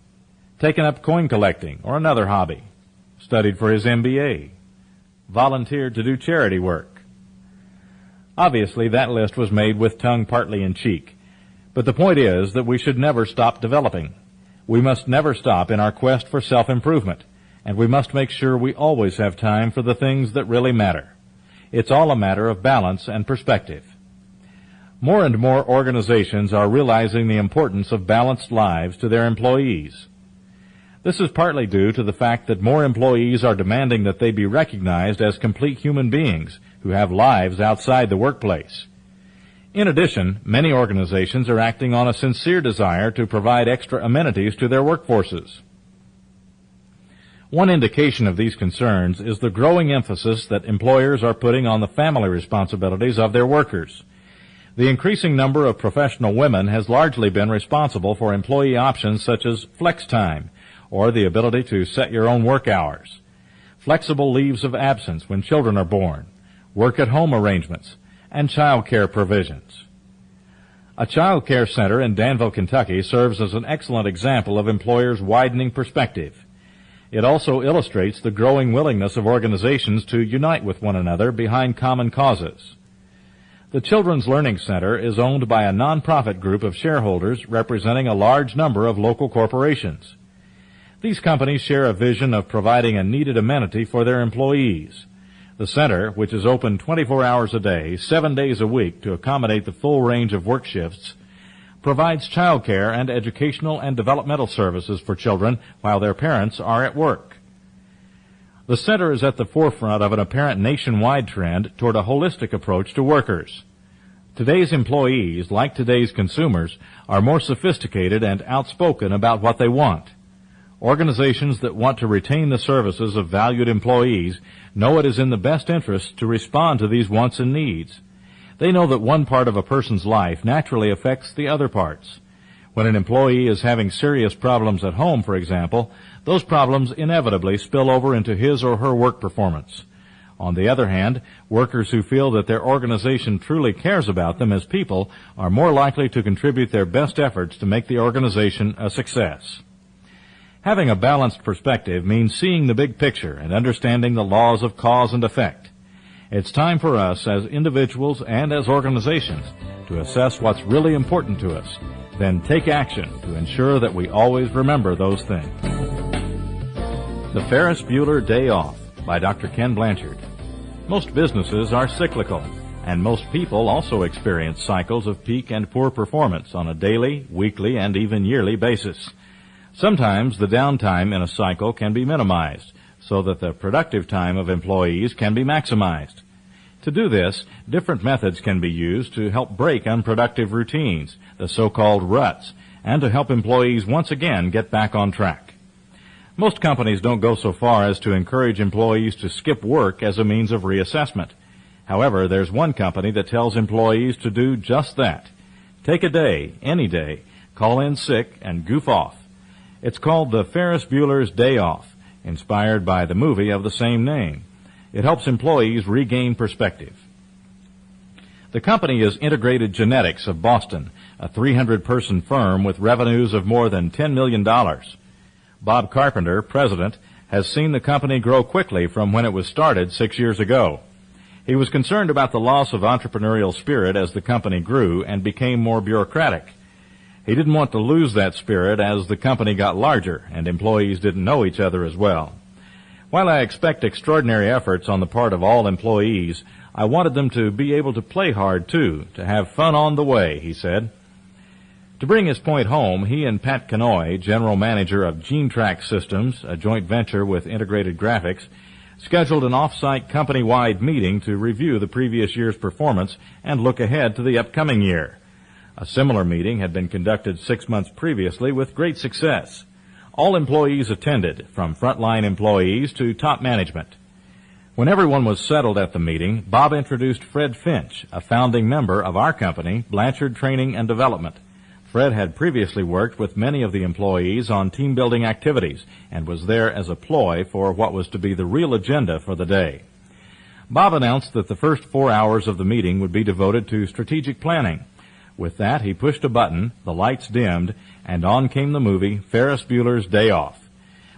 taken up coin collecting or another hobby, studied for his MBA, volunteered to do charity work. Obviously, that list was made with tongue partly in cheek, but the point is that we should never stop developing. We must never stop in our quest for self-improvement, and we must make sure we always have time for the things that really matter. It's all a matter of balance and perspective. More and more organizations are realizing the importance of balanced lives to their employees. This is partly due to the fact that more employees are demanding that they be recognized as complete human beings who have lives outside the workplace. In addition, many organizations are acting on a sincere desire to provide extra amenities to their workforces. One indication of these concerns is the growing emphasis that employers are putting on the family responsibilities of their workers. The increasing number of professional women has largely been responsible for employee options such as flex time, or the ability to set your own work hours, flexible leaves of absence when children are born, work-at-home arrangements, and child care provisions. A child care center in Danville, Kentucky serves as an excellent example of employers' widening perspective. It also illustrates the growing willingness of organizations to unite with one another behind common causes. The Children's Learning Center is owned by a nonprofit group of shareholders representing a large number of local corporations. These companies share a vision of providing a needed amenity for their employees. The center, which is open 24 hours a day, 7 days a week to accommodate the full range of work shifts, provides child care and educational and developmental services for children while their parents are at work. The center is at the forefront of an apparent nationwide trend toward a holistic approach to workers. Today's employees, like today's consumers, are more sophisticated and outspoken about what they want. Organizations that want to retain the services of valued employees know it is in the best interest to respond to these wants and needs. They know that one part of a person's life naturally affects the other parts. When an employee is having serious problems at home, for example, those problems inevitably spill over into his or her work performance. On the other hand, workers who feel that their organization truly cares about them as people are more likely to contribute their best efforts to make the organization a success. Having a balanced perspective means seeing the big picture and understanding the laws of cause and effect. It's time for us as individuals and as organizations to assess what's really important to us, then take action to ensure that we always remember those things. The Ferris Bueller Day Off by Dr. Ken Blanchard. Most businesses are cyclical, and most people also experience cycles of peak and poor performance on a daily, weekly, and even yearly basis. Sometimes the downtime in a cycle can be minimized so that the productive time of employees can be maximized. To do this, different methods can be used to help break unproductive routines, the so-called ruts, and to help employees once again get back on track. Most companies don't go so far as to encourage employees to skip work as a means of reassessment. However, there's one company that tells employees to do just that. Take a day, any day, call in sick, and goof off. It's called the Ferris Bueller's Day Off, inspired by the movie of the same name. It helps employees regain perspective. The company is Integrated Genetics of Boston, a 300-person firm with revenues of more than $10 million. Bob Carpenter, president, has seen the company grow quickly from when it was started 6 years ago. He was concerned about the loss of entrepreneurial spirit as the company grew and became more bureaucratic. He didn't want to lose that spirit as the company got larger and employees didn't know each other as well. While I expect extraordinary efforts on the part of all employees, I wanted them to be able to play hard, too, to have fun on the way, he said. To bring his point home, he and Pat Kanoy, general manager of GeneTrack Systems, a joint venture with Integrated Graphics, scheduled an off-site company-wide meeting to review the previous year's performance and look ahead to the upcoming year. A similar meeting had been conducted 6 months previously with great success. All employees attended, from frontline employees to top management. When everyone was settled at the meeting, Bob introduced Fred Finch, a founding member of our company, Blanchard Training and Development. Fred had previously worked with many of the employees on team-building activities and was there as a ploy for what was to be the real agenda for the day. Bob announced that the first 4 hours of the meeting would be devoted to strategic planning. With that, he pushed a button, the lights dimmed, and on came the movie Ferris Bueller's Day Off.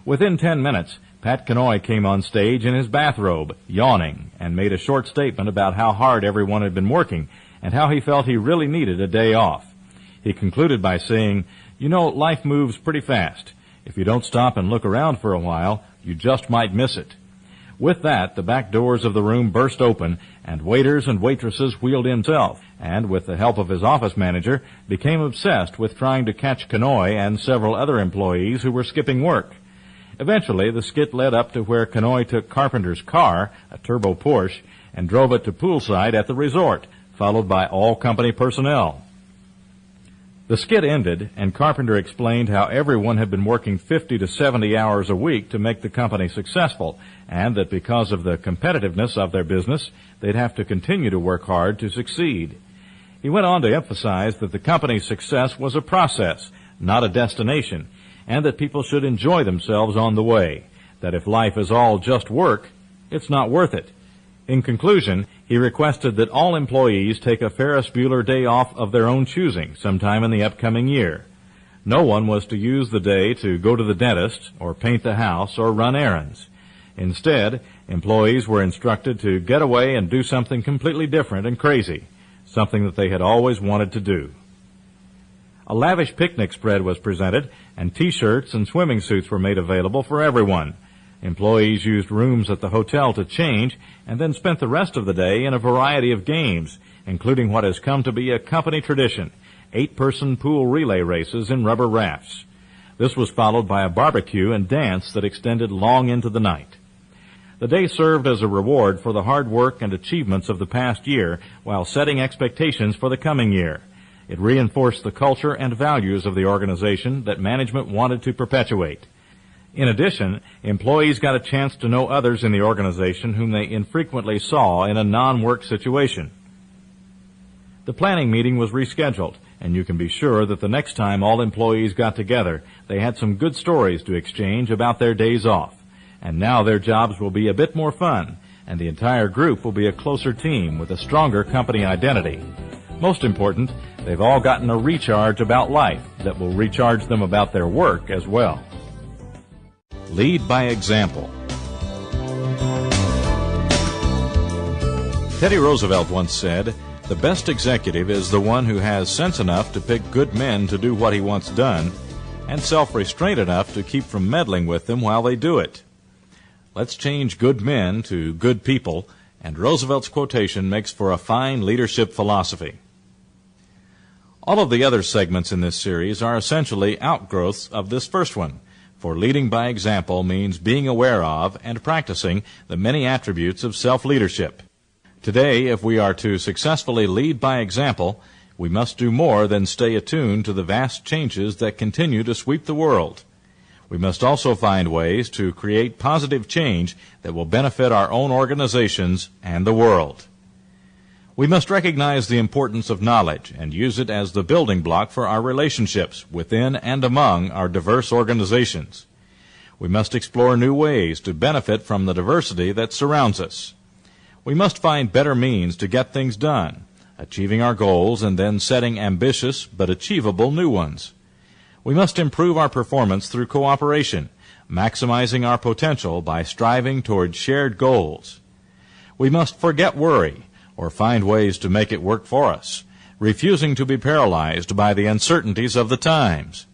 Within 10 minutes, Pat Kanoy came on stage in his bathrobe, yawning, and made a short statement about how hard everyone had been working and how he felt he really needed a day off. He concluded by saying, "You know, life moves pretty fast. If you don't stop and look around for a while, you just might miss it." With that, the back doors of the room burst open, and waiters and waitresses wheeled in himself, and with the help of his office manager, became obsessed with trying to catch Kanoy and several other employees who were skipping work. Eventually, the skit led up to where Kanoy took Carpenter's car, a turbo Porsche, and drove it to poolside at the resort, followed by all company personnel. The skit ended, and Carpenter explained how everyone had been working 50 to 70 hours a week to make the company successful, and that because of the competitiveness of their business, they'd have to continue to work hard to succeed. He went on to emphasize that the company's success was a process, not a destination, and that people should enjoy themselves on the way, that if life is all just work, it's not worth it. In conclusion, he requested that all employees take a Ferris Bueller day off of their own choosing sometime in the upcoming year. No one was to use the day to go to the dentist or paint the house or run errands. Instead, employees were instructed to get away and do something completely different and crazy, something that they had always wanted to do. A lavish picnic spread was presented, and T-shirts and swimming suits were made available for everyone. Employees used rooms at the hotel to change and then spent the rest of the day in a variety of games, including what has come to be a company tradition, 8-person pool relay races in rubber rafts. This was followed by a barbecue and dance that extended long into the night. The day served as a reward for the hard work and achievements of the past year while setting expectations for the coming year. It reinforced the culture and values of the organization that management wanted to perpetuate. In addition, employees got a chance to know others in the organization whom they infrequently saw in a non-work situation. The planning meeting was rescheduled, and you can be sure that the next time all employees got together, they had some good stories to exchange about their days off. And now their jobs will be a bit more fun, and the entire group will be a closer team with a stronger company identity. Most important, they've all gotten a recharge about life that will recharge them about their work as well. Lead by example. Teddy Roosevelt once said, "The best executive is the one who has sense enough to pick good men to do what he wants done, and self-restraint enough to keep from meddling with them while they do it." Let's change good men to good people, and Roosevelt's quotation makes for a fine leadership philosophy. All of the other segments in this series are essentially outgrowths of this first one. For leading by example means being aware of and practicing the many attributes of self-leadership. Today, if we are to successfully lead by example, we must do more than stay attuned to the vast changes that continue to sweep the world. We must also find ways to create positive change that will benefit our own organizations and the world. We must recognize the importance of knowledge and use it as the building block for our relationships within and among our diverse organizations. We must explore new ways to benefit from the diversity that surrounds us. We must find better means to get things done, achieving our goals and then setting ambitious but achievable new ones. We must improve our performance through cooperation, maximizing our potential by striving toward shared goals. We must forget worry, or find ways to make it work for us, refusing to be paralyzed by the uncertainties of the times.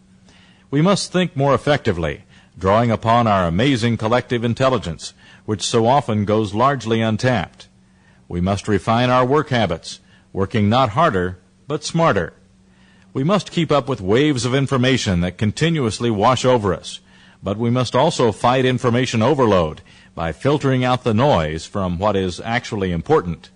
We must think more effectively, drawing upon our amazing collective intelligence, which so often goes largely untapped. We must refine our work habits, working not harder, but smarter. We must keep up with waves of information that continuously wash over us, but we must also fight information overload by filtering out the noise from what is actually important.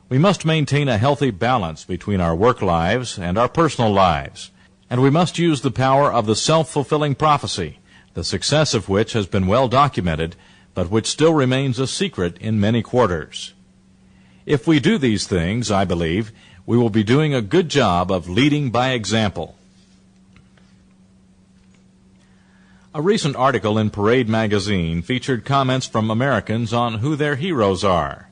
We must maintain a healthy balance between our work lives and our personal lives, and we must use the power of the self-fulfilling prophecy, the success of which has been well documented, but which still remains a secret in many quarters. If we do these things, I believe, we will be doing a good job of leading by example. A recent article in Parade magazine featured comments from Americans on who their heroes are.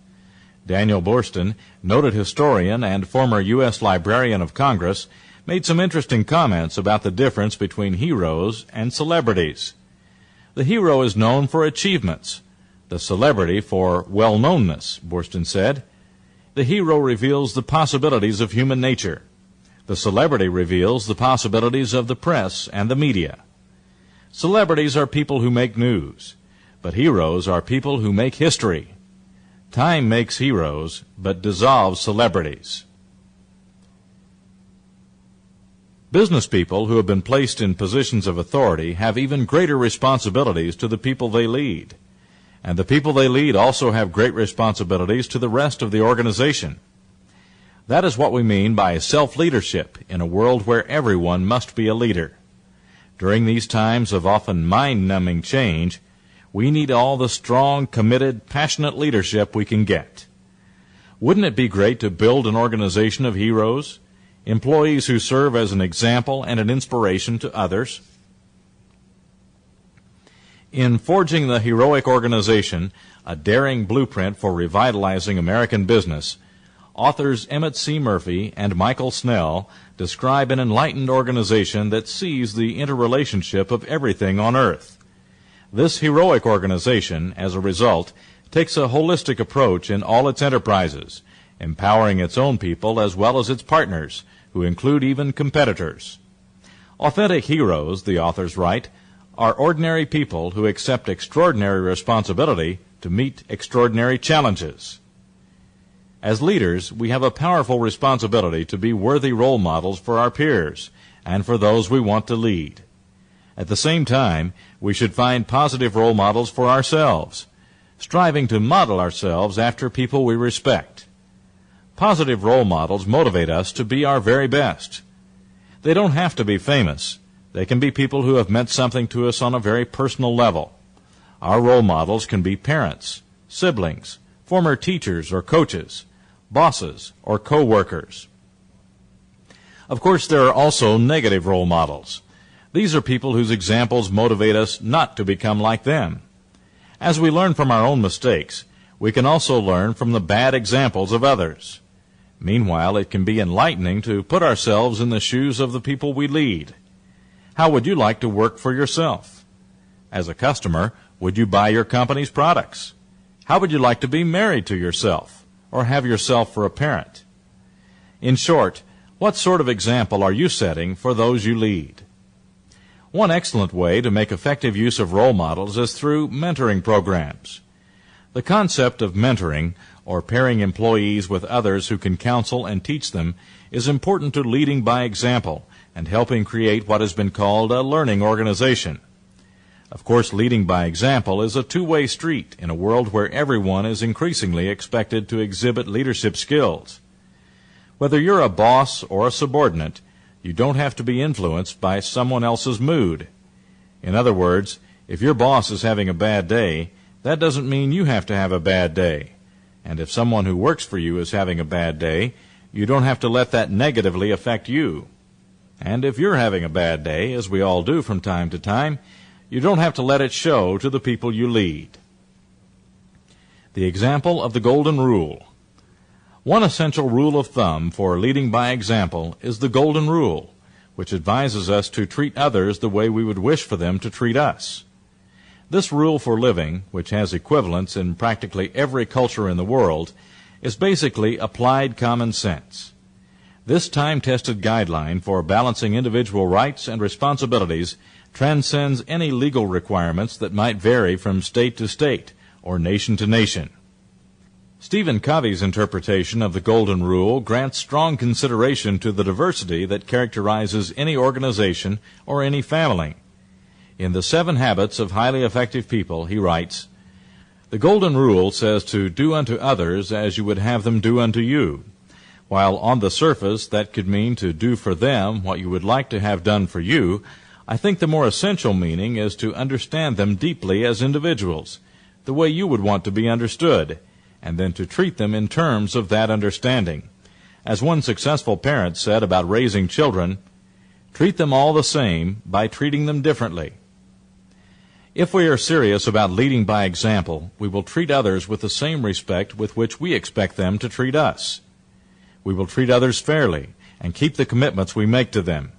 Daniel Boorstin, noted historian and former U.S. Librarian of Congress, made some interesting comments about the difference between heroes and celebrities. The hero is known for achievements, the celebrity for well-knownness, Boorstin said. The hero reveals the possibilities of human nature. The celebrity reveals the possibilities of the press and the media. Celebrities are people who make news, but heroes are people who make history. Time makes heroes, but dissolves celebrities. Business people who have been placed in positions of authority have even greater responsibilities to the people they lead. And the people they lead also have great responsibilities to the rest of the organization. That is what we mean by self-leadership in a world where everyone must be a leader. During these times of often mind-numbing change, we need all the strong, committed, passionate leadership we can get. Wouldn't it be great to build an organization of heroes, employees who serve as an example and an inspiration to others? In Forging the Heroic Organization, a daring blueprint for revitalizing American business, authors Emmett C. Murphy and Michael Snell describe an enlightened organization that sees the interrelationship of everything on earth. This heroic organization, as a result, takes a holistic approach in all its enterprises, empowering its own people as well as its partners, who include even competitors. Authentic heroes, the authors write, are ordinary people who accept extraordinary responsibility to meet extraordinary challenges. As leaders, we have a powerful responsibility to be worthy role models for our peers and for those we want to lead. At the same time, we should find positive role models for ourselves, striving to model ourselves after people we respect. Positive role models motivate us to be our very best. They don't have to be famous. They can be people who have meant something to us on a very personal level. Our role models can be parents, siblings, former teachers or coaches, bosses or co-workers. Of course, there are also negative role models. These are people whose examples motivate us not to become like them. As we learn from our own mistakes, we can also learn from the bad examples of others. Meanwhile, it can be enlightening to put ourselves in the shoes of the people we lead. How would you like to work for yourself? As a customer, would you buy your company's products? How would you like to be married to yourself, or have yourself for a parent? In short, what sort of example are you setting for those you lead? One excellent way to make effective use of role models is through mentoring programs. The concept of mentoring, or pairing employees with others who can counsel and teach them, is important to leading by example and helping create what has been called a learning organization. Of course, leading by example is a two-way street in a world where everyone is increasingly expected to exhibit leadership skills. Whether you're a boss or a subordinate, you don't have to be influenced by someone else's mood. In other words, if your boss is having a bad day, that doesn't mean you have to have a bad day. And if someone who works for you is having a bad day, you don't have to let that negatively affect you. And if you're having a bad day, as we all do from time to time, you don't have to let it show to the people you lead. The example of the Golden Rule. One essential rule of thumb for leading by example is the Golden Rule, which advises us to treat others the way we would wish for them to treat us. This rule for living, which has equivalents in practically every culture in the world, is basically applied common sense. This time-tested guideline for balancing individual rights and responsibilities transcends any legal requirements that might vary from state to state or nation to nation. Stephen Covey's interpretation of the Golden Rule grants strong consideration to the diversity that characterizes any organization or any family. In The 7 Habits of Highly Effective People, he writes, "The Golden Rule says to do unto others as you would have them do unto you. While on the surface that could mean to do for them what you would like to have done for you, I think the more essential meaning is to understand them deeply as individuals, the way you would want to be understood, and then to treat them in terms of that understanding. As one successful parent said about raising children, treat them all the same by treating them differently." If we are serious about leading by example, we will treat others with the same respect with which we expect them to treat us. We will treat others fairly and keep the commitments we make to them.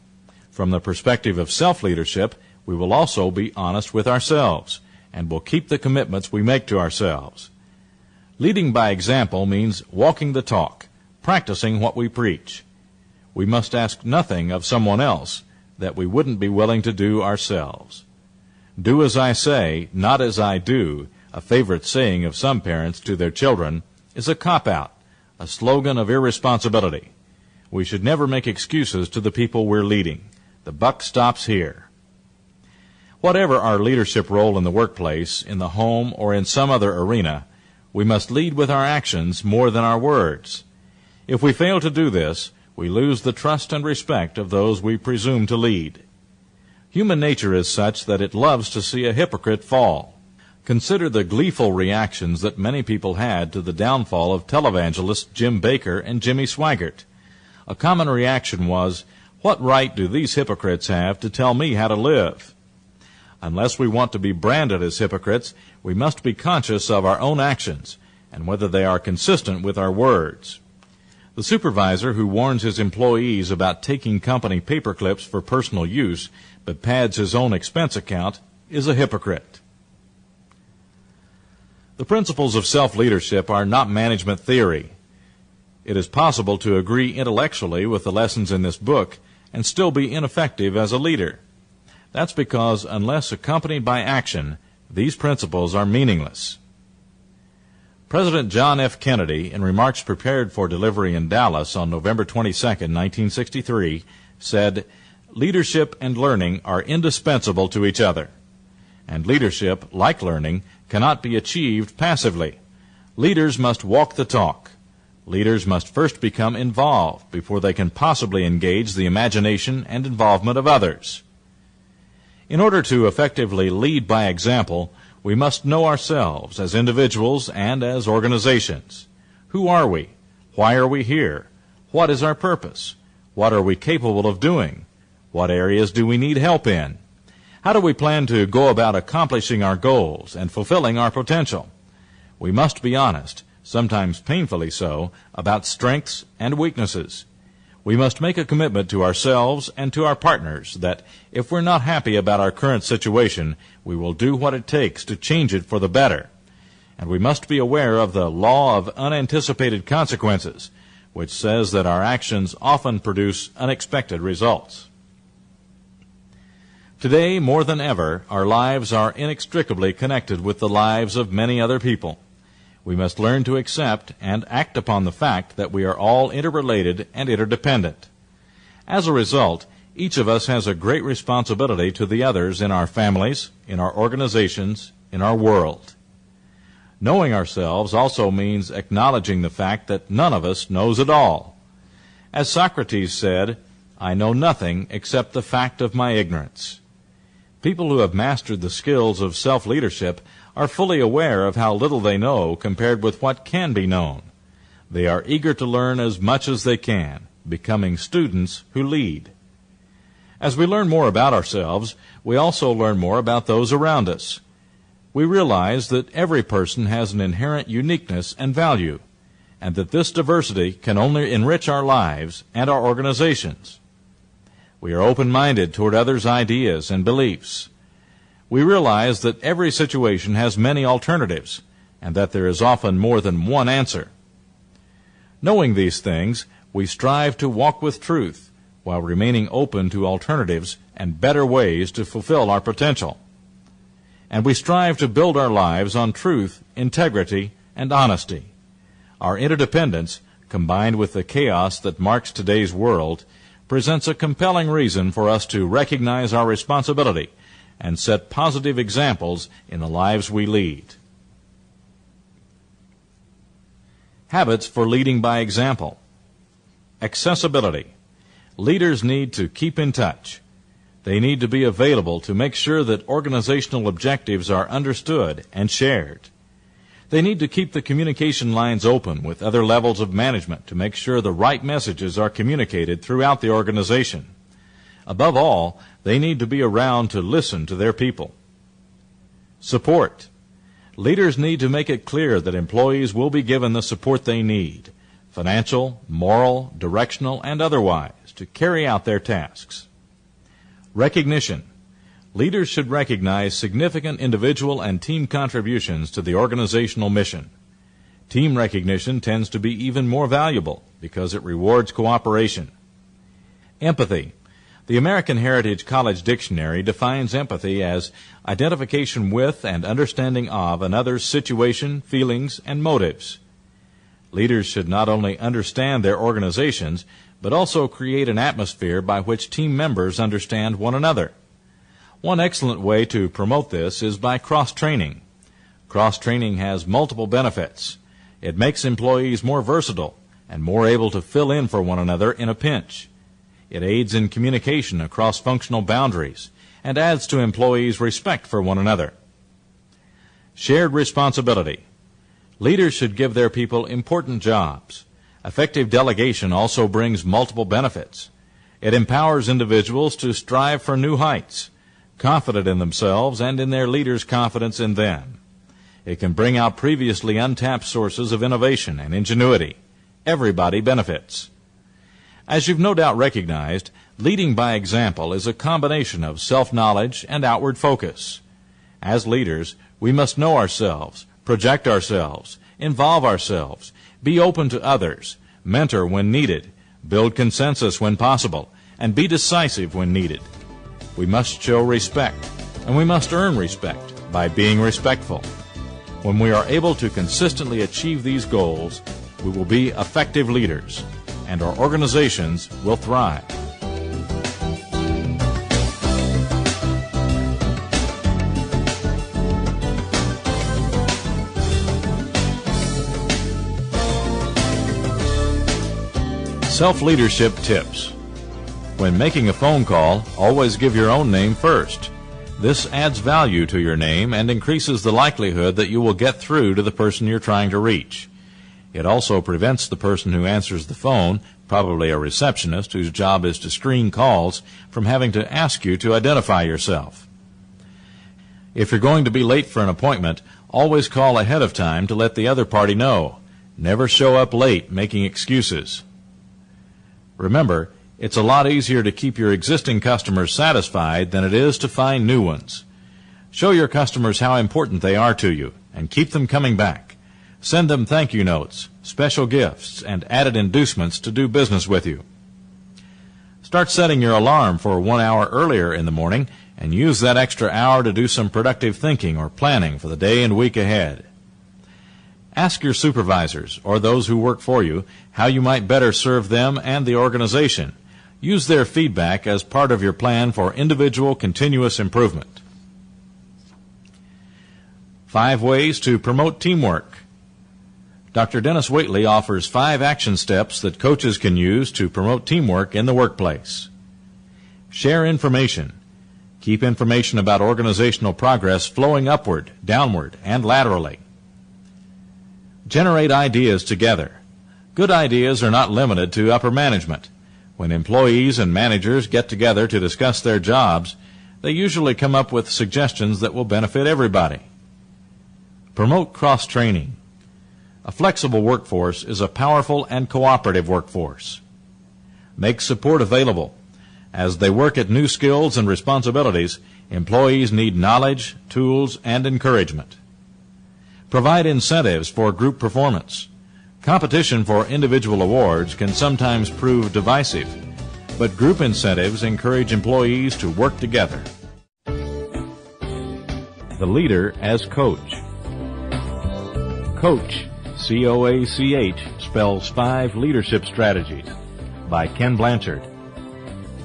From the perspective of self-leadership, we will also be honest with ourselves and will keep the commitments we make to ourselves. Leading by example means walking the talk, practicing what we preach. We must ask nothing of someone else that we wouldn't be willing to do ourselves. "Do as I say, not as I do," a favorite saying of some parents to their children, is a cop-out, a slogan of irresponsibility. We should never make excuses to the people we're leading. The buck stops here. Whatever our leadership role in the workplace, in the home, or in some other arena, we must lead with our actions more than our words. If we fail to do this, we lose the trust and respect of those we presume to lead. Human nature is such that it loves to see a hypocrite fall. Consider the gleeful reactions that many people had to the downfall of televangelists Jim Bakker and Jimmy Swaggart. A common reaction was, "What right do these hypocrites have to tell me how to live?" Unless we want to be branded as hypocrites, we must be conscious of our own actions and whether they are consistent with our words. The supervisor who warns his employees about taking company paper clips for personal use but pads his own expense account is a hypocrite. The principles of self-leadership are not management theory. It is possible to agree intellectually with the lessons in this book and still be ineffective as a leader. That's because unless accompanied by action, these principles are meaningless. President John F. Kennedy, in remarks prepared for delivery in Dallas on November 22, 1963, said, "Leadership and learning are indispensable to each other. And leadership, like learning, cannot be achieved passively. Leaders must walk the talk. Leaders must first become involved before they can possibly engage the imagination and involvement of others." In order to effectively lead by example, we must know ourselves as individuals and as organizations. Who are we? Why are we here? What is our purpose? What are we capable of doing? What areas do we need help in? How do we plan to go about accomplishing our goals and fulfilling our potential? We must be honest, sometimes painfully so, about strengths and weaknesses. We must make a commitment to ourselves and to our partners that if we're not happy about our current situation, we will do what it takes to change it for the better. And we must be aware of the law of unanticipated consequences, which says that our actions often produce unexpected results. Today, more than ever, our lives are inextricably connected with the lives of many other people. We must learn to accept and act upon the fact that we are all interrelated and interdependent. As a result, each of us has a great responsibility to the others in our families, in our organizations, in our world. Knowing ourselves also means acknowledging the fact that none of us knows it all. As Socrates said, "I know nothing except the fact of my ignorance." People who have mastered the skills of self-leadership are fully aware of how little they know compared with what can be known. They are eager to learn as much as they can, becoming students who lead. As we learn more about ourselves, we also learn more about those around us. We realize that every person has an inherent uniqueness and value, and that this diversity can only enrich our lives and our organizations. We are open-minded toward others' ideas and beliefs. We realize that every situation has many alternatives, and that there is often more than one answer. Knowing these things, we strive to walk with truth while remaining open to alternatives and better ways to fulfill our potential. And we strive to build our lives on truth, integrity, and honesty. Our interdependence, combined with the chaos that marks today's world, presents a compelling reason for us to recognize our responsibility and set positive examples in the lives we lead. Habits for leading by example. Accessibility. Leaders need to keep in touch. They need to be available to make sure that organizational objectives are understood and shared. They need to keep the communication lines open with other levels of management to make sure the right messages are communicated throughout the organization. Above all, they need to be around to listen to their people. Support. Leaders need to make it clear that employees will be given the support they need, financial, moral, directional, and otherwise, to carry out their tasks. Recognition. Leaders should recognize significant individual and team contributions to the organizational mission. Team recognition tends to be even more valuable because it rewards cooperation. Empathy. The American Heritage College Dictionary defines empathy as identification with and understanding of another's situation, feelings, and motives. Leaders should not only understand their organizations, but also create an atmosphere by which team members understand one another. One excellent way to promote this is by cross-training. Cross-training has multiple benefits. It makes employees more versatile and more able to fill in for one another in a pinch. It aids in communication across functional boundaries and adds to employees' respect for one another. Shared responsibility. Leaders should give their people important jobs. Effective delegation also brings multiple benefits. It empowers individuals to strive for new heights, confident in themselves and in their leaders' confidence in them. It can bring out previously untapped sources of innovation and ingenuity. Everybody benefits. As you've no doubt recognized, leading by example is a combination of self-knowledge and outward focus. As leaders, we must know ourselves, project ourselves, involve ourselves, be open to others, mentor when needed, build consensus when possible, and be decisive when needed. We must show respect, and we must earn respect by being respectful. When we are able to consistently achieve these goals, we will be effective leaders, and our organizations will thrive. Self-leadership tips. When making a phone call, always give your own name first. This adds value to your name and increases the likelihood that you will get through to the person you're trying to reach. It also prevents the person who answers the phone, probably a receptionist whose job is to screen calls, from having to ask you to identify yourself. If you're going to be late for an appointment, always call ahead of time to let the other party know. Never show up late making excuses. Remember, it's a lot easier to keep your existing customers satisfied than it is to find new ones. Show your customers how important they are to you and keep them coming back. Send them thank you notes, special gifts, and added inducements to do business with you. Start setting your alarm for 1 hour earlier in the morning and use that extra hour to do some productive thinking or planning for the day and week ahead. Ask your supervisors or those who work for you how you might better serve them and the organization. Use their feedback as part of your plan for individual continuous improvement. 5 ways to promote teamwork. Dr. Dennis Waitley offers 5 action steps that coaches can use to promote teamwork in the workplace. Share information. Keep information about organizational progress flowing upward, downward, and laterally. Generate ideas together. Good ideas are not limited to upper management. When employees and managers get together to discuss their jobs, they usually come up with suggestions that will benefit everybody. Promote cross-training. A flexible workforce is a powerful and cooperative workforce. Make support available. As they work at new skills and responsibilities, employees need knowledge, tools, and encouragement. Provide incentives for group performance. Competition for individual awards can sometimes prove divisive, but group incentives encourage employees to work together. The leader as coach. Coach COACH spells 5 leadership strategies by Ken Blanchard.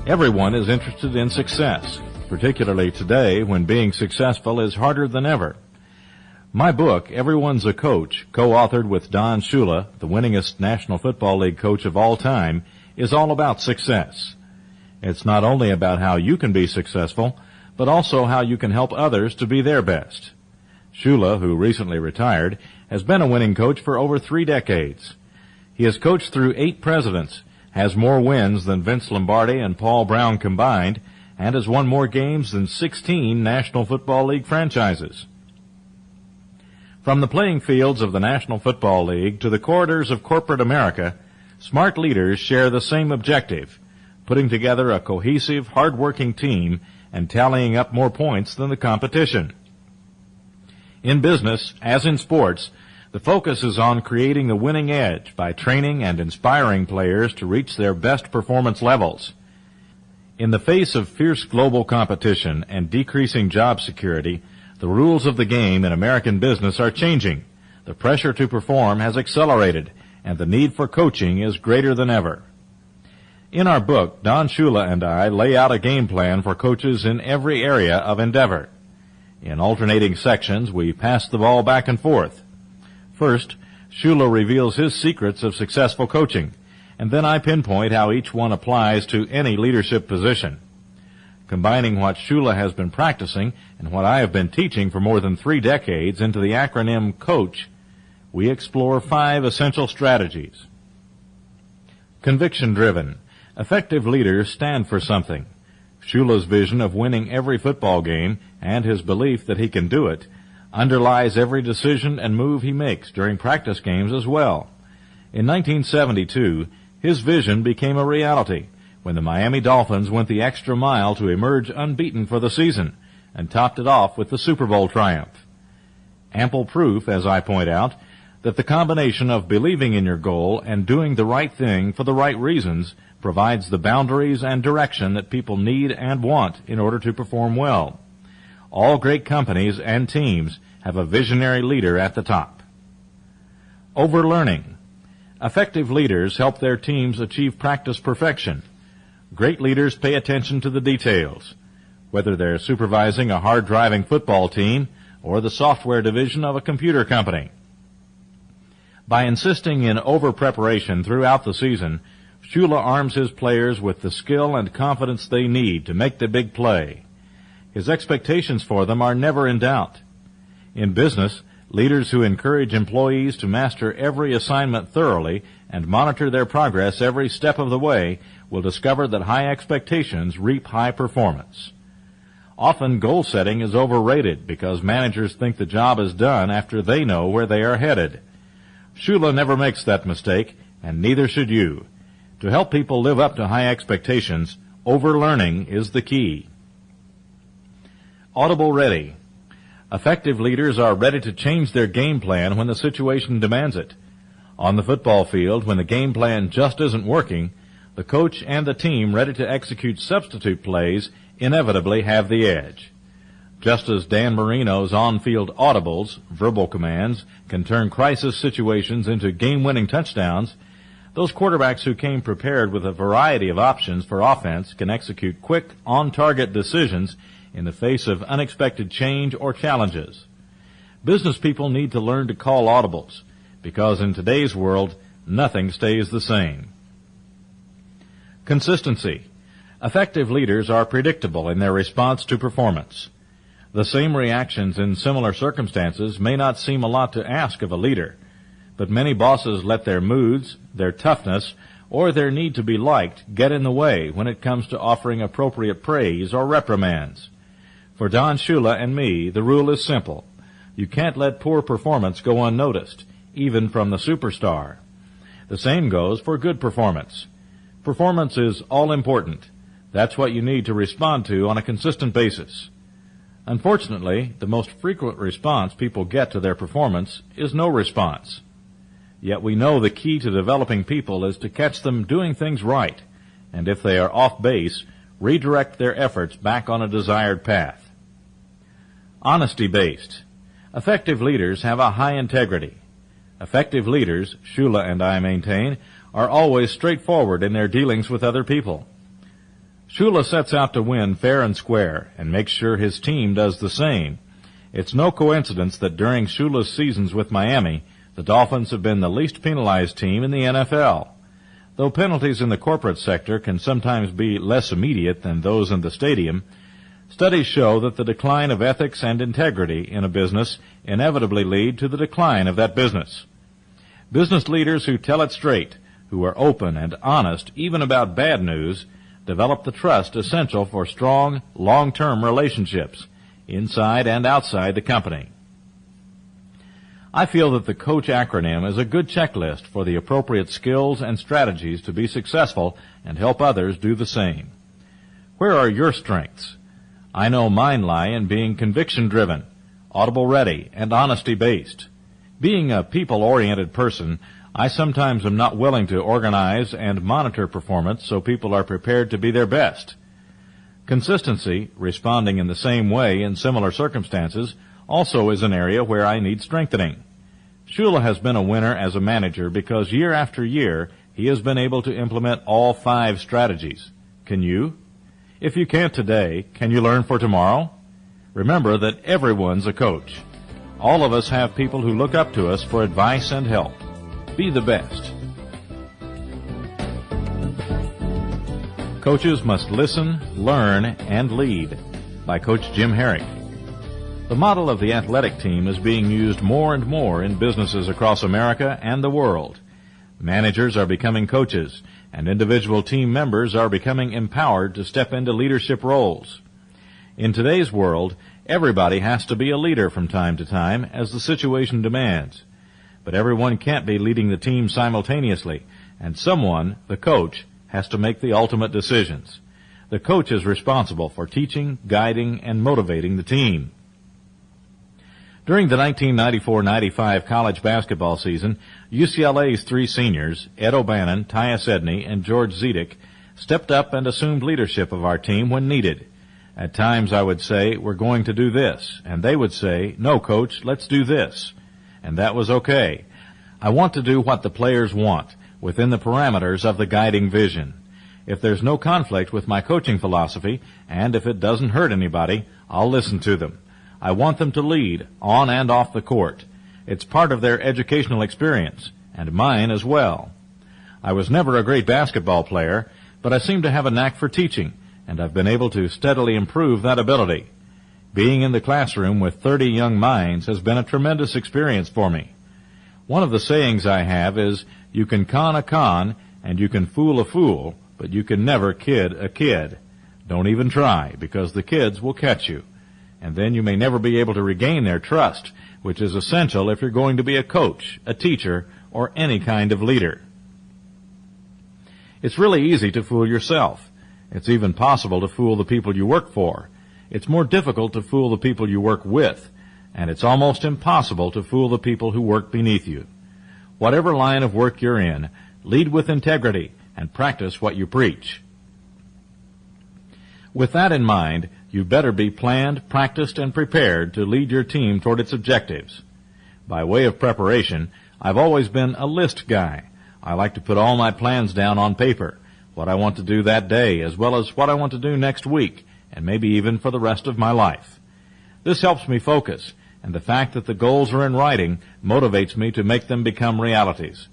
Everyone is interested in success, particularly today when being successful is harder than ever. My book, Everyone's a Coach, co-authored with Don Shula, the winningest National Football League coach of all time, is all about success. It's not only about how you can be successful, but also how you can help others to be their best. Shula, who recently retired, has been a winning coach for over 3 decades. He has coached through 8 presidents, has more wins than Vince Lombardi and Paul Brown combined, and has won more games than 16 National Football League franchises. From the playing fields of the National Football League to the corridors of corporate America, smart leaders share the same objective, putting together a cohesive, hard-working team and tallying up more points than the competition. In business, as in sports, the focus is on creating the winning edge by training and inspiring players to reach their best performance levels. In the face of fierce global competition and decreasing job security, the rules of the game in American business are changing. The pressure to perform has accelerated, and the need for coaching is greater than ever. In our book, Don Shula and I lay out a game plan for coaches in every area of endeavor. In alternating sections, we pass the ball back and forth. First, Shula reveals his secrets of successful coaching, and then I pinpoint how each one applies to any leadership position. Combining what Shula has been practicing and what I have been teaching for more than 3 decades into the acronym COACH, we explore 5 essential strategies. Conviction-driven. Effective leaders stand for something. Shula's vision of winning every football game and his belief that he can do it underlies every decision and move he makes during practice games as well. In 1972, his vision became a reality when the Miami Dolphins went the extra mile to emerge unbeaten for the season and topped it off with the Super Bowl triumph. Ample proof, as I point out, that the combination of believing in your goal and doing the right thing for the right reasons provides the boundaries and direction that people need and want in order to perform well. All great companies and teams have a visionary leader at the top. Overlearning. Effective leaders help their teams achieve practice perfection. Great leaders pay attention to the details, whether they're supervising a hard-driving football team or the software division of a computer company. By insisting in over-preparation throughout the season, Shula arms his players with the skill and confidence they need to make the big play. His expectations for them are never in doubt. In business, leaders who encourage employees to master every assignment thoroughly and monitor their progress every step of the way will discover that high expectations reap high performance. Often goal setting is overrated because managers think the job is done after they know where they are headed. Shula never makes that mistake, and neither should you. To help people live up to high expectations, overlearning is the key. Audible ready. Effective leaders are ready to change their game plan when the situation demands it. On the football field, when the game plan just isn't working, the coach and the team ready to execute substitute plays inevitably have the edge. Just as Dan Marino's on-field audibles, verbal commands, can turn crisis situations into game-winning touchdowns, those quarterbacks who came prepared with a variety of options for offense can execute quick, on-target decisions in the face of unexpected change or challenges. Business people need to learn to call audibles, because in today's world, nothing stays the same. Consistency. Effective leaders are predictable in their response to performance. The same reactions in similar circumstances may not seem a lot to ask of a leader, but many bosses let their moods, their toughness, or their need to be liked get in the way when it comes to offering appropriate praise or reprimands. For Don Shula and me, the rule is simple. You can't let poor performance go unnoticed, even from the superstar. The same goes for good performance. Performance is all important. That's what you need to respond to on a consistent basis. Unfortunately, the most frequent response people get to their performance is no response. Yet we know the key to developing people is to catch them doing things right, and if they are off base, redirect their efforts back on a desired path. Honesty-based. Effective leaders have a high integrity. Effective leaders, Shula and I maintain, are always straightforward in their dealings with other people. Shula sets out to win fair and square and makes sure his team does the same. It's no coincidence that during Shula's seasons with Miami, the Dolphins have been the least penalized team in the NFL. Though penalties in the corporate sector can sometimes be less immediate than those in the stadium, studies show that the decline of ethics and integrity in a business inevitably lead to the decline of that business. Business leaders who tell it straight, who are open and honest even about bad news, develop the trust essential for strong, long-term relationships, inside and outside the company. I feel that the COACH acronym is a good checklist for the appropriate skills and strategies to be successful and help others do the same. Where are your strengths? I know mine lie in being conviction-driven, audible-ready, and honesty-based. Being a people-oriented person, I sometimes am not willing to organize and monitor performance so people are prepared to be their best. Consistency, responding in the same way in similar circumstances, also is an area where I need strengthening. Shula has been a winner as a manager because year after year he has been able to implement all 5 strategies. Can you? If you can't today, can you learn for tomorrow? Remember that everyone's a coach. All of us have people who look up to us for advice and help. Be the best. Coaches must listen, learn, and lead, by Coach Jim Herrick. The model of the athletic team is being used more and more in businesses across America and the world. Managers are becoming coaches, and individual team members are becoming empowered to step into leadership roles. In today's world, everybody has to be a leader from time to time as the situation demands. But everyone can't be leading the team simultaneously, and someone, the coach, has to make the ultimate decisions. The coach is responsible for teaching, guiding, and motivating the team. During the 1994-95 college basketball season, UCLA's 3 seniors, Ed O'Bannon, Tyus Edney, and George Zedek, stepped up and assumed leadership of our team when needed. At times I would say, "We're going to do this," and they would say, "No, Coach, let's do this." And that was okay. I want to do what the players want, within the parameters of the guiding vision. If there's no conflict with my coaching philosophy, and if it doesn't hurt anybody, I'll listen to them. I want them to lead, on and off the court. It's part of their educational experience, and mine as well. I was never a great basketball player, but I seem to have a knack for teaching, and I've been able to steadily improve that ability. Being in the classroom with 30 young minds has been a tremendous experience for me. One of the sayings I have is, you can con a con, and you can fool a fool, but you can never kid a kid. Don't even try, because the kids will catch you. And then you may never be able to regain their trust, which is essential if you're going to be a coach, a teacher, or any kind of leader. It's really easy to fool yourself. It's even possible to fool the people you work for. It's more difficult to fool the people you work with, and it's almost impossible to fool the people who work beneath you. Whatever line of work you're in, lead with integrity and practice what you preach. With that in mind, you better be planned, practiced, and prepared to lead your team toward its objectives. By way of preparation, I've always been a list guy. I like to put all my plans down on paper, what I want to do that day, as well as what I want to do next week, and maybe even for the rest of my life. This helps me focus, and the fact that the goals are in writing motivates me to make them become realities.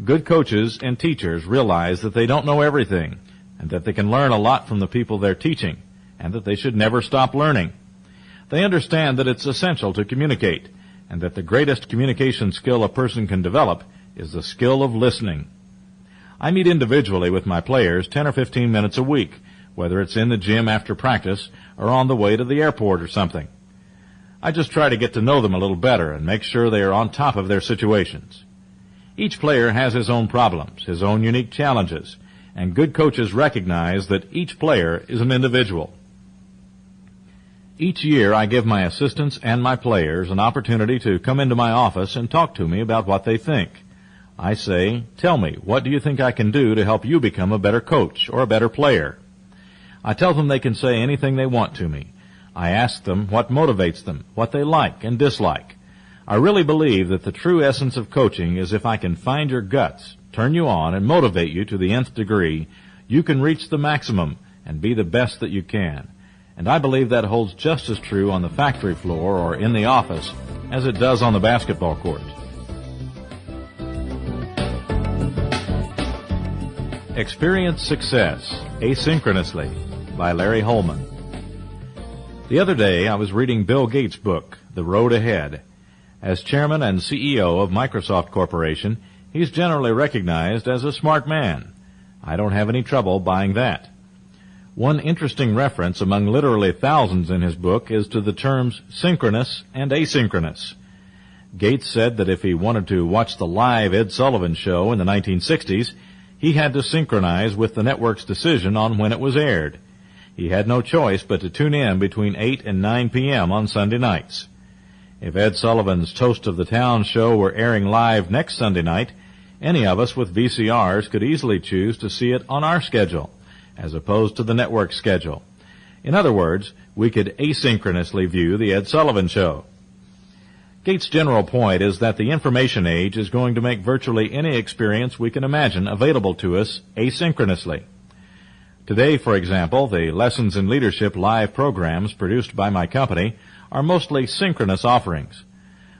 Good coaches and teachers realize that they don't know everything, and that they can learn a lot from the people they're teaching, and that they should never stop learning. They understand that it's essential to communicate, and that the greatest communication skill a person can develop is the skill of listening. I meet individually with my players 10 or 15 minutes a week, whether it's in the gym after practice or on the way to the airport or something. I just try to get to know them a little better and make sure they are on top of their situations. Each player has his own problems, his own unique challenges, and good coaches recognize that each player is an individual. Each year I give my assistants and my players an opportunity to come into my office and talk to me about what they think. I say, "Tell me, what do you think I can do to help you become a better coach or a better player?" I tell them they can say anything they want to me. I ask them what motivates them, what they like and dislike. I really believe that the true essence of coaching is if I can find your guts, turn you on, and motivate you to the nth degree, you can reach the maximum and be the best that you can. And I believe that holds just as true on the factory floor or in the office as it does on the basketball court. Experience Success Asynchronously by Larry Holman. The other day I was reading Bill Gates' book, The Road Ahead. As chairman and CEO of Microsoft Corporation, he's generally recognized as a smart man. I don't have any trouble buying that. One interesting reference among literally thousands in his book is to the terms synchronous and asynchronous. Gates said that if he wanted to watch the live Ed Sullivan show in the 1960s, he had to synchronize with the network's decision on when it was aired. He had no choice but to tune in between 8 and 9 p.m. on Sunday nights. If Ed Sullivan's Toast of the Town show were airing live next Sunday night, any of us with VCRs could easily choose to see it on our schedule, as opposed to the network schedule. In other words, we could asynchronously view the Ed Sullivan show. Gates' general point is that the information age is going to make virtually any experience we can imagine available to us asynchronously. Today, for example, the Lessons in Leadership live programs produced by my company are mostly synchronous offerings.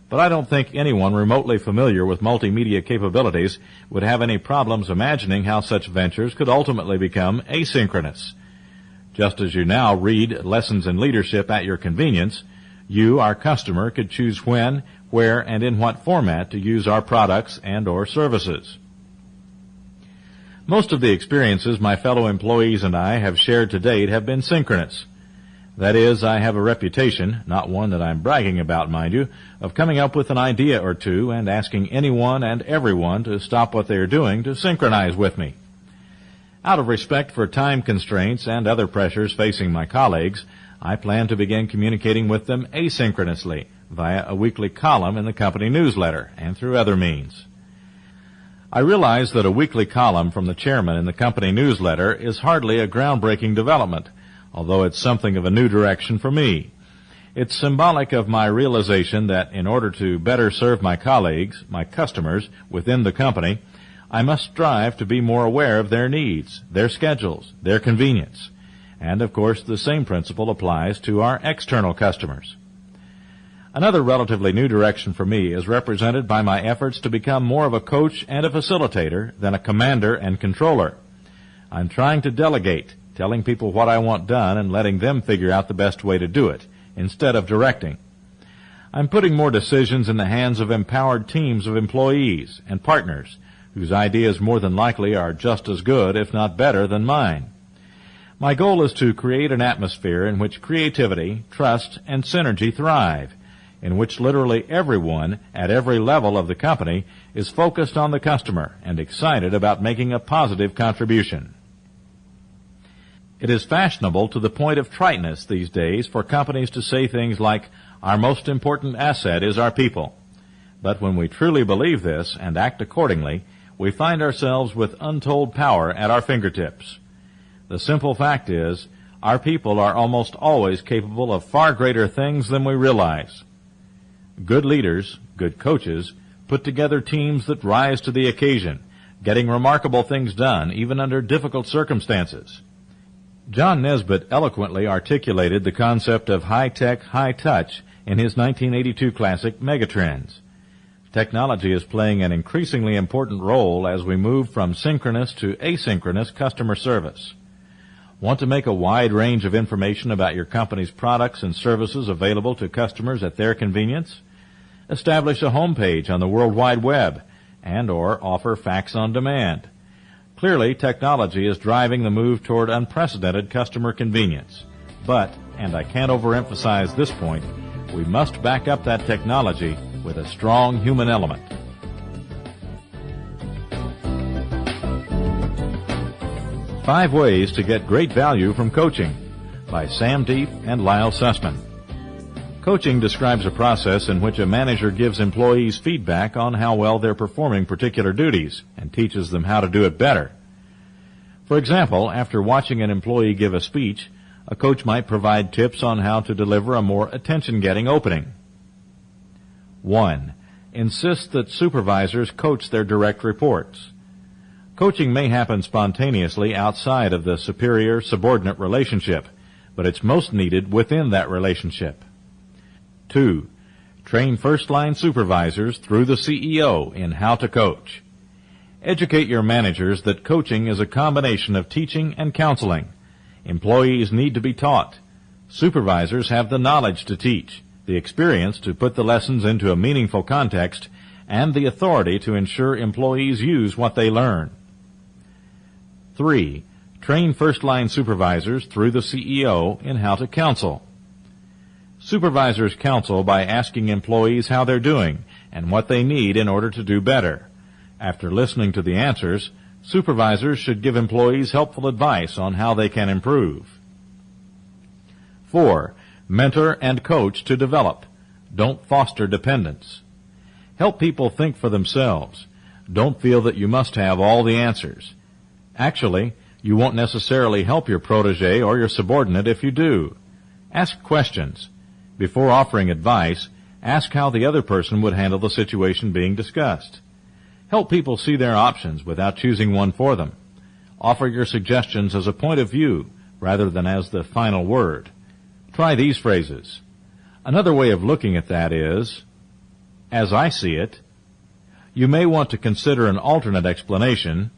But I don't think anyone remotely familiar with multimedia capabilities would have any problems imagining how such ventures could ultimately become asynchronous. Just as you now read Lessons in Leadership at your convenience, you, our customer, could choose when, where, and in what format to use our products and or services. Most of the experiences my fellow employees and I have shared to date have been synchronous. That is, I have a reputation, not one that I'm bragging about, mind you, of coming up with an idea or two and asking anyone and everyone to stop what they are doing to synchronize with me. Out of respect for time constraints and other pressures facing my colleagues, I plan to begin communicating with them asynchronously via a weekly column in the company newsletter and through other means. I realize that a weekly column from the chairman in the company newsletter is hardly a groundbreaking development, although it's something of a new direction for me. It's symbolic of my realization that in order to better serve my colleagues, my customers, within the company, I must strive to be more aware of their needs, their schedules, their convenience. And, of course, the same principle applies to our external customers. Another relatively new direction for me is represented by my efforts to become more of a coach and a facilitator than a commander and controller. I'm trying to delegate, telling people what I want done and letting them figure out the best way to do it, instead of directing. I'm putting more decisions in the hands of empowered teams of employees and partners whose ideas more than likely are just as good, if not better, than mine. My goal is to create an atmosphere in which creativity, trust, and synergy thrive, in which literally everyone at every level of the company is focused on the customer and excited about making a positive contribution. It is fashionable to the point of triteness these days for companies to say things like, "Our most important asset is our people." But when we truly believe this and act accordingly, we find ourselves with untold power at our fingertips. The simple fact is, our people are almost always capable of far greater things than we realize. Good leaders, good coaches, put together teams that rise to the occasion, getting remarkable things done even under difficult circumstances. John Nesbitt eloquently articulated the concept of high-tech, high-touch in his 1982 classic Megatrends. Technology is playing an increasingly important role as we move from synchronous to asynchronous customer service. Want to make a wide range of information about your company's products and services available to customers at their convenience? Establish a homepage on the World Wide Web and or offer fax on demand. Clearly, technology is driving the move toward unprecedented customer convenience. But, and I can't overemphasize this point, we must back up that technology with a strong human element. Five Ways to Get Great Value from Coaching by Sam Deep and Lyle Sussman. Coaching describes a process in which a manager gives employees feedback on how well they're performing particular duties and teaches them how to do it better. For example, after watching an employee give a speech, a coach might provide tips on how to deliver a more attention-getting opening. 1. Insist that supervisors coach their direct reports. Coaching may happen spontaneously outside of the superior-subordinate relationship, but it's most needed within that relationship. 2. Train first-line supervisors through the CEO in how to coach. Educate your managers that coaching is a combination of teaching and counseling. Employees need to be taught. Supervisors have the knowledge to teach, the experience to put the lessons into a meaningful context, and the authority to ensure employees use what they learn. 3. Train first-line supervisors through the CEO in how to counsel. Supervisors counsel by asking employees how they're doing and what they need in order to do better. After listening to the answers, supervisors should give employees helpful advice on how they can improve. 4. Mentor and coach to develop. Don't foster dependence. Help people think for themselves. Don't feel that you must have all the answers. Actually, you won't necessarily help your protege or your subordinate if you do. Ask questions. Before offering advice, ask how the other person would handle the situation being discussed. Help people see their options without choosing one for them. Offer your suggestions as a point of view rather than as the final word. Try these phrases. Another way of looking at that is, as I see it. You may want to consider an alternate explanation.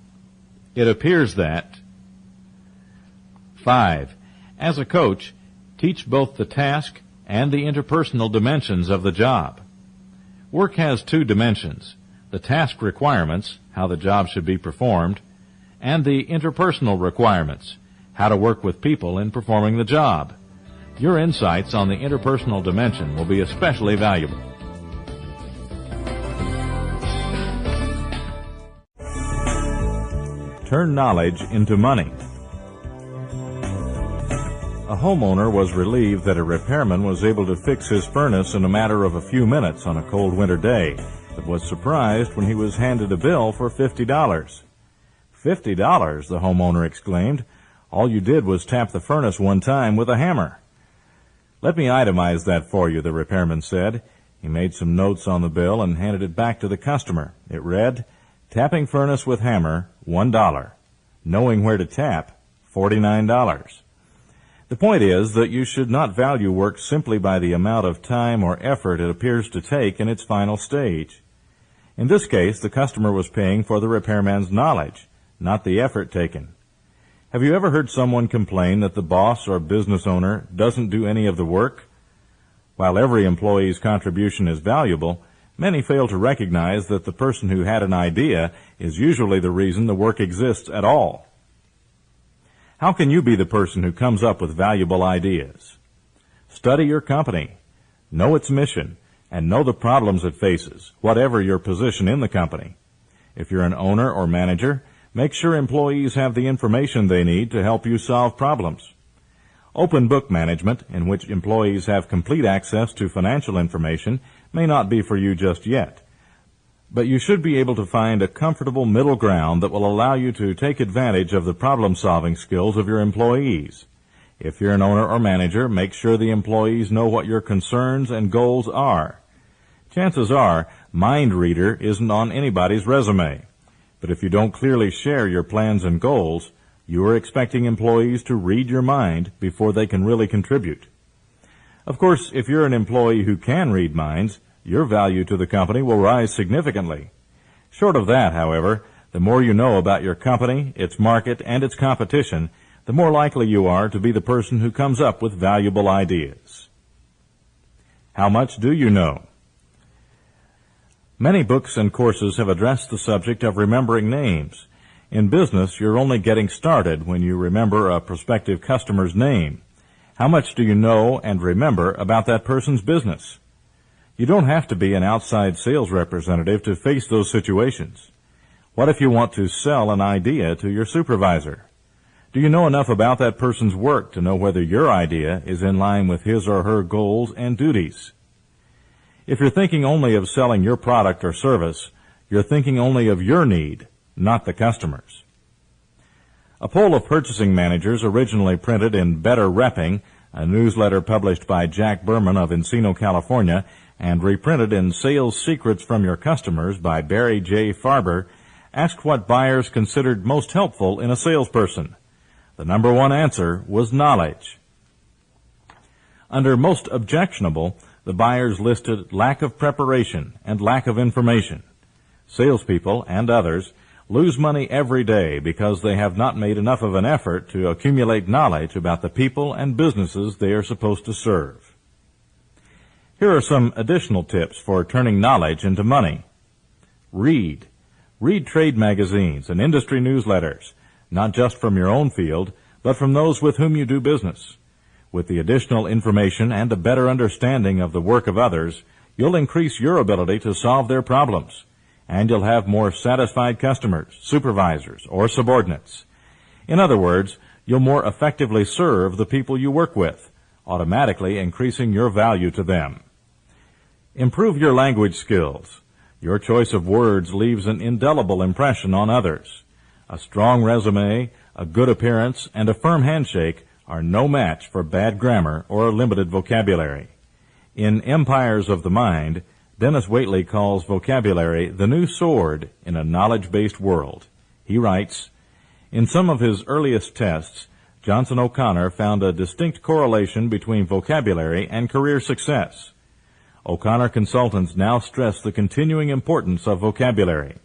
It appears that. 5. As a coach, teach both the task and the interpersonal dimensions of the job. Work has two dimensions, the task requirements, how the job should be performed, and the interpersonal requirements, how to work with people in performing the job. Your insights on the interpersonal dimension will be especially valuable. Turn knowledge into money. A homeowner was relieved that a repairman was able to fix his furnace in a matter of a few minutes on a cold winter day, but was surprised when he was handed a bill for $50. $50, the homeowner exclaimed. All you did was tap the furnace one time with a hammer. Let me itemize that for you, the repairman said. He made some notes on the bill and handed it back to the customer. It read, tapping furnace with hammer, $1. Knowing where to tap, $49. The point is that you should not value work simply by the amount of time or effort it appears to take in its final stage. In this case, the customer was paying for the repairman's knowledge, not the effort taken. Have you ever heard someone complain that the boss or business owner doesn't do any of the work? While every employee's contribution is valuable, many fail to recognize that the person who had an idea is usually the reason the work exists at all. How can you be the person who comes up with valuable ideas? Study your company, know its mission, and know the problems it faces, whatever your position in the company. If you're an owner or manager, make sure employees have the information they need to help you solve problems. Open book management, in which employees have complete access to financial information, may not be for you just yet. But you should be able to find a comfortable middle ground that will allow you to take advantage of the problem-solving skills of your employees. If you're an owner or manager, make sure the employees know what your concerns and goals are. Chances are, mind reader isn't on anybody's resume. But if you don't clearly share your plans and goals, you are expecting employees to read your mind before they can really contribute. Of course, if you're an employee who can read minds, your value to the company will rise significantly. Short of that, however, the more you know about your company, its market, and its competition, the more likely you are to be the person who comes up with valuable ideas. How much do you know? Many books and courses have addressed the subject of remembering names. In business, you're only getting started when you remember a prospective customer's name. How much do you know and remember about that person's business? You don't have to be an outside sales representative to face those situations. What if you want to sell an idea to your supervisor? Do you know enough about that person's work to know whether your idea is in line with his or her goals and duties? If you're thinking only of selling your product or service, you're thinking only of your need, not the customer's. A poll of purchasing managers originally printed in Better Repping, a newsletter published by Jack Berman of Encino, California, and reprinted in Sales Secrets from Your Customers by Barry J. Farber, asked what buyers considered most helpful in a salesperson. The number one answer was knowledge. Under most objectionable, the buyers listed lack of preparation and lack of information. Salespeople and others lose money every day because they have not made enough of an effort to accumulate knowledge about the people and businesses they are supposed to serve. Here are some additional tips for turning knowledge into money. Read. Read trade magazines and industry newsletters, not just from your own field, but from those with whom you do business. With the additional information and a better understanding of the work of others, you'll increase your ability to solve their problems, and you'll have more satisfied customers, supervisors, or subordinates. In other words, you'll more effectively serve the people you work with, automatically increasing your value to them. Improve your language skills. Your choice of words leaves an indelible impression on others. A strong resume, a good appearance, and a firm handshake are no match for bad grammar or a limited vocabulary. In Empires of the Mind, Dennis Waitley calls vocabulary the new sword in a knowledge-based world. He writes, in some of his earliest tests, Johnson O'Connor found a distinct correlation between vocabulary and career success. O'Connor consultants now stress the continuing importance of vocabulary.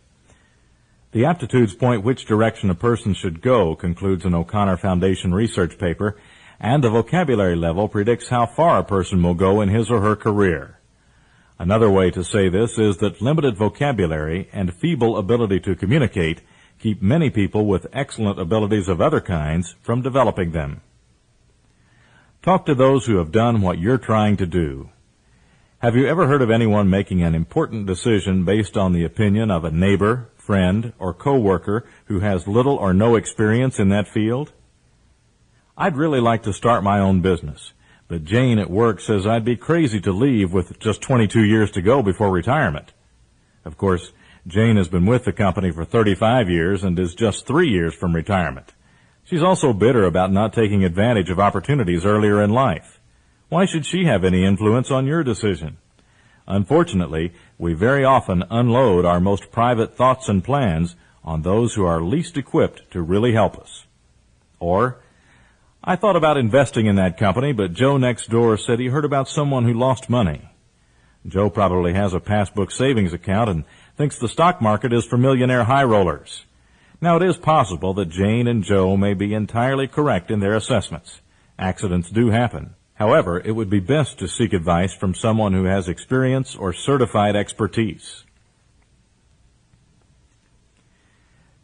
The aptitudes point which direction a person should go, concludes an O'Connor Foundation research paper, and the vocabulary level predicts how far a person will go in his or her career. Another way to say this is that limited vocabulary and feeble ability to communicate keep many people with excellent abilities of other kinds from developing them. Talk to those who have done what you're trying to do. Have you ever heard of anyone making an important decision based on the opinion of a neighbor, friend, or co-worker who has little or no experience in that field? I'd really like to start my own business, but Jane at work says I'd be crazy to leave with just 22 years to go before retirement. Of course, Jane has been with the company for 35 years and is just 3 years from retirement. She's also bitter about not taking advantage of opportunities earlier in life. Why should she have any influence on your decision? Unfortunately, we very often unload our most private thoughts and plans on those who are least equipped to really help us. Or, I thought about investing in that company, but Joe next door said he heard about someone who lost money. Joe probably has a passbook savings account and thinks the stock market is for millionaire high rollers. Now, it is possible that Jane and Joe may be entirely correct in their assessments. Accidents do happen. However, it would be best to seek advice from someone who has experience or certified expertise.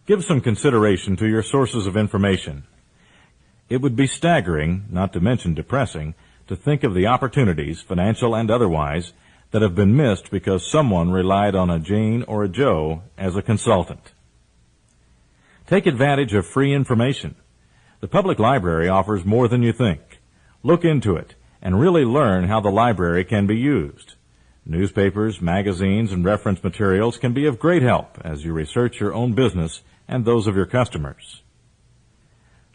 Give some consideration to your sources of information. It would be staggering, not to mention depressing, to think of the opportunities, financial and otherwise, that have been missed because someone relied on a Jane or a Joe as a consultant. Take advantage of free information. The public library offers more than you think. Look into it and really learn how the library can be used. Newspapers, magazines, and reference materials can be of great help as you research your own business and those of your customers.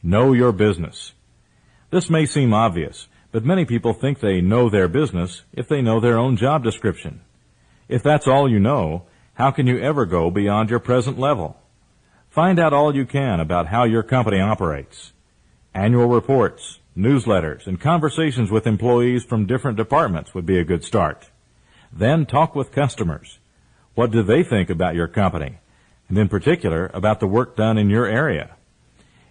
Know your business. This may seem obvious, but many people think they know their business if they know their own job description. If that's all you know, how can you ever go beyond your present level? Find out all you can about how your company operates. Annual reports, newsletters, and conversations with employees from different departments would be a good start. Then talk with customers. What do they think about your company? And in particular, about the work done in your area.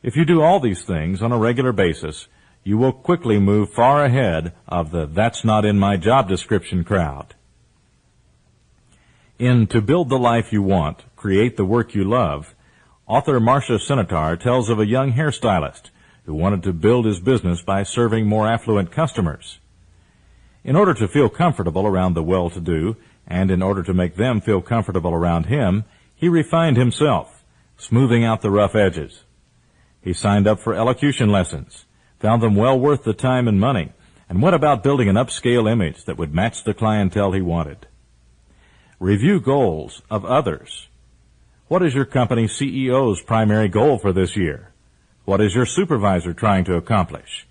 If you do all these things on a regular basis, you will quickly move far ahead of the "that's not in my job description" crowd. In To Build the Life You Want, Create the Work You Love, author Marcia Senatar tells of a young hairstylist who wanted to build his business by serving more affluent customers. In order to feel comfortable around the well-to-do, and in order to make them feel comfortable around him, he refined himself, smoothing out the rough edges. He signed up for elocution lessons, found them well worth the time and money, and went about building an upscale image that would match the clientele he wanted. Review goals of others. What is your company's CEO's primary goal for this year? What is your supervisor trying to accomplish?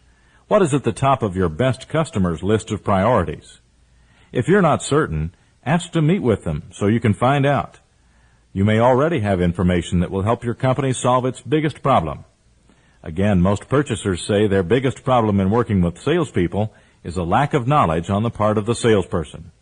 What is at the top of your best customers' list of priorities? If you're not certain, ask to meet with them so you can find out. You may already have information that will help your company solve its biggest problem. Again, most purchasers say their biggest problem in working with salespeople is a lack of knowledge on the part of the salesperson.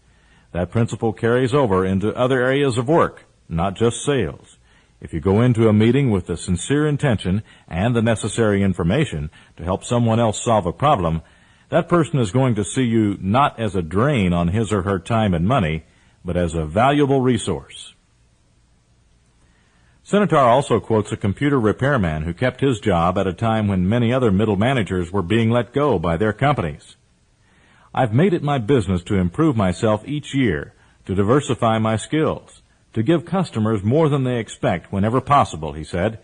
That principle carries over into other areas of work, not just sales. If you go into a meeting with the sincere intention and the necessary information to help someone else solve a problem, that person is going to see you not as a drain on his or her time and money, but as a valuable resource. Senator also quotes a computer repairman who kept his job at a time when many other middle managers were being let go by their companies. I've made it my business to improve myself each year, to diversify my skills, to give customers more than they expect whenever possible, he said.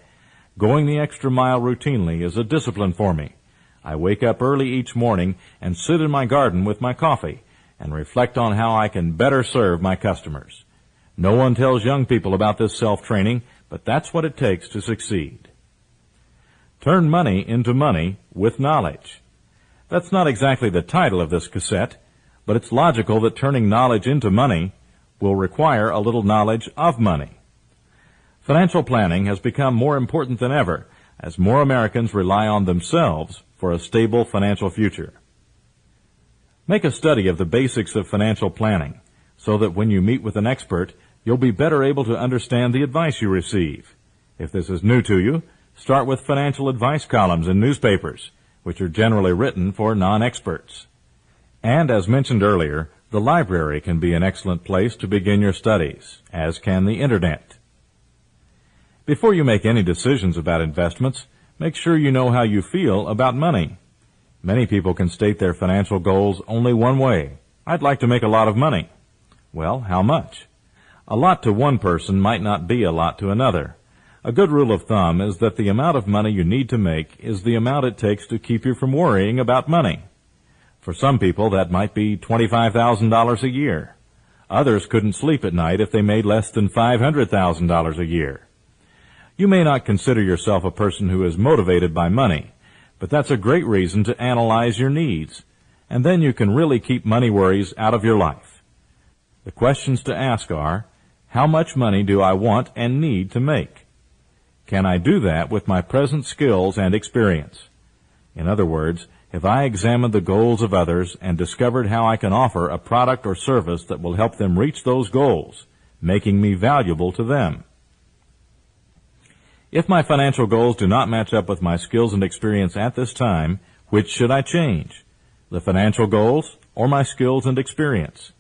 Going the extra mile routinely is a discipline for me. I wake up early each morning and sit in my garden with my coffee and reflect on how I can better serve my customers. No one tells young people about this self-training, but that's what it takes to succeed. Turn money into money with knowledge. That's not exactly the title of this cassette, but it's logical that turning knowledge into money will require a little knowledge of money. Financial planning has become more important than ever as more Americans rely on themselves for a stable financial future. Make a study of the basics of financial planning so that when you meet with an expert, you'll be better able to understand the advice you receive. If this is new to you, start with financial advice columns in newspapers, which are generally written for non-experts. And as mentioned earlier, the library can be an excellent place to begin your studies, as can the Internet. Before you make any decisions about investments, make sure you know how you feel about money. Many people can state their financial goals only one way. I'd like to make a lot of money. Well, how much? A lot to one person might not be a lot to another. A good rule of thumb is that the amount of money you need to make is the amount it takes to keep you from worrying about money. For some people, that might be $25,000 a year. Others couldn't sleep at night if they made less than $500,000 a year. You may not consider yourself a person who is motivated by money, but that's a great reason to analyze your needs, and then you can really keep money worries out of your life. The questions to ask are, how much money do I want and need to make? Can I do that with my present skills and experience? In other words, have I examined the goals of others and discovered how I can offer a product or service that will help them reach those goals, making me valuable to them? If my financial goals do not match up with my skills and experience at this time, which should I change? The financial goals or my skills and experience?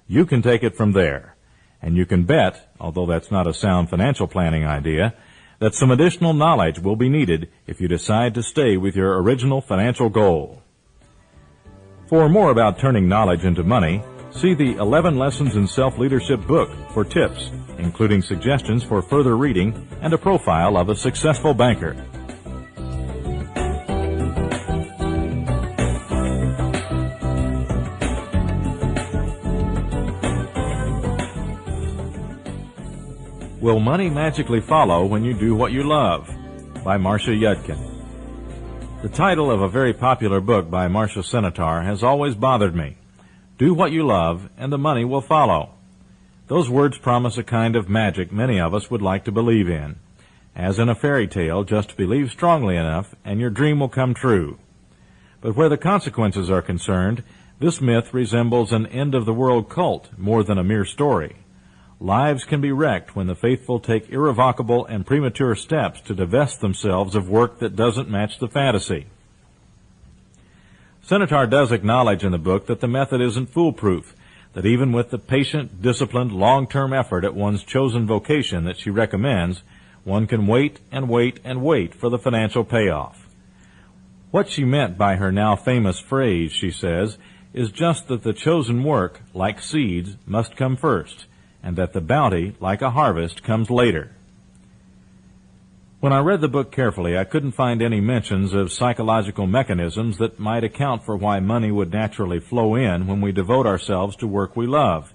You can take it from there. And you can bet, although that's not a sound financial planning idea, that some additional knowledge will be needed if you decide to stay with your original financial goal. For more about turning knowledge into money, see the 11 Lessons in Self-Leadership book for tips, including suggestions for further reading and a profile of a successful banker. Will Money Magically Follow When You Do What You Love? By Marcia Yudkin. The title of a very popular book by Marcia Senator has always bothered me. Do what you love, and the money will follow. Those words promise a kind of magic many of us would like to believe in. As in a fairy tale, just believe strongly enough, and your dream will come true. But where the consequences are concerned, this myth resembles an end-of-the-world cult more than a mere story. Lives can be wrecked when the faithful take irrevocable and premature steps to divest themselves of work that doesn't match the fantasy. Senator does acknowledge in the book that the method isn't foolproof, that even with the patient, disciplined, long-term effort at one's chosen vocation that she recommends, one can wait and wait and wait for the financial payoff. What she meant by her now famous phrase, she says, is just that the chosen work, like seeds, must come first, and that the bounty, like a harvest, comes later. When I read the book carefully, I couldn't find any mentions of psychological mechanisms that might account for why money would naturally flow in when we devote ourselves to work we love,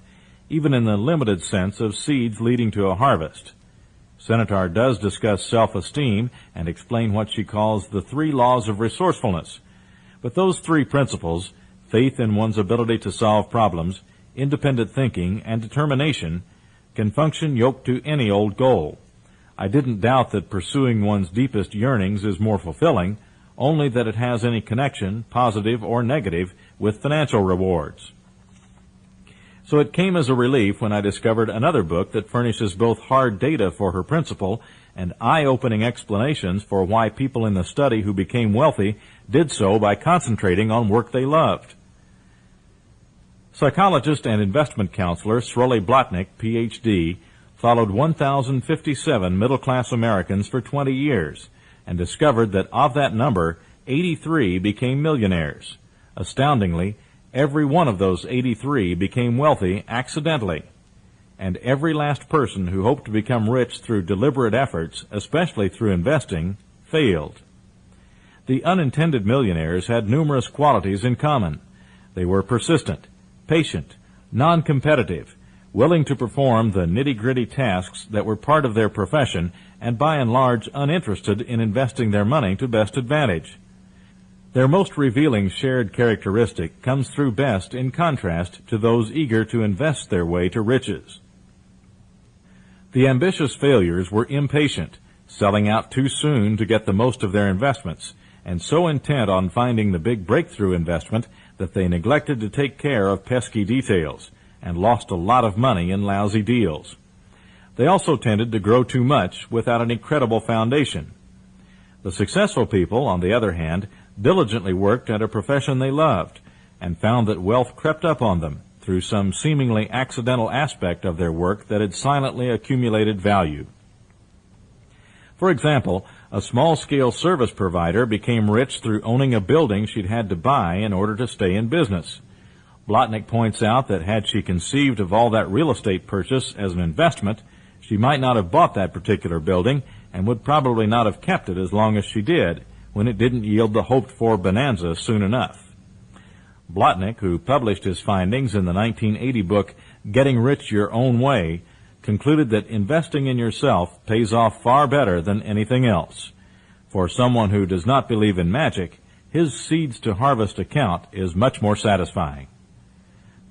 even in the limited sense of seeds leading to a harvest. Senator does discuss self-esteem and explain what she calls the 3 laws of resourcefulness. But those 3 principles, faith in one's ability to solve problems, independent thinking, and determination, can function yoked to any old goal. I didn't doubt that pursuing one's deepest yearnings is more fulfilling, only that it has any connection, positive or negative, with financial rewards. So it came as a relief when I discovered another book that furnishes both hard data for her principle and eye-opening explanations for why people in the study who became wealthy did so by concentrating on work they loved. Psychologist and investment counselor Srolle Blotnick, Ph.D., followed 1,057 middle-class Americans for 20 years and discovered that of that number, 83 became millionaires. Astoundingly, every one of those 83 became wealthy accidentally, and every last person who hoped to become rich through deliberate efforts, especially through investing, failed. The unintended millionaires had numerous qualities in common. They were persistent, patient, non-competitive, willing to perform the nitty-gritty tasks that were part of their profession, and by and large uninterested in investing their money to best advantage. Their most revealing shared characteristic comes through best in contrast to those eager to invest their way to riches. The ambitious failures were impatient, selling out too soon to get the most of their investments, and so intent on finding the big breakthrough investment that they neglected to take care of pesky details and lost a lot of money in lousy deals. They also tended to grow too much without any credible foundation. The successful people, on the other hand, diligently worked at a profession they loved and found that wealth crept up on them through some seemingly accidental aspect of their work that had silently accumulated value. For example, a small-scale service provider became rich through owning a building she'd had to buy in order to stay in business. Blotnick points out that had she conceived of all that real estate purchase as an investment, she might not have bought that particular building and would probably not have kept it as long as she did, when it didn't yield the hoped-for bonanza soon enough. Blotnick, who published his findings in the 1980 book Getting Rich Your Own Way, concluded that investing in yourself pays off far better than anything else. For someone who does not believe in magic, his seeds to harvest account is much more satisfying.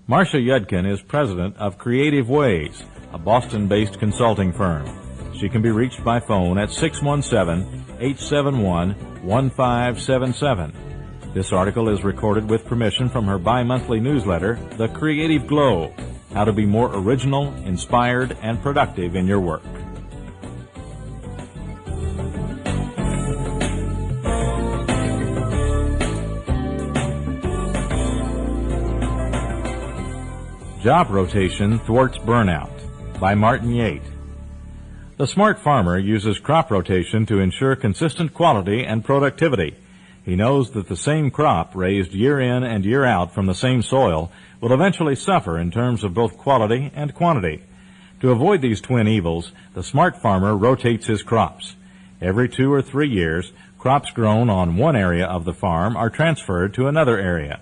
Marcia Yudkin is president of Creative Ways, a Boston-based consulting firm. She can be reached by phone at 617-871-1577. This article is recorded with permission from her bi-monthly newsletter, The Creative Glow, How to Be More Original, Inspired, and Productive in Your Work. Job Rotation Thwarts Burnout by Martin Yate. The smart farmer uses crop rotation to ensure consistent quality and productivity. He knows that the same crop raised year in and year out from the same soil will eventually suffer in terms of both quality and quantity. To avoid these twin evils, the smart farmer rotates his crops. Every 2 or 3 years, crops grown on one area of the farm are transferred to another area.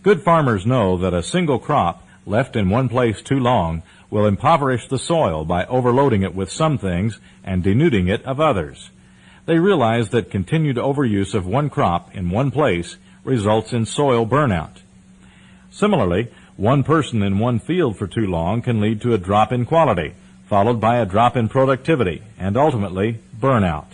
Good farmers know that a single crop left in one place too long will impoverish the soil by overloading it with some things and denuding it of others. They realize that continued overuse of one crop in one place results in soil burnout. Similarly, one person in one field for too long can lead to a drop in quality, followed by a drop in productivity, and ultimately burnout.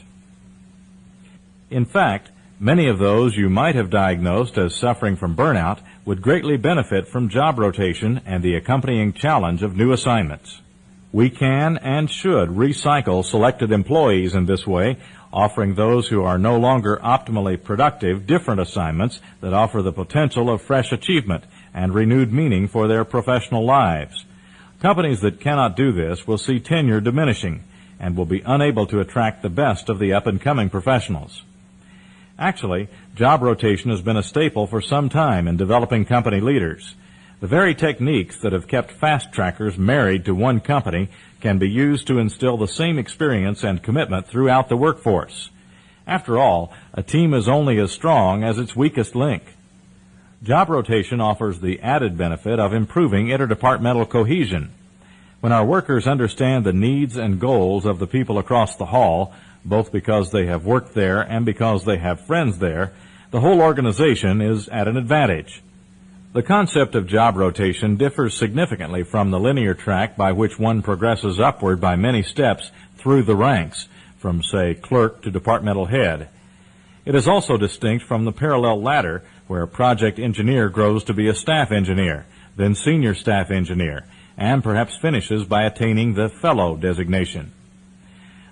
In fact, many of those you might have diagnosed as suffering from burnout would greatly benefit from job rotation and the accompanying challenge of new assignments. We can and should recycle selected employees in this way, offering those who are no longer optimally productive different assignments that offer the potential of fresh achievement and renewed meaning for their professional lives. Companies that cannot do this will see tenure diminishing and will be unable to attract the best of the up-and-coming professionals. Actually, job rotation has been a staple for some time in developing company leaders. The very techniques that have kept fast-trackers married to one company can be used to instill the same experience and commitment throughout the workforce. After all, a team is only as strong as its weakest link. Job rotation offers the added benefit of improving interdepartmental cohesion. When our workers understand the needs and goals of the people across the hall, both because they have worked there and because they have friends there, the whole organization is at an advantage. The concept of job rotation differs significantly from the linear track by which one progresses upward by many steps through the ranks, from, say, clerk to departmental head. It is also distinct from the parallel ladder, where a project engineer grows to be a staff engineer, then senior staff engineer, and perhaps finishes by attaining the fellow designation.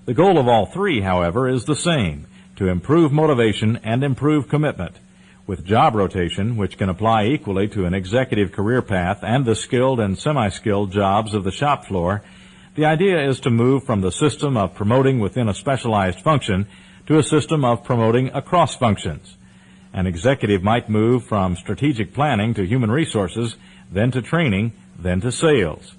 The goal of all three, however, is the same: to improve motivation and improve commitment. With job rotation, which can apply equally to an executive career path and the skilled and semi-skilled jobs of the shop floor, the idea is to move from the system of promoting within a specialized function to a system of promoting across functions. An executive might move from strategic planning to human resources, then to training, then to sales.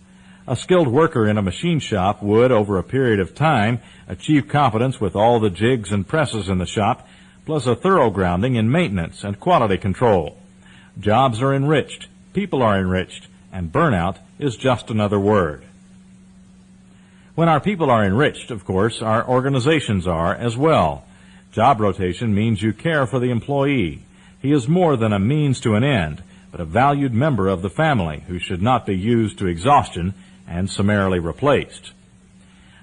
A skilled worker in a machine shop would, over a period of time, achieve competence with all the jigs and presses in the shop, plus a thorough grounding in maintenance and quality control. Jobs are enriched, people are enriched, and burnout is just another word. When our people are enriched, of course, our organizations are as well. Job rotation means you care for the employee. He is more than a means to an end, but a valued member of the family who should not be used to exhaustion and summarily replaced.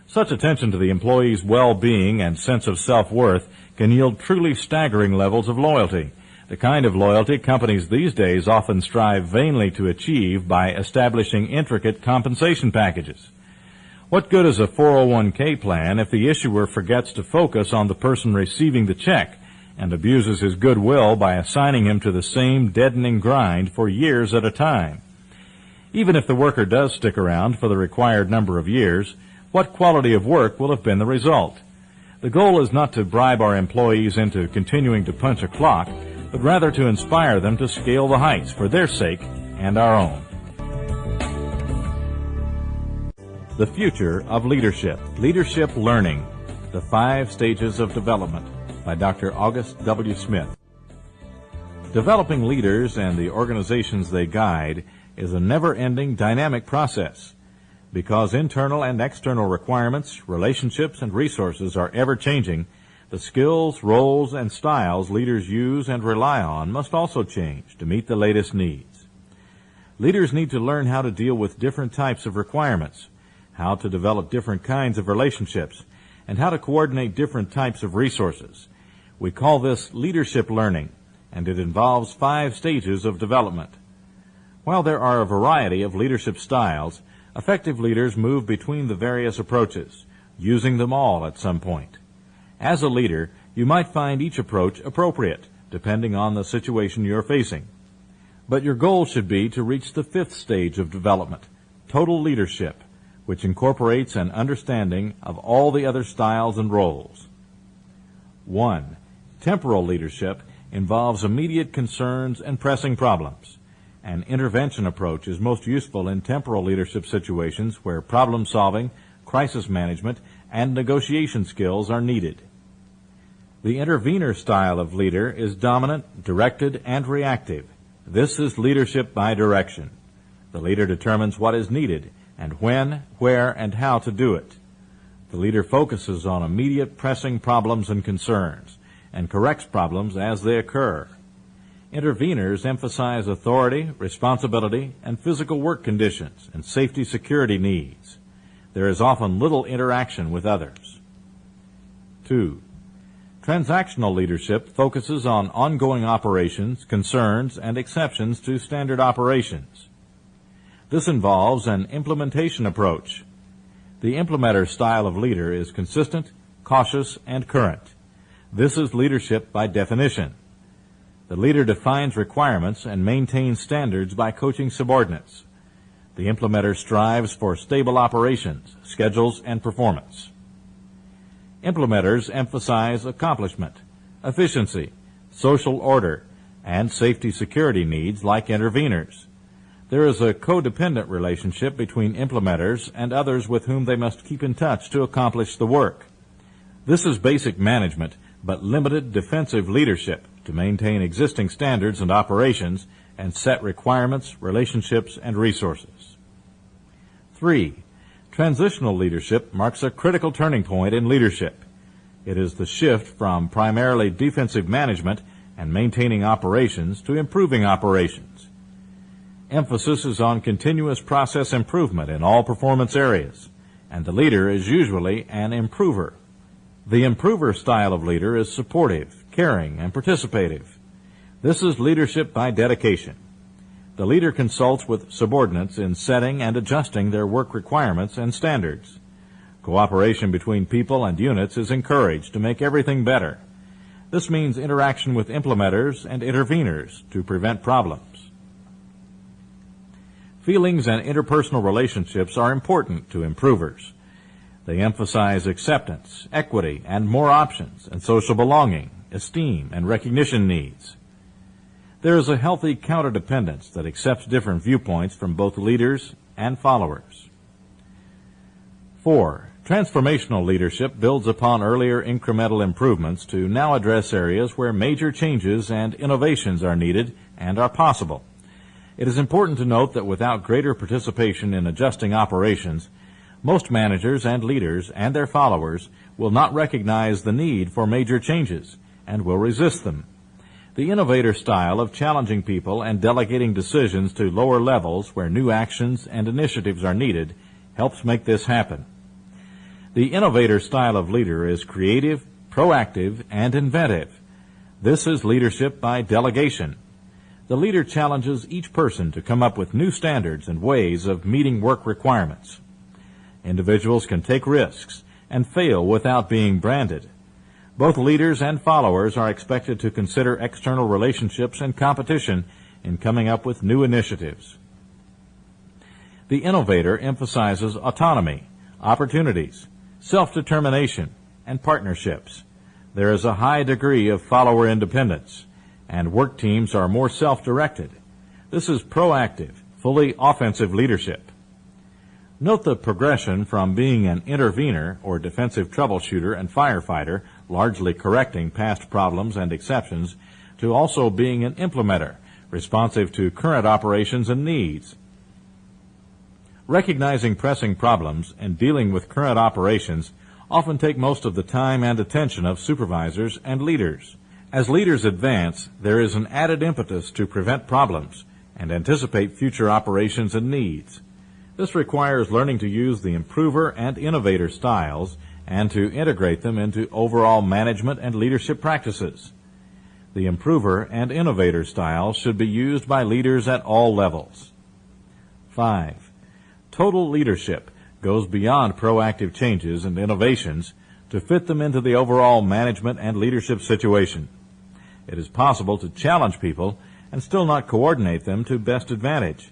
Such attention to the employee's well-being and sense of self-worth can yield truly staggering levels of loyalty, the kind of loyalty companies these days often strive vainly to achieve by establishing intricate compensation packages. What good is a 401k plan if the issuer forgets to focus on the person receiving the check and abuses his goodwill by assigning him to the same deadening grind for years at a time? Even if the worker does stick around for the required number of years, what quality of work will have been the result? The goal is not to bribe our employees into continuing to punch a clock, but rather to inspire them to scale the heights for their sake and our own. The Future of Leadership, Leadership Learning, The 5 Stages of Development, by Dr. August W. Smith. Developing leaders and the organizations they guide is a never-ending dynamic process. Because internal and external requirements, relationships, and resources are ever-changing, the skills, roles, and styles leaders use and rely on must also change to meet the latest needs. Leaders need to learn how to deal with different types of requirements, how to develop different kinds of relationships, and how to coordinate different types of resources. We call this leadership learning, and it involves 5 stages of development. While there are a variety of leadership styles, effective leaders move between the various approaches, using them all at some point. As a leader, you might find each approach appropriate, depending on the situation you're facing. But your goal should be to reach the 5th stage of development, total leadership, which incorporates an understanding of all the other styles and roles. 1. Temporal leadership involves immediate concerns and pressing problems. An intervention approach is most useful in temporal leadership situations where problem-solving, crisis management, and negotiation skills are needed. The intervener style of leader is dominant, directed, and reactive. This is leadership by direction. The leader determines what is needed and when, where, and how to do it. The leader focuses on immediate pressing problems and concerns and corrects problems as they occur. Interveners emphasize authority, responsibility, and physical work conditions and safety security needs. There is often little interaction with others. 2. Transactional leadership focuses on ongoing operations, concerns, and exceptions to standard operations. This involves an implementation approach. The implementer style of leader is consistent, cautious, and current. This is leadership by definition. The leader defines requirements and maintains standards by coaching subordinates. The implementer strives for stable operations, schedules, and performance. Implementers emphasize accomplishment, efficiency, social order, and safety security needs like interveners. There is a codependent relationship between implementers and others with whom they must keep in touch to accomplish the work. This is basic management, but limited defensive leadership to maintain existing standards and operations and set requirements, relationships, and resources. 3. Transitional leadership marks a critical turning point in leadership. It is the shift from primarily defensive management and maintaining operations to improving operations. Emphasis is on continuous process improvement in all performance areas, and the leader is usually an improver. The improver style of leader is supportive, caring, and participative. This is leadership by dedication. The leader consults with subordinates in setting and adjusting their work requirements and standards. Cooperation between people and units is encouraged to make everything better. This means interaction with implementers and interveners to prevent problems. Feelings and interpersonal relationships are important to improvers. They emphasize acceptance, equity, and more options, and social belonging, esteem, and recognition needs. There is a healthy counterdependence that accepts different viewpoints from both leaders and followers. 4. Transformational leadership builds upon earlier incremental improvements to now address areas where major changes and innovations are needed and are possible. It is important to note that without greater participation in adjusting operations, most managers and leaders and their followers will not recognize the need for major changes and will resist them. The innovator style of challenging people and delegating decisions to lower levels where new actions and initiatives are needed helps make this happen. The innovator style of leader is creative, proactive, and inventive. This is leadership by delegation. The leader challenges each person to come up with new standards and ways of meeting work requirements. Individuals can take risks and fail without being branded. Both leaders and followers are expected to consider external relationships and competition in coming up with new initiatives. The innovator emphasizes autonomy, opportunities, self-determination, and partnerships. There is a high degree of follower independence, and work teams are more self-directed. This is proactive, fully offensive leadership. Note the progression from being an intervener or defensive troubleshooter and firefighter, largely correcting past problems and exceptions, to also being an implementer, responsive to current operations and needs. Recognizing pressing problems and dealing with current operations often take most of the time and attention of supervisors and leaders. As leaders advance, there is an added impetus to prevent problems and anticipate future operations and needs. This requires learning to use the improver and innovator styles and to integrate them into overall management and leadership practices. The improver and innovator styles should be used by leaders at all levels. 5. Total leadership goes beyond proactive changes and innovations to fit them into the overall management and leadership situation. It is possible to challenge people and still not coordinate them to best advantage.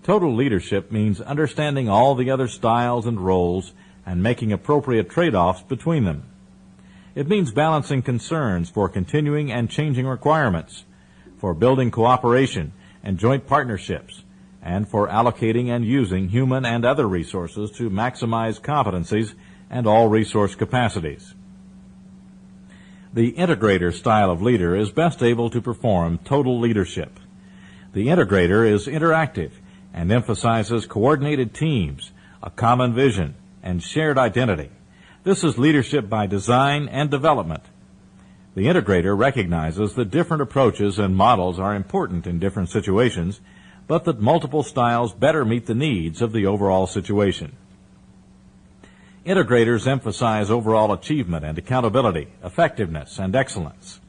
Total leadership means understanding all the other styles and roles and making appropriate trade-offs between them. It means balancing concerns for continuing and changing requirements, for building cooperation and joint partnerships, and for allocating and using human and other resources to maximize competencies and all resource capacities. The integrator style of leader is best able to perform total leadership. The integrator is interactive and emphasizes coordinated teams, a common vision, and shared identity. This is leadership by design and development. The integrator recognizes that different approaches and models are important in different situations, but that multiple styles better meet the needs of the overall situation. Integrators emphasize overall achievement and accountability, effectiveness, and excellence.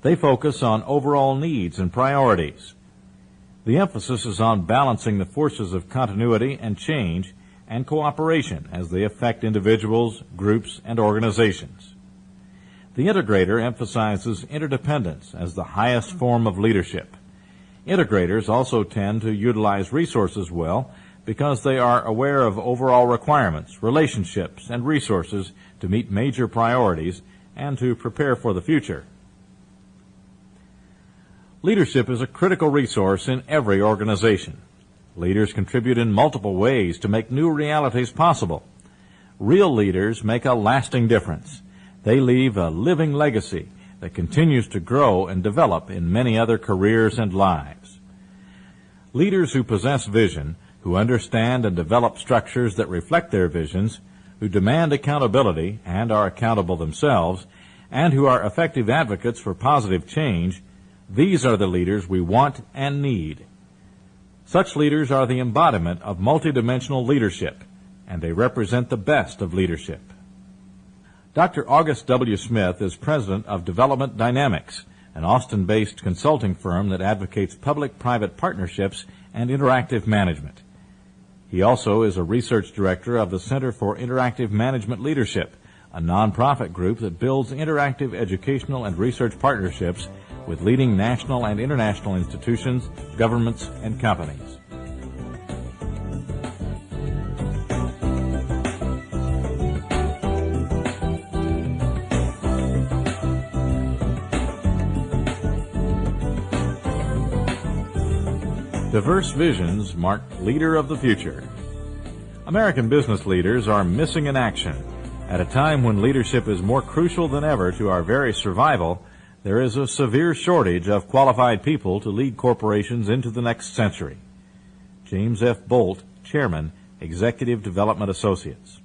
They focus on overall needs and priorities. The emphasis is on balancing the forces of continuity and change and cooperation as they affect individuals, groups, and organizations. The integrator emphasizes interdependence as the highest form of leadership. Integrators also tend to utilize resources well because they are aware of overall requirements, relationships, and resources to meet major priorities and to prepare for the future. Leadership is a critical resource in every organization. Leaders contribute in multiple ways to make new realities possible. Real leaders make a lasting difference. They leave a living legacy that continues to grow and develop in many other careers and lives. Leaders who possess vision, who understand and develop structures that reflect their visions, who demand accountability and are accountable themselves, and who are effective advocates for positive change, these are the leaders we want and need. Such leaders are the embodiment of multidimensional leadership, and they represent the best of leadership. Dr. August W. Smith is president of Development Dynamics, an Austin-based consulting firm that advocates public-private partnerships and interactive management. He also is a research director of the Center for Interactive Management Leadership, a nonprofit group that builds interactive educational and research partnerships with leading national and international institutions, governments, and companies. Diverse visions mark leader of the future. American business leaders are missing in action. At a time when leadership is more crucial than ever to our very survival, there is a severe shortage of qualified people to lead corporations into the next century. James F. Bolt, Chairman, Executive Development Associates.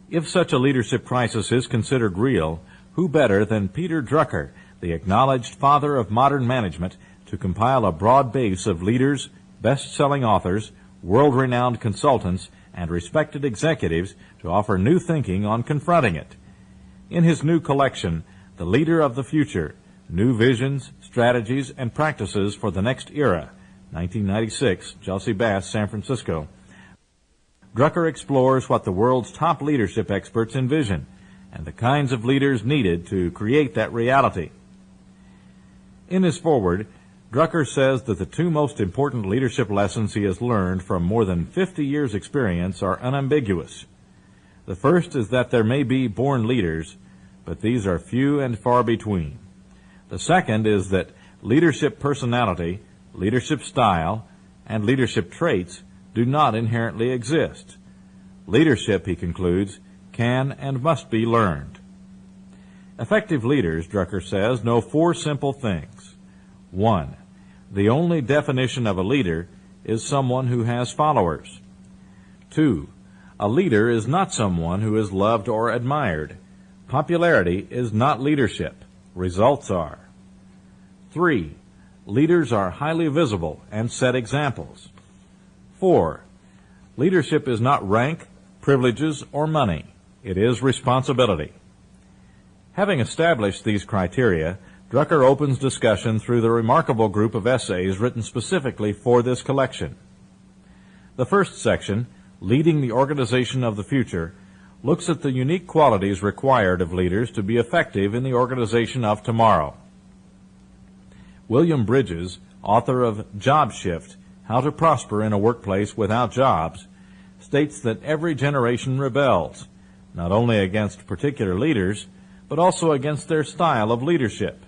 If such a leadership crisis is considered real, who better than Peter Drucker, the acknowledged father of modern management, to compile a broad base of leaders, best-selling authors, world-renowned consultants, and respected executives to offer new thinking on confronting it. In his new collection, The Leader of the Future, New Visions, Strategies, and Practices for the Next Era, 1996, Chelsea Bass, San Francisco, Drucker explores what the world's top leadership experts envision and the kinds of leaders needed to create that reality. In his foreword, Drucker says that the two most important leadership lessons he has learned from more than 50 years' experience are unambiguous. The first is that there may be born leaders, but these are few and far between. The second is that leadership personality, leadership style, and leadership traits do not inherently exist. Leadership, he concludes, can and must be learned. Effective leaders, Drucker says, know four simple things. 1. The only definition of a leader is someone who has followers. 2. A leader is not someone who is loved or admired. Popularity is not leadership. Results are. 3. Leaders are highly visible and set examples. 4. Leadership is not rank, privileges, or money. It is responsibility. Having established these criteria, Drucker opens discussion through the remarkable group of essays written specifically for this collection. The first section, Leading the Organization of the Future, looks at the unique qualities required of leaders to be effective in the organization of tomorrow. William Bridges, author of Job Shift, How to Prosper in a Workplace Without Jobs, states that every generation rebels, not only against particular leaders, but also against their style of leadership.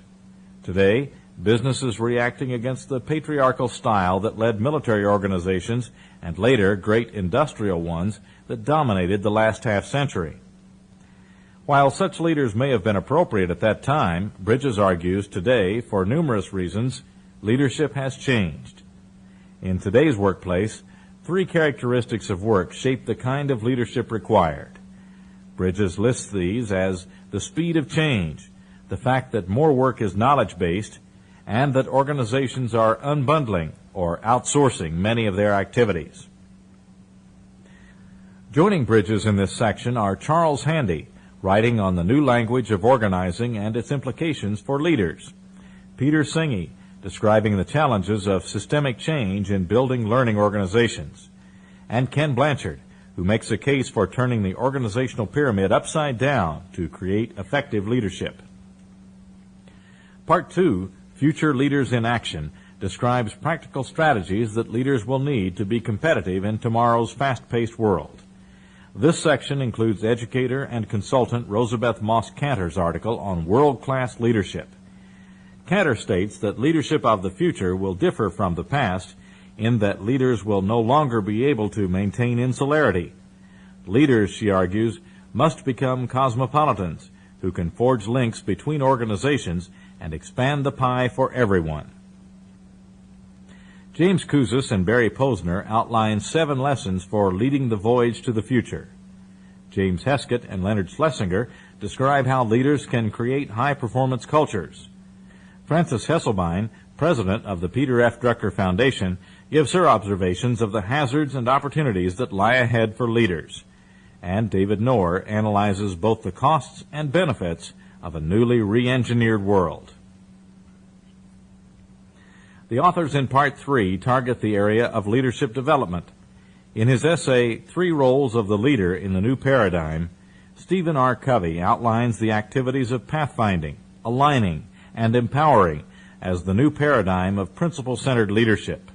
Today, business is reacting against the patriarchal style that led military organizations and later great industrial ones that dominated the last half-century. While such leaders may have been appropriate at that time, Bridges argues today, for numerous reasons, leadership has changed. In today's workplace, three characteristics of work shape the kind of leadership required. Bridges lists these as the speed of change, the fact that more work is knowledge-based, and that organizations are unbundling or outsourcing many of their activities. Joining Bridges in this section are Charles Handy, writing on the new language of organizing and its implications for leaders; Peter Singhi, describing the challenges of systemic change in building learning organizations; and Ken Blanchard, who makes a case for turning the organizational pyramid upside down to create effective leadership. Part 2, Future Leaders in Action, describes practical strategies that leaders will need to be competitive in tomorrow's fast-paced world. This section includes educator and consultant Rosabeth Moss Cantor's article on world-class leadership. Cantor states that leadership of the future will differ from the past in that leaders will no longer be able to maintain insularity. Leaders, she argues, must become cosmopolitans who can forge links between organizations and expand the pie for everyone. James Kouzes and Barry Posner outline 7 lessons for leading the voyage to the future. James Heskett and Leonard Schlesinger describe how leaders can create high-performance cultures. Francis Hesselbein president of the Peter F. Drucker Foundation, gives her observations of the hazards and opportunities that lie ahead for leaders. And David Noer analyzes both the costs and benefits of a newly re-engineered world. The authors in Part 3 target the area of leadership development. In his essay, Three Roles of the Leader in the New Paradigm, Stephen R. Covey outlines the activities of pathfinding, aligning, and empowering as the new paradigm of principle-centered leadership.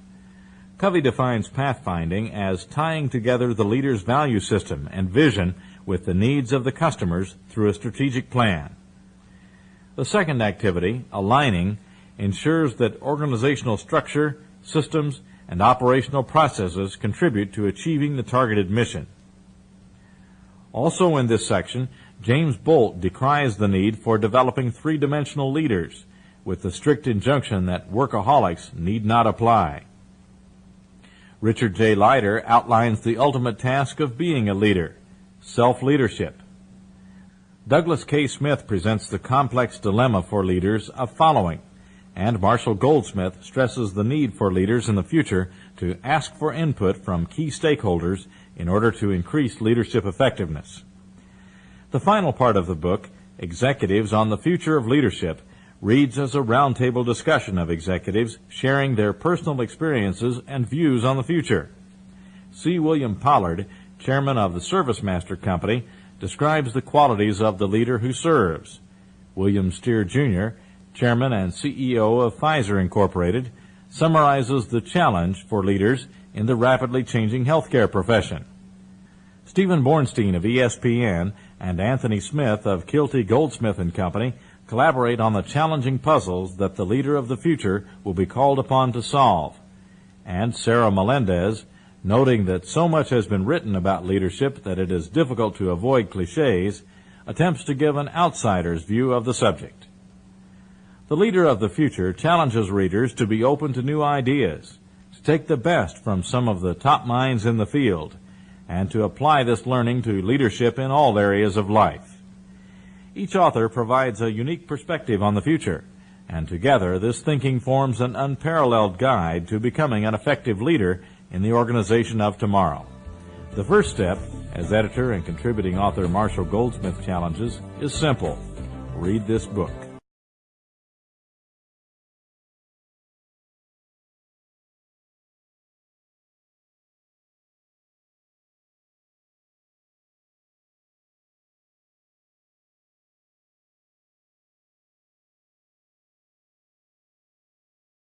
Covey defines pathfinding as tying together the leader's value system and vision with the needs of the customers through a strategic plan. The second activity, aligning, ensures that organizational structure, systems, and operational processes contribute to achieving the targeted mission. Also in this section, James Bolt decries the need for developing three-dimensional leaders, with the strict injunction that workaholics need not apply. Richard J. Leider outlines the ultimate task of being a leader, self-leadership. Douglas K. Smith presents the complex dilemma for leaders of following, and Marshall Goldsmith stresses the need for leaders in the future to ask for input from key stakeholders in order to increase leadership effectiveness. The final part of the book, Executives on the Future of Leadership, reads as a roundtable discussion of executives sharing their personal experiences and views on the future. C. William Pollard, chairman of the Service Master Company, describes the qualities of the leader who serves. William Steer, Jr., chairman and CEO of Pfizer Incorporated, summarizes the challenge for leaders in the rapidly changing healthcare profession. Stephen Bornstein of ESPN and Anthony Smith of Kilty Goldsmith & Company collaborate on the challenging puzzles that the leader of the future will be called upon to solve. And Sarah Melendez, noting that so much has been written about leadership that it is difficult to avoid cliches, attempts to give an outsider's view of the subject. The leader of the future challenges readers to be open to new ideas, to take the best from some of the top minds in the field, and to apply this learning to leadership in all areas of life. Each author provides a unique perspective on the future, and together this thinking forms an unparalleled guide to becoming an effective leader in the organization of tomorrow. The first step, as editor and contributing author Marshall Goldsmith challenges, is simple. Read this book.